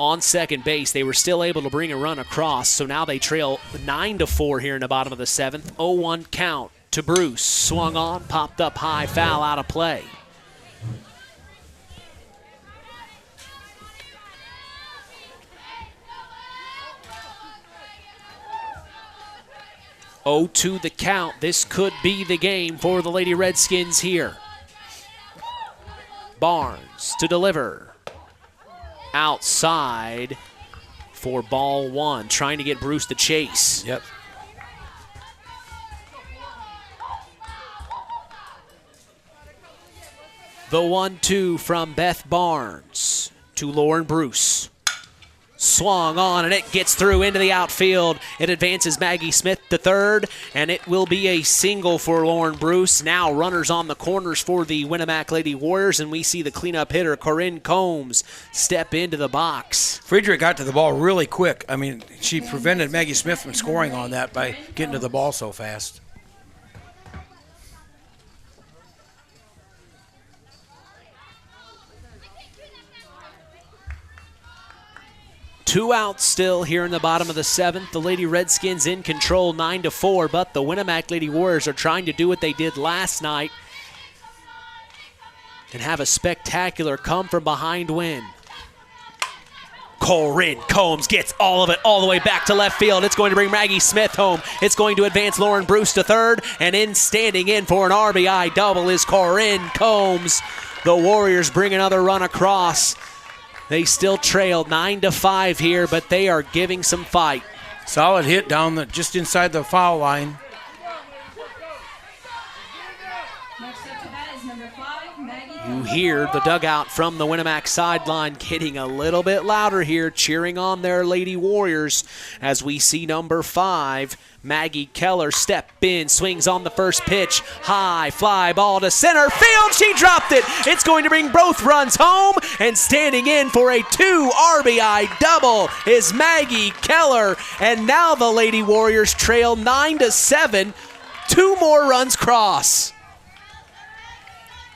on second base. They were still able to bring a run across, so now they trail 9-4 here in the bottom of the 7th. 0-1 count to Bruce. Swung on, popped up high, foul, out of play. To the count. This could be the game for the Lady Redskins here. Barnes to deliver. Outside for ball 1, trying to get Bruce to chase. Yep. The 1-2 from Beth Barnes to Lauren Bruce. Swung on, and it gets through into the outfield. It advances Maggie Smith to third, and it will be a single for Lauren Bruce. Now runners on the corners for the Winamac Lady Warriors, and we see the cleanup hitter, Corinne Combs, step into the box. Friedrich got to the ball really quick. I mean, she prevented Maggie Smith from scoring on that by getting to the ball so fast. Two outs still here in the bottom of the 7th. The Lady Redskins in control 9-4, but the Winamac Lady Warriors are trying to do what they did last night and have a spectacular come from behind win. Corinne Combs gets all of it all the way back to left field. It's going to bring Maggie Smith home. It's going to advance Lauren Bruce to third, and in standing in for an RBI double is Corinne Combs. The Warriors bring another run across. They still trail 9-5 here, but they are giving some fight. Solid hit down just inside the foul line. You hear the dugout from the Winamac sideline getting a little bit louder here, cheering on their Lady Warriors as we see number 5, Maggie Keller, step in, swings on the first pitch. High fly ball to center field. She dropped it. It's going to bring both runs home, and standing in for a 2 RBI double is Maggie Keller. And now the Lady Warriors trail 9-7. 2 more runs cross.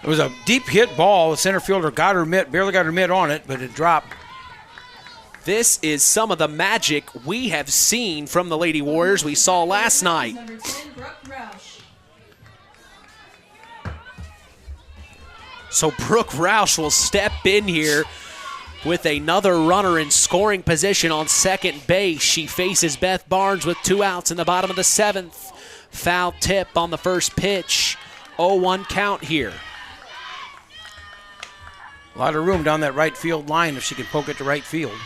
It was a deep hit ball. The center fielder got her mitt, barely got her mitt on it, but it dropped. This is some of the magic we have seen from the Lady Warriors we saw last night. So Brooke Roush will step in here with another runner in scoring position on second base. She faces Beth Barnes with 2 outs in the bottom of the 7th. Foul tip on the first pitch. 0-1 count here. A lot of room down that right field line if she can poke it to right field.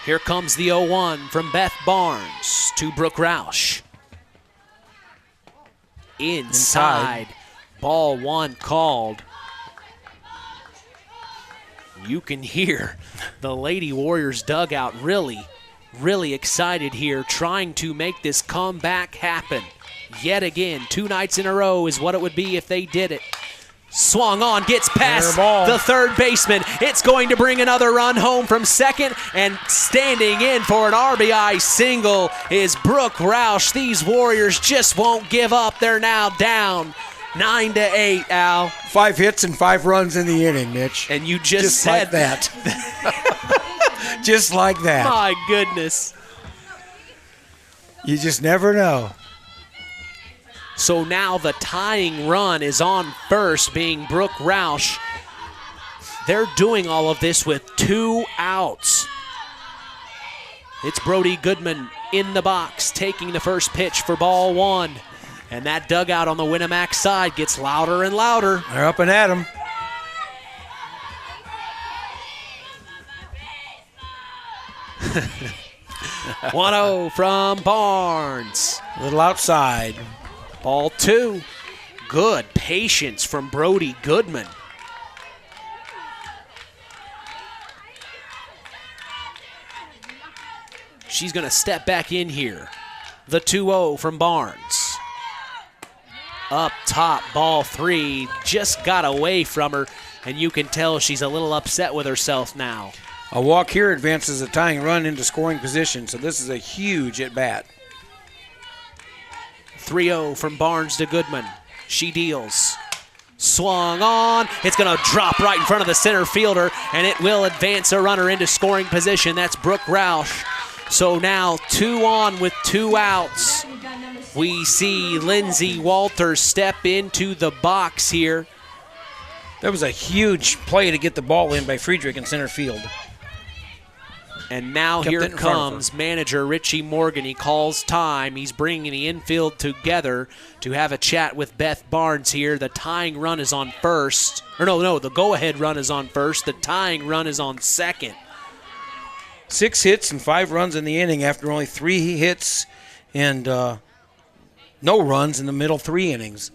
Here comes the 0-1 from Beth Barnes to Brooke Roush. Inside. Ball 1 called. You can hear the Lady Warriors dugout really excited here, trying to make this comeback happen. Yet again, 2 nights in a row is what it would be if they did it. Swung on, gets past the third baseman. It's going to bring another run home from second, and standing in for an RBI single is Brooke Roush. These Warriors just won't give up. They're now down 9-8, Al. 5 hits and 5 runs in the inning, Mitch. And you just said like that. Just like that. My goodness. You just never know. So now the tying run is on first, being Brooke Roush. They're doing all of this with 2 outs. It's Brody Goodman in the box, taking the first pitch for ball 1. And that dugout on the Winamac side gets louder and louder. They're up and at him. One 0 from Barnes. A little outside. Ball 2. Good patience from Brody Goodman. She's going to step back in here. The 2-0 from Barnes. Up top, ball 3. Just got away from her, and you can tell she's a little upset with herself now. A walk here advances a tying run into scoring position, so this is a huge at-bat. 3-0 from Barnes to Goodman. She deals. Swung on. It's going to drop right in front of the center fielder, and it will advance a runner into scoring position. That's Brooke Roush. So now 2 on with 2 outs. We see Lindsey Walters step into the box here. That was a huge play to get the ball in by Friedrich in center field. And now here comes manager Richie Morgan. He calls time. He's bringing the infield together to have a chat with Beth Barnes here. The tying run is on first. Or no, the go-ahead run is on first. The tying run is on second. 6 hits and 5 runs in the inning after only 3 hits and no runs in the middle 3 innings.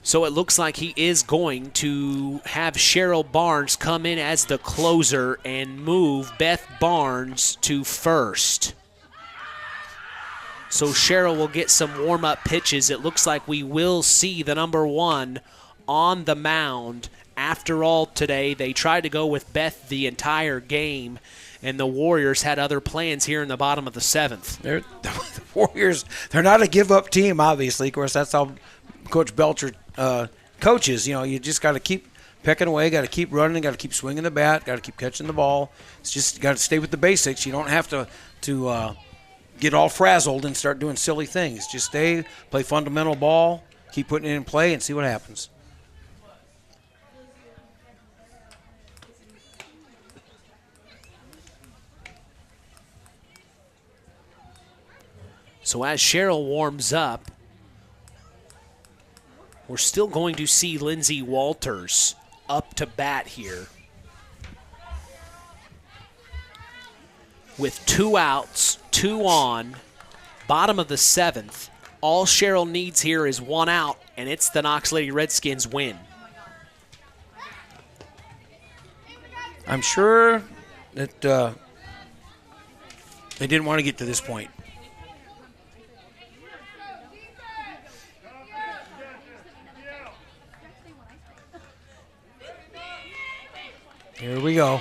So it looks like he is going to have Cheryl Barnes come in as the closer and move Beth Barnes to first. So Cheryl will get some warm-up pitches. It looks like we will see the number 1 on the mound. After all, today they tried to go with Beth the entire game, and the Warriors had other plans here in the bottom of the 7th. The Warriors, they're not a give-up team, obviously. Of course, that's how Coach Belcher coaches. You know, you just got to keep pecking away, got to keep running, got to keep swinging the bat, got to keep catching the ball. It's just got to stay with the basics. You don't have to get all frazzled and start doing silly things. Just stay, play fundamental ball, keep putting it in play, and see what happens. So as Cheryl warms up, we're still going to see Lindsey Walters up to bat here. With 2 outs, 2 on, bottom of the 7th. All Cheryl needs here is 1 out, and it's the Knox Lady Redskins win. I'm sure that they didn't want to get to this point. Here we go.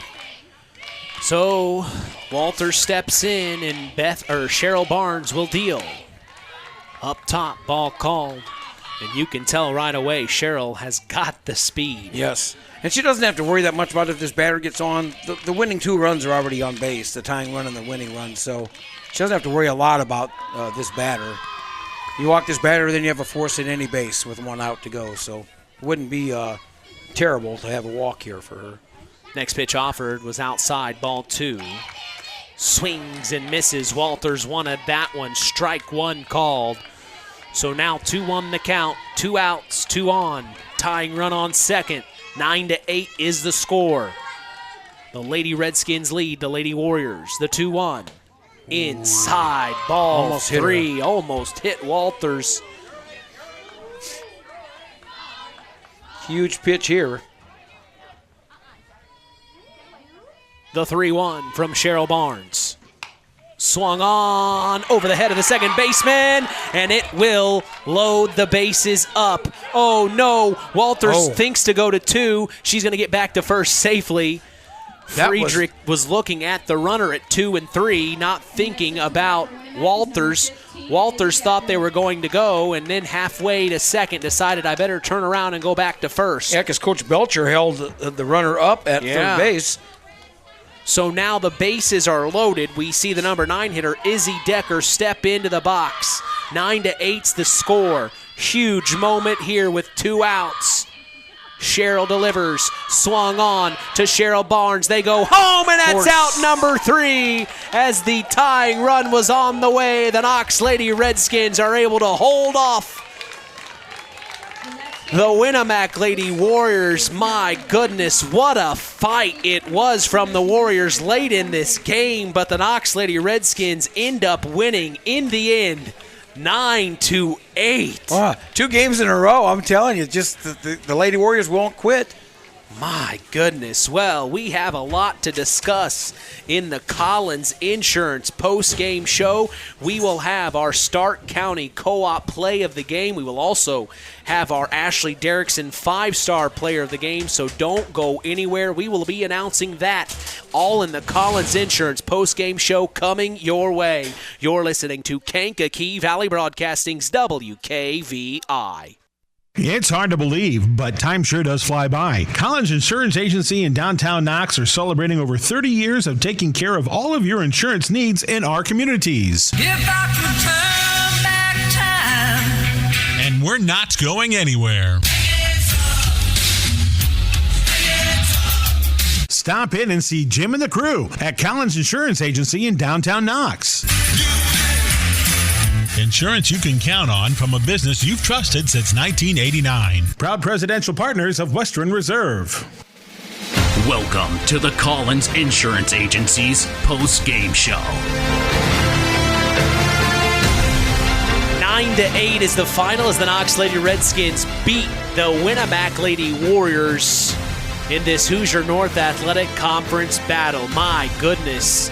So Walter steps in, and Cheryl Barnes will deal. Up top, ball called. And you can tell right away Cheryl has got the speed. Yes. And she doesn't have to worry that much about if this batter gets on. The winning 2 runs are already on base, the tying run and the winning run. So she doesn't have to worry a lot about this batter. You walk this batter, then you have a force at any base with 1 out to go. So it wouldn't be terrible to have a walk here for her. Next pitch offered was outside, ball 2. Swings and misses. Walters wanted that one. Strike 1 called. So now 2-1 the count. 2 outs, 2 on. Tying run on second. 9-8 is the score. The Lady Redskins lead the Lady Warriors. The 2-1. Inside, ball almost 3. Almost hit Walters. Huge pitch here. The 3-1 from Cheryl Barnes. Swung on over the head of the second baseman, and it will load the bases up. Oh, no. Walters thinks to go to 2. She's going to get back to first safely. Friedrich was looking at the runner at 2 and 3, not thinking about Walters. Walters thought they were going to go, and then halfway to second decided I better turn around and go back to first. Yeah, because Coach Belcher held the runner up at third base. So now the bases are loaded. We see the number 9 hitter, Izzy Decker, step into the box. 9-8's the score. Huge moment here with 2 outs. Cheryl delivers, swung on to Cheryl Barnes. They go home, and that's out number 3. As the tying run was on the way, the Knox Lady Redskins are able to hold off the Winamac Lady Warriors. My goodness, what a fight it was from the Warriors late in this game, but the Knox Lady Redskins end up winning in the end, 9-8. Wow, 2 games in a row. I'm telling you, just the Lady Warriors won't quit. My goodness. Well, we have a lot to discuss in the Collins Insurance post-game show. We will have our Stark County Co-op play of the game. We will also have our Ashley Derrickson 5-star player of the game, so don't go anywhere. We will be announcing that all in the Collins Insurance post-game show coming your way. You're listening to Kankakee Valley Broadcasting's WKVI. It's hard to believe, but time sure does fly by. Collins Insurance Agency in downtown Knox are celebrating over 30 years of taking care of all of your insurance needs in our communities. If I could turn back time. And we're not going anywhere. Stop in and see Jim and the crew at Collins Insurance Agency in downtown Knox. Insurance you can count on from a business you've trusted since 1989. Proud presidential partners of Western Reserve. Welcome to the Collins Insurance Agency's post-game show. 9-8 is the final as the Knox Lady Redskins beat the Winamac Lady Warriors in this Hoosier North Athletic Conference battle. My goodness.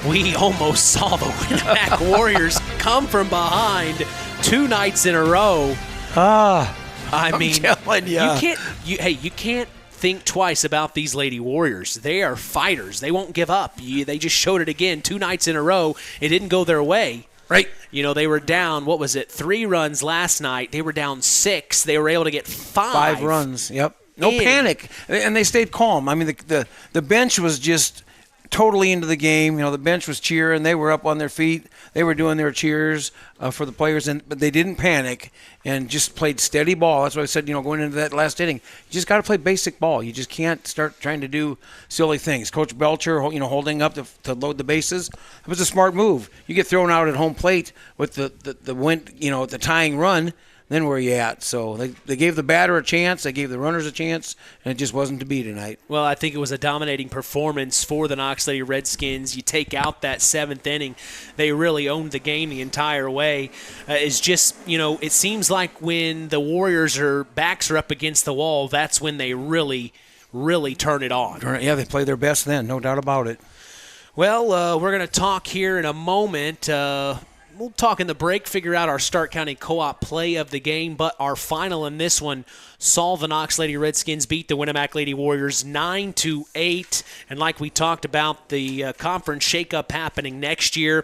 We almost saw the Winamac Warriors come from behind 2 nights in a row. I'm telling ya. You can't think twice about these Lady Warriors. They are fighters. They won't give up. They just showed it again 2 nights in a row. It didn't go their way. Right. You know, they were down, 3 runs last night. They were down 6. They were able to get 5 runs. Yep. No panic. And they stayed calm. I mean, the bench was just totally into the game. You know, the bench was cheering. They were up on their feet. They were doing their cheers for the players, but they didn't panic and just played steady ball. That's what I said, going into that last inning. You just got to play basic ball. You just can't start trying to do silly things. Coach Belcher, holding up to load the bases, it was a smart move. You get thrown out at home plate with the win, the tying run, then where are you at? So they gave the batter a chance, they gave the runners a chance, and it just wasn't to be tonight. Well, I think it was a dominating performance for the Knox Lady Redskins. You take out that 7th inning, they really owned the game the entire way. It's just, it seems like when the Warriors' backs are up against the wall, that's when they really, really turn it on. Yeah, they play their best then, no doubt about it. Well, we're going to talk here in a moment. We'll talk in the break, figure out our Stark County Co-op play of the game, but our final in this one saw the Knox Lady Redskins beat the Winamac Lady Warriors 9-8. And like we talked about, the conference shakeup happening next year,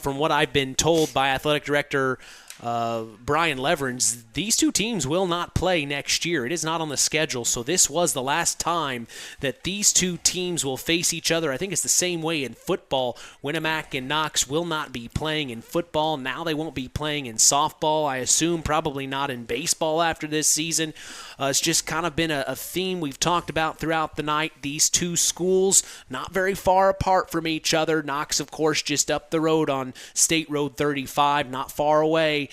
from what I've been told by Athletic Director Brian Leverins, these 2 teams will not play next year. It is not on the schedule, so this was the last time that these 2 teams will face each other. I think it's the same way in football. Winamac and Knox will not be playing in football. Now they won't be playing in softball. I assume probably not in baseball after this season. It's just kind of been a theme we've talked about throughout the night. These 2 schools not very far apart from each other. Knox, of course, just up the road on State Road 35, not far away.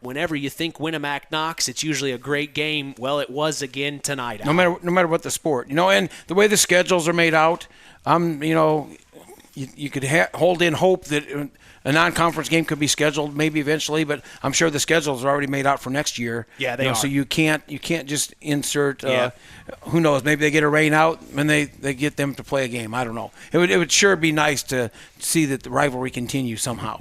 Whenever you think Winamac Knox, it's usually a great game. Well, it was again tonight. No matter what the sport, and the way the schedules are made out, you could hold in hope that a non-conference game could be scheduled maybe eventually, but I'm sure the schedules are already made out for next year. Yeah, they are. So you can't just insert. Who knows? Maybe they get a rain out and they get them to play a game. I don't know. It would sure be nice to see that the rivalry continue somehow.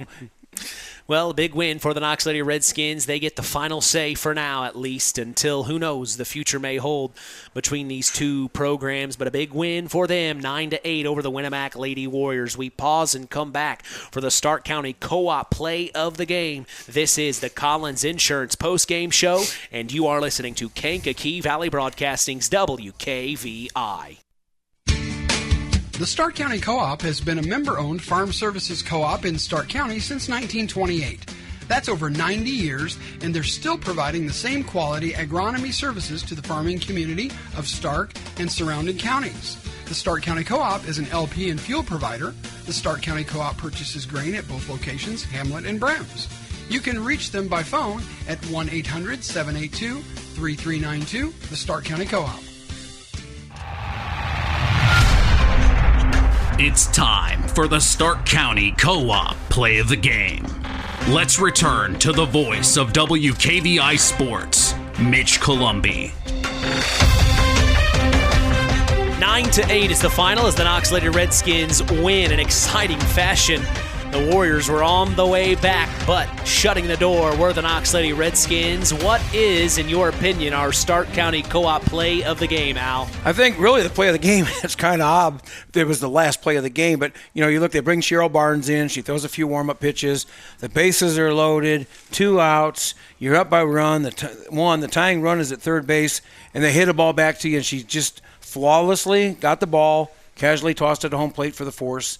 Well, a big win for the Knox Lady Redskins. They get the final say for now, at least, until who knows the future may hold between these two programs. But a big win for them, 9-8 over the Winamac Lady Warriors. We pause and come back for the Stark County Co-op play of the game. This is the Collins Insurance postgame show, and you are listening to Kankakee Valley Broadcasting's WKVI. The Stark County Co-op has been a member-owned farm services co-op in Stark County since 1928. That's over 90 years, and they're still providing the same quality agronomy services to the farming community of Stark and surrounding counties. The Stark County Co-op is an LP and fuel provider. The Stark County Co-op purchases grain at both locations, Hamlet and Brems. You can reach them by phone at 1-800-782-3392, the Stark County Co-op. It's time for the Stark County Co-op play of the game. Let's return to the voice of WKVI Sports, Mitch Columbi. 9-8 is the final as the Knox Lady Redskins win in exciting fashion. The Warriors were on the way back, but shutting the door were the Knox Lady Redskins. What is, in your opinion, our Stark County Co-op play of the game, Al? I think really the play of the game, it's kind of odd. It was the last play of the game, but you look, they bring Cheryl Barnes in. She throws a few warm-up pitches. The bases are loaded, 2 outs. You're up by run. The tying run is at third base, and they hit a ball back to you, and she just flawlessly got the ball, casually tossed it to home plate for the force.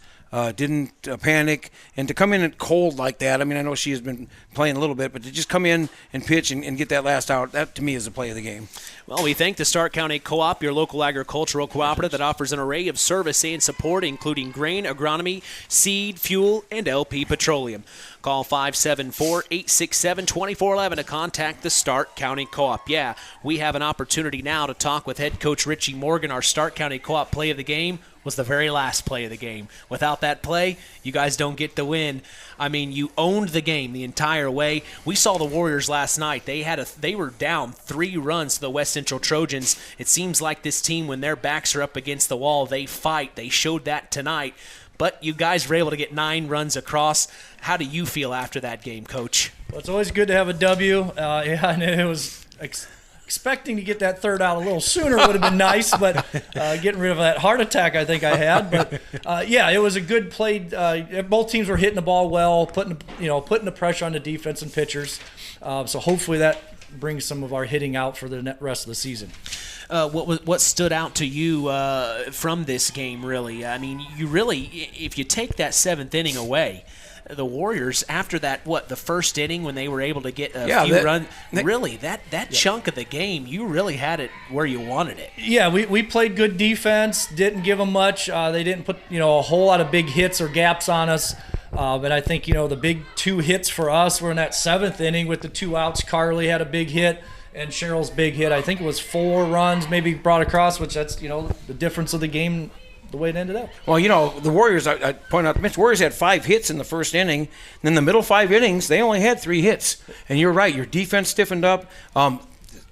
Didn't panic, and to come in cold like that, I know she has been playing a little bit, but to just come in and pitch and get that last out, that to me is the play of the game. Well, we thank the Stark County Co-op, your local agricultural cooperative that offers an array of service and support, including grain, agronomy, seed, fuel, and LP petroleum. Call 574-867-2411 to contact the Stark County Co-op. Yeah, we have an opportunity now to talk with head coach Richie Morgan. Our Stark County Co-op play of the game was the very last play of the game. Without that play, you guys don't get the win. You owned the game the entire way. We saw the Warriors last night. They were down 3 runs to the West Central Trojans. It seems like this team, when their backs are up against the wall, they fight. They showed that tonight. But you guys were able to get 9 runs across. How do you feel after that game, Coach? Well, it's always good to have a W. And it was expecting to get that third out a little sooner would have been nice, but getting rid of that heart attack I think I had. But it was a good play. Both teams were hitting the ball well, putting the pressure on the defense and pitchers. So hopefully that brings some of our hitting out for the rest of the season. What stood out to you from this game, really? You really, if you take that 7th inning away, the Warriors, after that, the first inning when they were able to get a few runs, really, that chunk of the game, you really had it where you wanted it. Yeah, we played good defense, didn't give them much. They didn't put a whole lot of big hits or gaps on us. But I think, the big 2 hits for us were in that 7th inning with the 2 outs. Carly had a big hit, and Cheryl's big hit. I think it was 4 runs maybe brought across, which that's, the difference of the game, the way it ended up. Well, the Warriors, I point out, the Warriors had 5 hits in the first inning. And then the middle 5 innings, they only had 3 hits. And you're right, your defense stiffened up.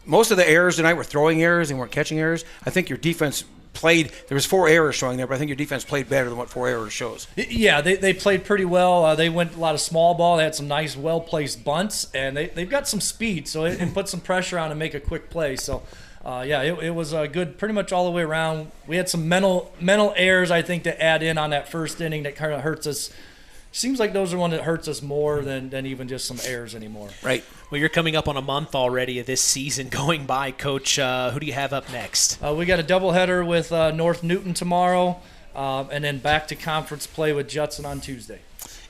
Most of the errors tonight were throwing errors and weren't catching errors. I think your defense played, there was 4 errors showing there, but I think your defense played better than what 4 errors shows. Yeah, they played pretty well. They went a lot of small ball. They had some nice, well-placed bunts, and they've got some speed, so it put some pressure on to make a quick play. So, it was good pretty much all the way around. We had some mental errors, I think, to add in on that first inning that kind of hurts us. Seems like those are one that hurts us more than even just some errors anymore. Right. Well, you're coming up on a month already of this season going by, Coach. Who do you have up next? We got a doubleheader with North Newton tomorrow, and then back to conference play with Judson on Tuesday.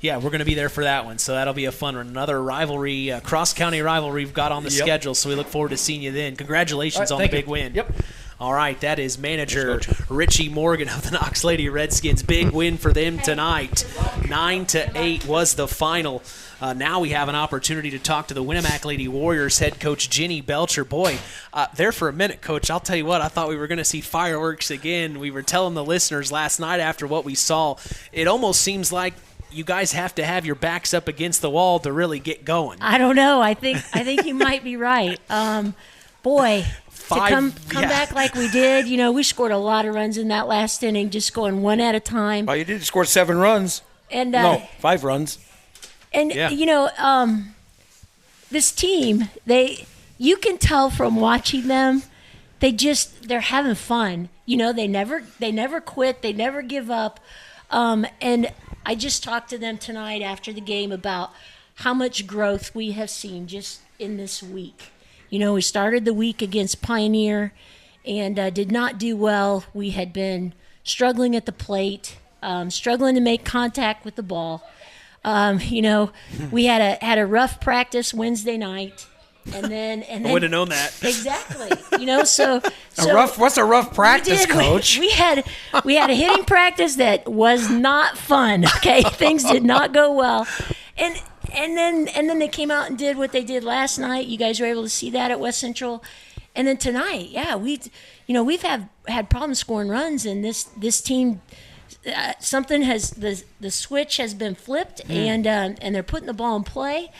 Yeah, we're going to be there for that one, so that'll be a fun one. Another rivalry, cross-county rivalry we've got on the schedule, so we look forward to seeing you then. Congratulations on the big win. Yep. All right, that is manager Richie Morgan of the Knox Lady Redskins. Big win for them tonight. 9-8 was the final. Now we have an opportunity to talk to the Winamac Lady Warriors head coach Jenny Belcher. Boy, there for a minute, Coach, I'll tell you what, I thought we were going to see fireworks again. We were telling the listeners last night after what we saw, it almost seems like you guys have to have your backs up against the wall to really get going. I don't know. I think you might be right. Boy, to come back like we did, we scored a lot of runs in that last inning, just going one at a time. Well, you did score 7 runs. And 5 runs. And this team, you can tell from watching them, they're having fun. They never quit, they never give up. And I just talked to them tonight after the game about how much growth we have seen just in this week. We started the week against Pioneer and did not do well. We had been struggling at the plate, struggling to make contact with the ball. We had a rough practice Wednesday night, and then I would have known that. Exactly. What's a rough practice, Coach? We had a hitting practice that was not fun. Okay, things did not go well, and then they came out and did what they did last night. You guys were able to see that at West Central, and then tonight, we've had problems scoring runs, and this team. Something the switch has been flipped, and they're putting the ball in play,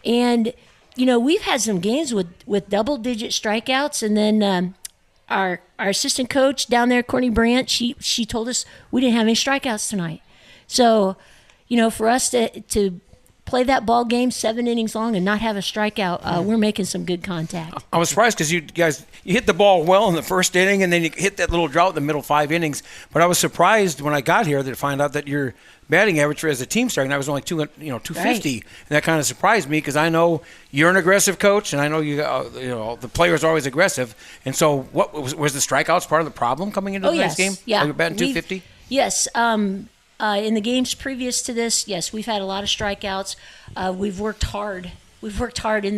and we've had some games with double-digit strikeouts, and then our assistant coach down there, Courtney Brandt, she told us we didn't have any strikeouts tonight. So, for us to play that ball game 7 innings long and not have a strikeout, we're making some good contact. I was surprised because you hit the ball well in the first inning, and then you hit that little drought in the middle 5 innings. But I was surprised when I got here to find out that your batting average as a team starting night was only 250, Right. and that kind of surprised me because I know you're an aggressive coach, and I know the players are always aggressive. And so, what was the strikeouts part of the problem coming into the next game? Yeah, You're batting 250. Yes. In the games previous to this, yes, we've had a lot of strikeouts. We've worked hard. We've worked hard in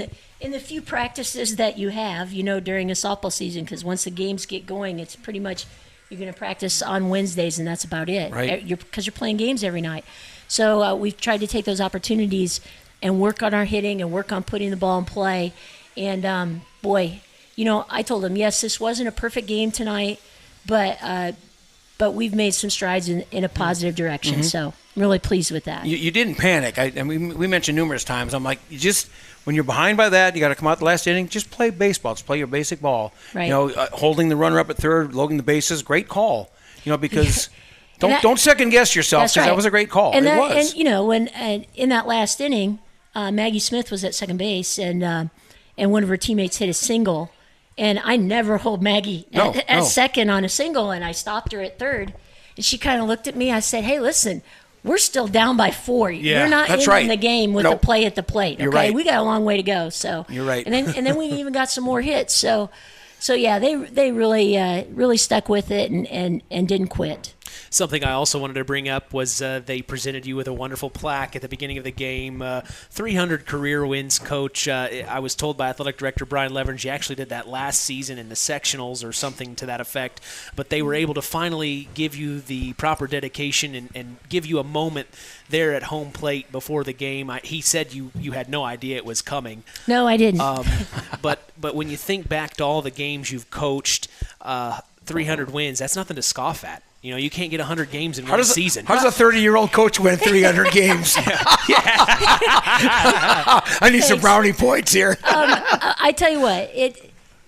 the few practices that you have, during a softball season, because once the games get going, it's pretty much you're going to practice on Wednesdays, and that's about it. Right. Because you're playing games every night. So we've tried to take those opportunities and work on our hitting and work on putting the ball in play. And, I told them, yes, this wasn't a perfect game tonight, but we've made some strides in a positive direction. Mm-hmm. So I'm really pleased with that. You didn't panic. And we mentioned numerous times. I'm like, when you're behind by that, you got to come out the last inning. Just play baseball. Just play your basic ball. Right. Holding the runner up at third, loading the bases, great call. Because don't second guess yourself because that was a great call. And it was. And when in that last inning, Maggie Smith was at second base, and one of her teammates hit a single. And I never hold Maggie at second on a single, and I stopped her at third. And she kind of looked at me. I said, hey, listen, we're still down by 4. Yeah, you're not that's in right. the game with the play at the plate. Okay? You're right. We got a long way to go. So you're right. And then we even got some more hits. So yeah, they really stuck with it and didn't quit. Something I also wanted to bring up was they presented you with a wonderful plaque at the beginning of the game. 300 career wins, Coach. I was told by Athletic Director Brian Leverage you actually did that last season in the sectionals or something to that effect. But they were able to finally give you the proper dedication and give you a moment there at home plate before the game. He said you had no idea it was coming. No, I didn't. But when you think back to all the games you've coached, 300 wins, that's nothing to scoff at. You can't get 100 games in one season. How does a 30-year-old coach win 300 games? I need some brownie points here. I tell you what,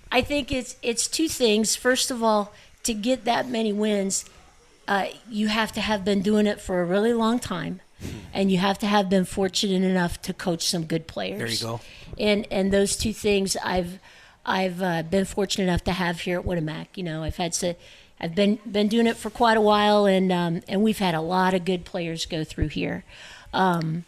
I think it's two things. First of all, to get that many wins, you have to have been doing it for a really long time, and you have to have been fortunate enough to coach some good players. There you go. And those two things I've been fortunate enough to have here at Winamac. I've been doing it for quite a while, and we've had a lot of good players go through here. I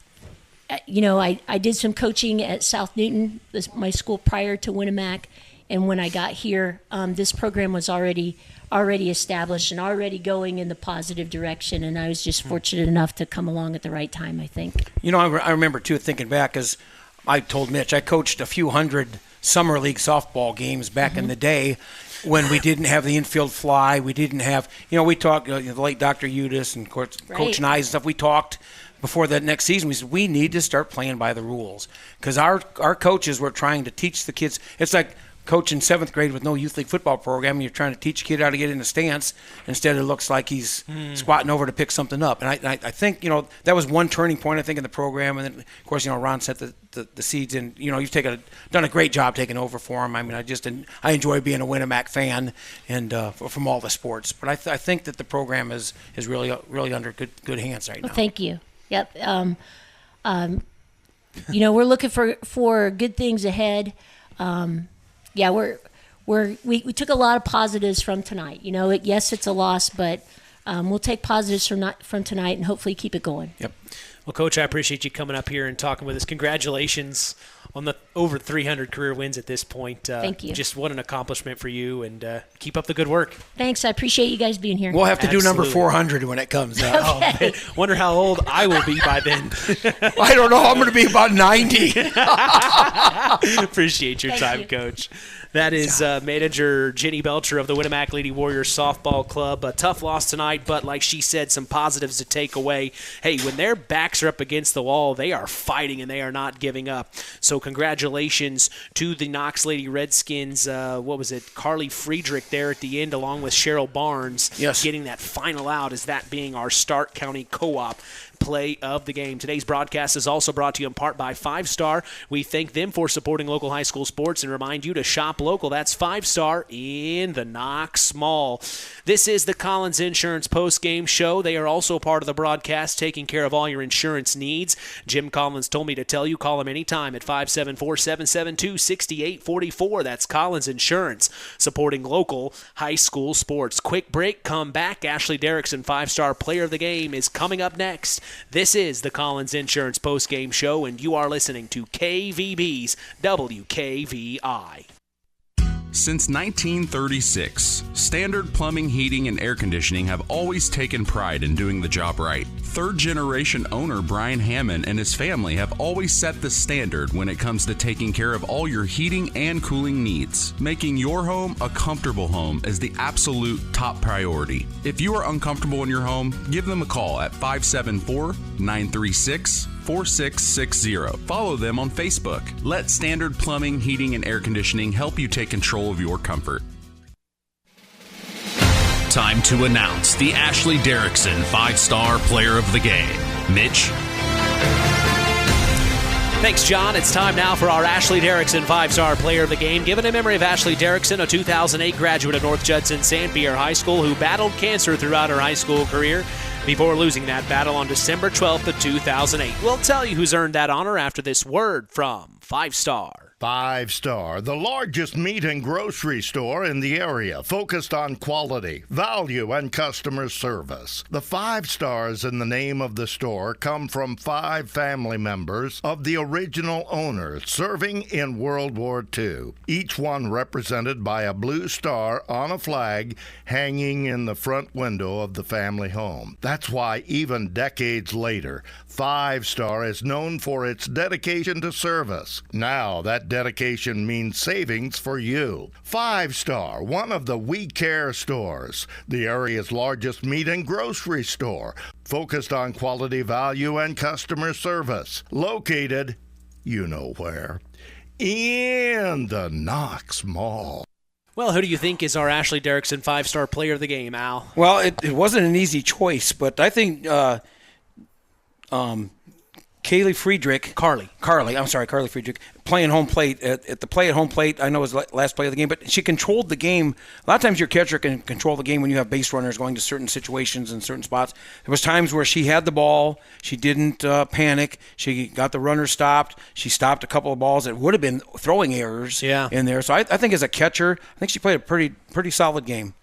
did some coaching at South Newton, my school prior to Winamac, and when I got here, this program was already established and already going in the positive direction, and I was just fortunate enough to come along at the right time, I think. I remember, too, thinking back, because I told Mitch, I coached a few hundred summer league softball games back in the day, when we didn't have the infield fly, we didn't have, we talked, the late Dr. Udis and Coach Nye and stuff, we talked before the next season. We said, we need to start playing by the rules. Because our coaches were trying to teach the kids. It's like coaching 7th grade with no youth league football program, and you're trying to teach a kid how to get in the stance. Instead, it looks like he's squatting over to pick something up. And I think, that was one turning point, I think, in the program. And then, of course, Ron set the seeds in. You've done a great job taking over for him. I mean, I enjoy being a Winamac fan and from all the sports. But I think that the program is really under good hands right now. Well, thank you. Yep. we're looking for good things ahead. We took a lot of positives from tonight. Yes, it's a loss, but we'll take positives from tonight and hopefully keep it going. Yep. Well, Coach, I appreciate you coming up here and talking with us. Congratulations on the over 300 career wins at this point. Thank you. Just what an accomplishment for you, and keep up the good work. Thanks. I appreciate you guys being here. We'll have to do number 400 when it comes out. Okay. Wonder how old I will be by then. I don't know. I'm going to be about 90. Appreciate your time, Coach. That is manager Jenny Belcher of the Winamac Lady Warriors Softball Club. A tough loss tonight, but like she said, some positives to take away. Hey, when their backs are up against the wall, they are fighting and they are not giving up. So congratulations to the Knox Lady Redskins. Carly Friedrich there at the end, along with Cheryl Barnes, getting that final out as that being our Stark County Co-op play of the game. Today's broadcast is also brought to you in part by 5 Star. We thank them for supporting local high school sports and remind you to shop local. That's 5 Star in the Knox Mall. This is the Collins Insurance post-game show. They are also part of the broadcast, taking care of all your insurance needs. Jim Collins told me to tell you, call him anytime at 574-772-6844. That's Collins Insurance, supporting local high school sports. Quick break, come back. Ashley Derrickson, 5-star player of the game, is coming up next. This is the Collins Insurance post-game show, and you are listening to KVB's WKVI. Since 1936, Standard Plumbing, Heating, and Air Conditioning have always taken pride in doing the job right. Third-generation owner Brian Hammond and his family have always set the standard when it comes to taking care of all your heating and cooling needs. Making your home a comfortable home is the absolute top priority. If you are uncomfortable in your home, give them a call at 574-936-4660. Follow them on Facebook. Let Standard Plumbing, Heating, and Air Conditioning help you take control of your comfort. Time to announce the Ashley Derrickson 5-star player of the game. Mitch? Thanks, John. It's time now for our Ashley Derrickson 5-star player of the game. Given in memory of Ashley Derrickson, a 2008 graduate of North Judson St. Pierre High School who battled cancer throughout her high school career before losing that battle on December 12th of 2008. We'll tell you who's earned that honor after this word from 5-star. 5 Star, the largest meat and grocery store in the area, focused on quality, value, and customer service. The 5 stars in the name of the store come from 5 family members of the original owners serving in World War II, each one represented by a blue star on a flag hanging in the front window of the family home. That's why even decades later, 5 Star is known for its dedication to service. Now that dedication means savings for you. 5 Star, one of the We Care stores, the area's largest meat and grocery store, focused on quality, value, and customer service. Located, you know where, in the Knox Mall. Well, who do you think is our Ashley Derrickson 5-star player of the game, Al? Well, it wasn't an easy choice, but I think Carly Friedrich, playing home plate at the play at home plate. I know it was last play of the game, but she controlled the game. A lot of times your catcher can control the game when you have base runners going to certain situations and certain spots. There was times where she had the ball, she didn't panic, she got the runner stopped, she stopped a couple of balls that would have been throwing errors in there. So I think as a catcher, I think she played a pretty solid game.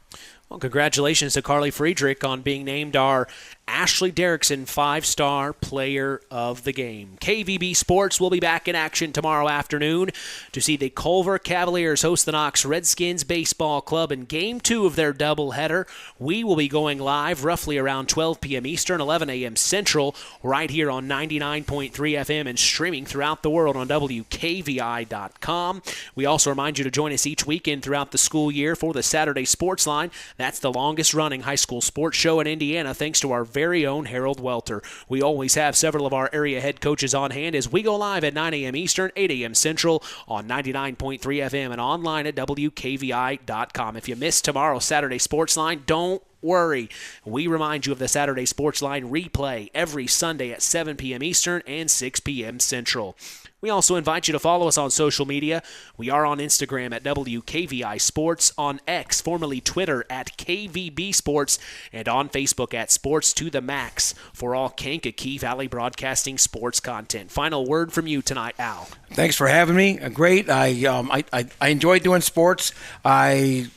Well, congratulations to Carly Friedrich on being named our Ashley Derrickson 5-star player of the game. KVB Sports will be back in action tomorrow afternoon to see the Culver Cavaliers host the Knox Redskins Baseball Club in Game 2 of their doubleheader. We will be going live roughly around 12 p.m. Eastern, 11 a.m. Central, right here on 99.3 FM and streaming throughout the world on WKVI.com. We also remind you to join us each weekend throughout the school year for the Saturday Sports Line. That's the longest-running high school sports show in Indiana, thanks to our very own Harold Welter. We always have several of our area head coaches on hand as we go live at 9 a.m. Eastern, 8 a.m. Central on 99.3 FM and online at WKVI.com. If you missed tomorrow's Saturday Sports Line, don't worry. We remind you of the Saturday Sports Line replay every Sunday at 7 p.m. Eastern and 6 p.m. Central. We also invite you to follow us on social media. We are on Instagram at WKVI Sports, on X, formerly Twitter, at KVB Sports, and on Facebook at Sports to the Max for all Kankakee Valley Broadcasting sports content. Final word from you tonight, Al. Thanks for having me. Great. I enjoy doing sports. One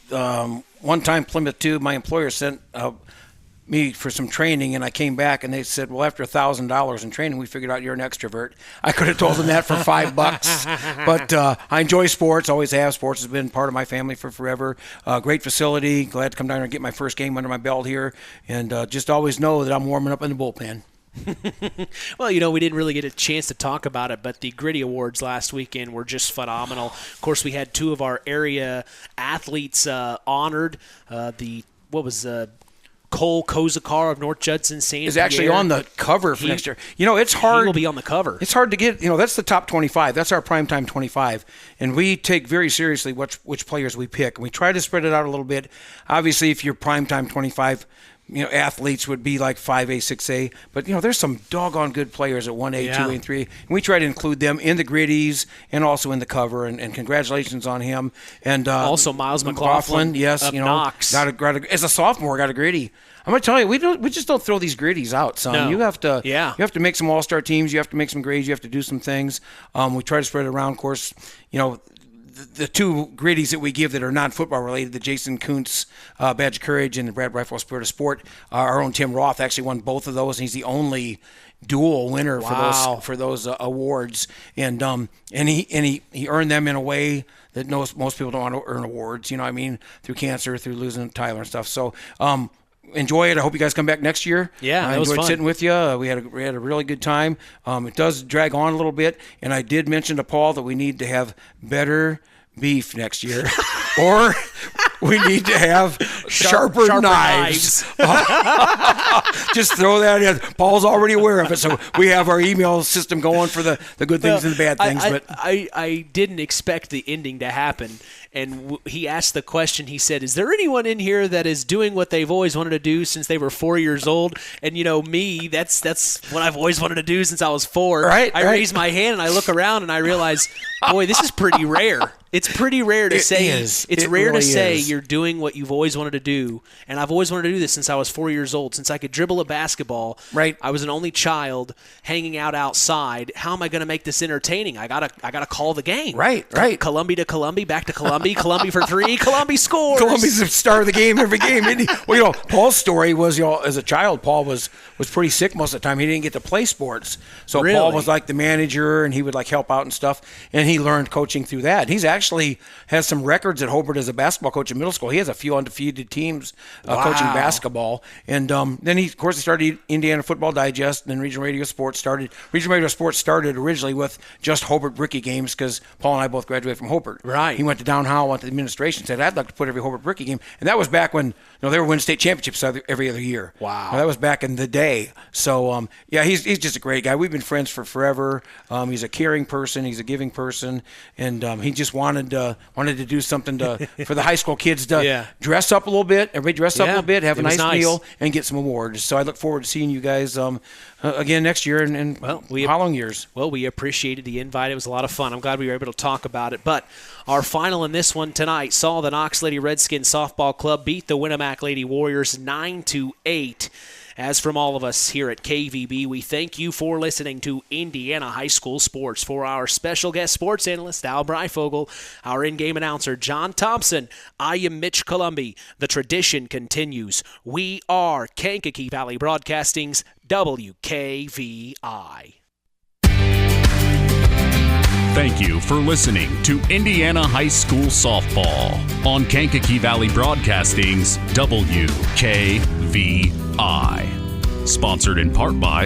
time Plymouth 2, my employer sent me for some training, and I came back and they said, well, after $1,000 in training, we figured out you're an extrovert. I could have told them that for $5, but I enjoy sports, always have. Sports has been part of my family for forever. Great facility, glad to come down here and get my first game under my belt here, and just always know that I'm warming up in the bullpen. Well, we didn't really get a chance to talk about it, but the Gritty Awards last weekend were just phenomenal. Of course, we had two of our area athletes honored. Cole Kozakar of North Judson St. Is actually on the cover for next year. It's hard. He will be on the cover. It's hard to get. That's the top 25. That's our primetime 25, and we take very seriously which players we pick. And we try to spread it out a little bit. Obviously, if you're primetime 25, athletes would be like 5A, 6A, but there's some doggone good players at 1A, 2A, and 3A, and we try to include them in the Gritties and also in the cover. And congratulations on him. And also Miles McLaughlin, yes, of Knox. As a sophomore, got a Gritty. I'm gonna tell you, we just don't throw these Gritties out, son. No. You have to make some all-star teams. You have to make some grades. You have to do some things. We try to spread it around. Of course, the two Gritties that we give that are non-football related, the Jason Kuntz Badge of Courage and the Brad Rifle Spirit of Sport, our own Tim Roth actually won both of those, and he's the only dual winner for those awards. And he earned them in a way that most people don't want to earn awards. Through cancer, through losing Tyler and stuff. So. Enjoy it. I hope you guys come back next year. Yeah, I enjoyed sitting with you. We had a really good time. It does drag on a little bit, and I did mention to Paul that we need to have better beef next year, or we need to have sharper knives. Just throw that in. Paul's already aware of it, so we have our email system going for the good things and the bad things. I didn't expect the ending to happen. And he asked the question, he said, is there anyone in here that is doing what they've always wanted to do since they were 4 years old? And, me, that's what I've always wanted to do since I was 4. Right. I raise my hand and I look around and I realize, boy, this is pretty rare. It's pretty rare to say. It's rare to say you're doing what you've always wanted to do. And I've always wanted to do this since I was 4 years old, since I could dribble a basketball. Right. I was an only child hanging out outside. How am I going to make this entertaining? I gotta call the game. Right. Columbia to Columbia, back to Columbia. Columbia for 3. Columbia scores. Columbia's the star of the game every game. Well, Paul's story was, as a child, Paul was pretty sick most of the time. He didn't get to play sports. So really? Paul was like the manager, and he would help out and stuff. And he learned coaching through that. He's actually has some records at Hobart as a basketball coach in middle school. He has a few undefeated teams coaching basketball. And then he started Indiana Football Digest, and then Regional Radio Sports started. Regional Radio Sports started originally with just Hobart Bricky games because Paul and I both graduated from Hobart. Right. He went to Down Howell, went to the administration, said, I'd like to put every Hobart Bricky game. And that was back when they were winning state championships every other year. Wow. That was back in the day. So, he's just a great guy. We've been friends for forever. He's a caring person. He's a giving person. And he just wanted to do something for the high school kids to dress up a little bit. Everybody dress up a little bit, have a nice meal, and get some awards. So I look forward to seeing you guys again next year and following years. Well, we appreciated the invite. It was a lot of fun. I'm glad we were able to talk about it. But our final in this one tonight saw the Knox Lady Redskins Softball Club beat the Winamac Lady Warriors 9-8. As from all of us here at KVB, we thank you for listening to Indiana High School Sports. For our special guest sports analyst, Al Breifogel, our in-game announcer, John Thompson, I am Mitch Columbi. The tradition continues. We are Kankakee Valley Broadcasting's WKVI. Thank you for listening to Indiana High School Softball on Kankakee Valley Broadcasting's WKVI. Sponsored in part by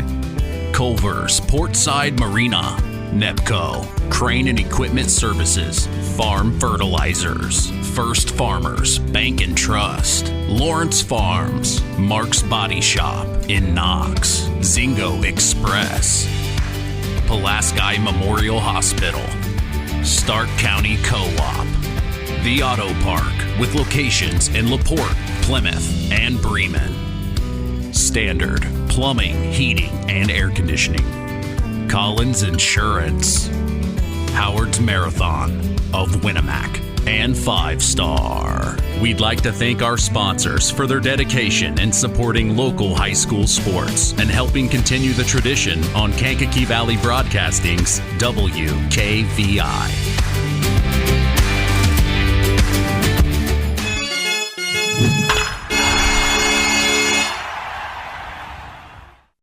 Culver's Portside Marina, NEPCO, Crane and Equipment Services, Farm Fertilizers, First Farmers Bank and Trust, Lawrence Farms, Mark's Body Shop in Knox, Zingo Express, Pulaski Memorial Hospital, Stark County Co-op, The Auto Park with locations in LaPorte, Plymouth, and Bremen. Standard Plumbing, Heating, and Air Conditioning. Collins Insurance. Howard's Marathon of Winamac. And 5-Star. We'd like to thank our sponsors for their dedication in supporting local high school sports and helping continue the tradition on Kankakee Valley Broadcasting's WKVI.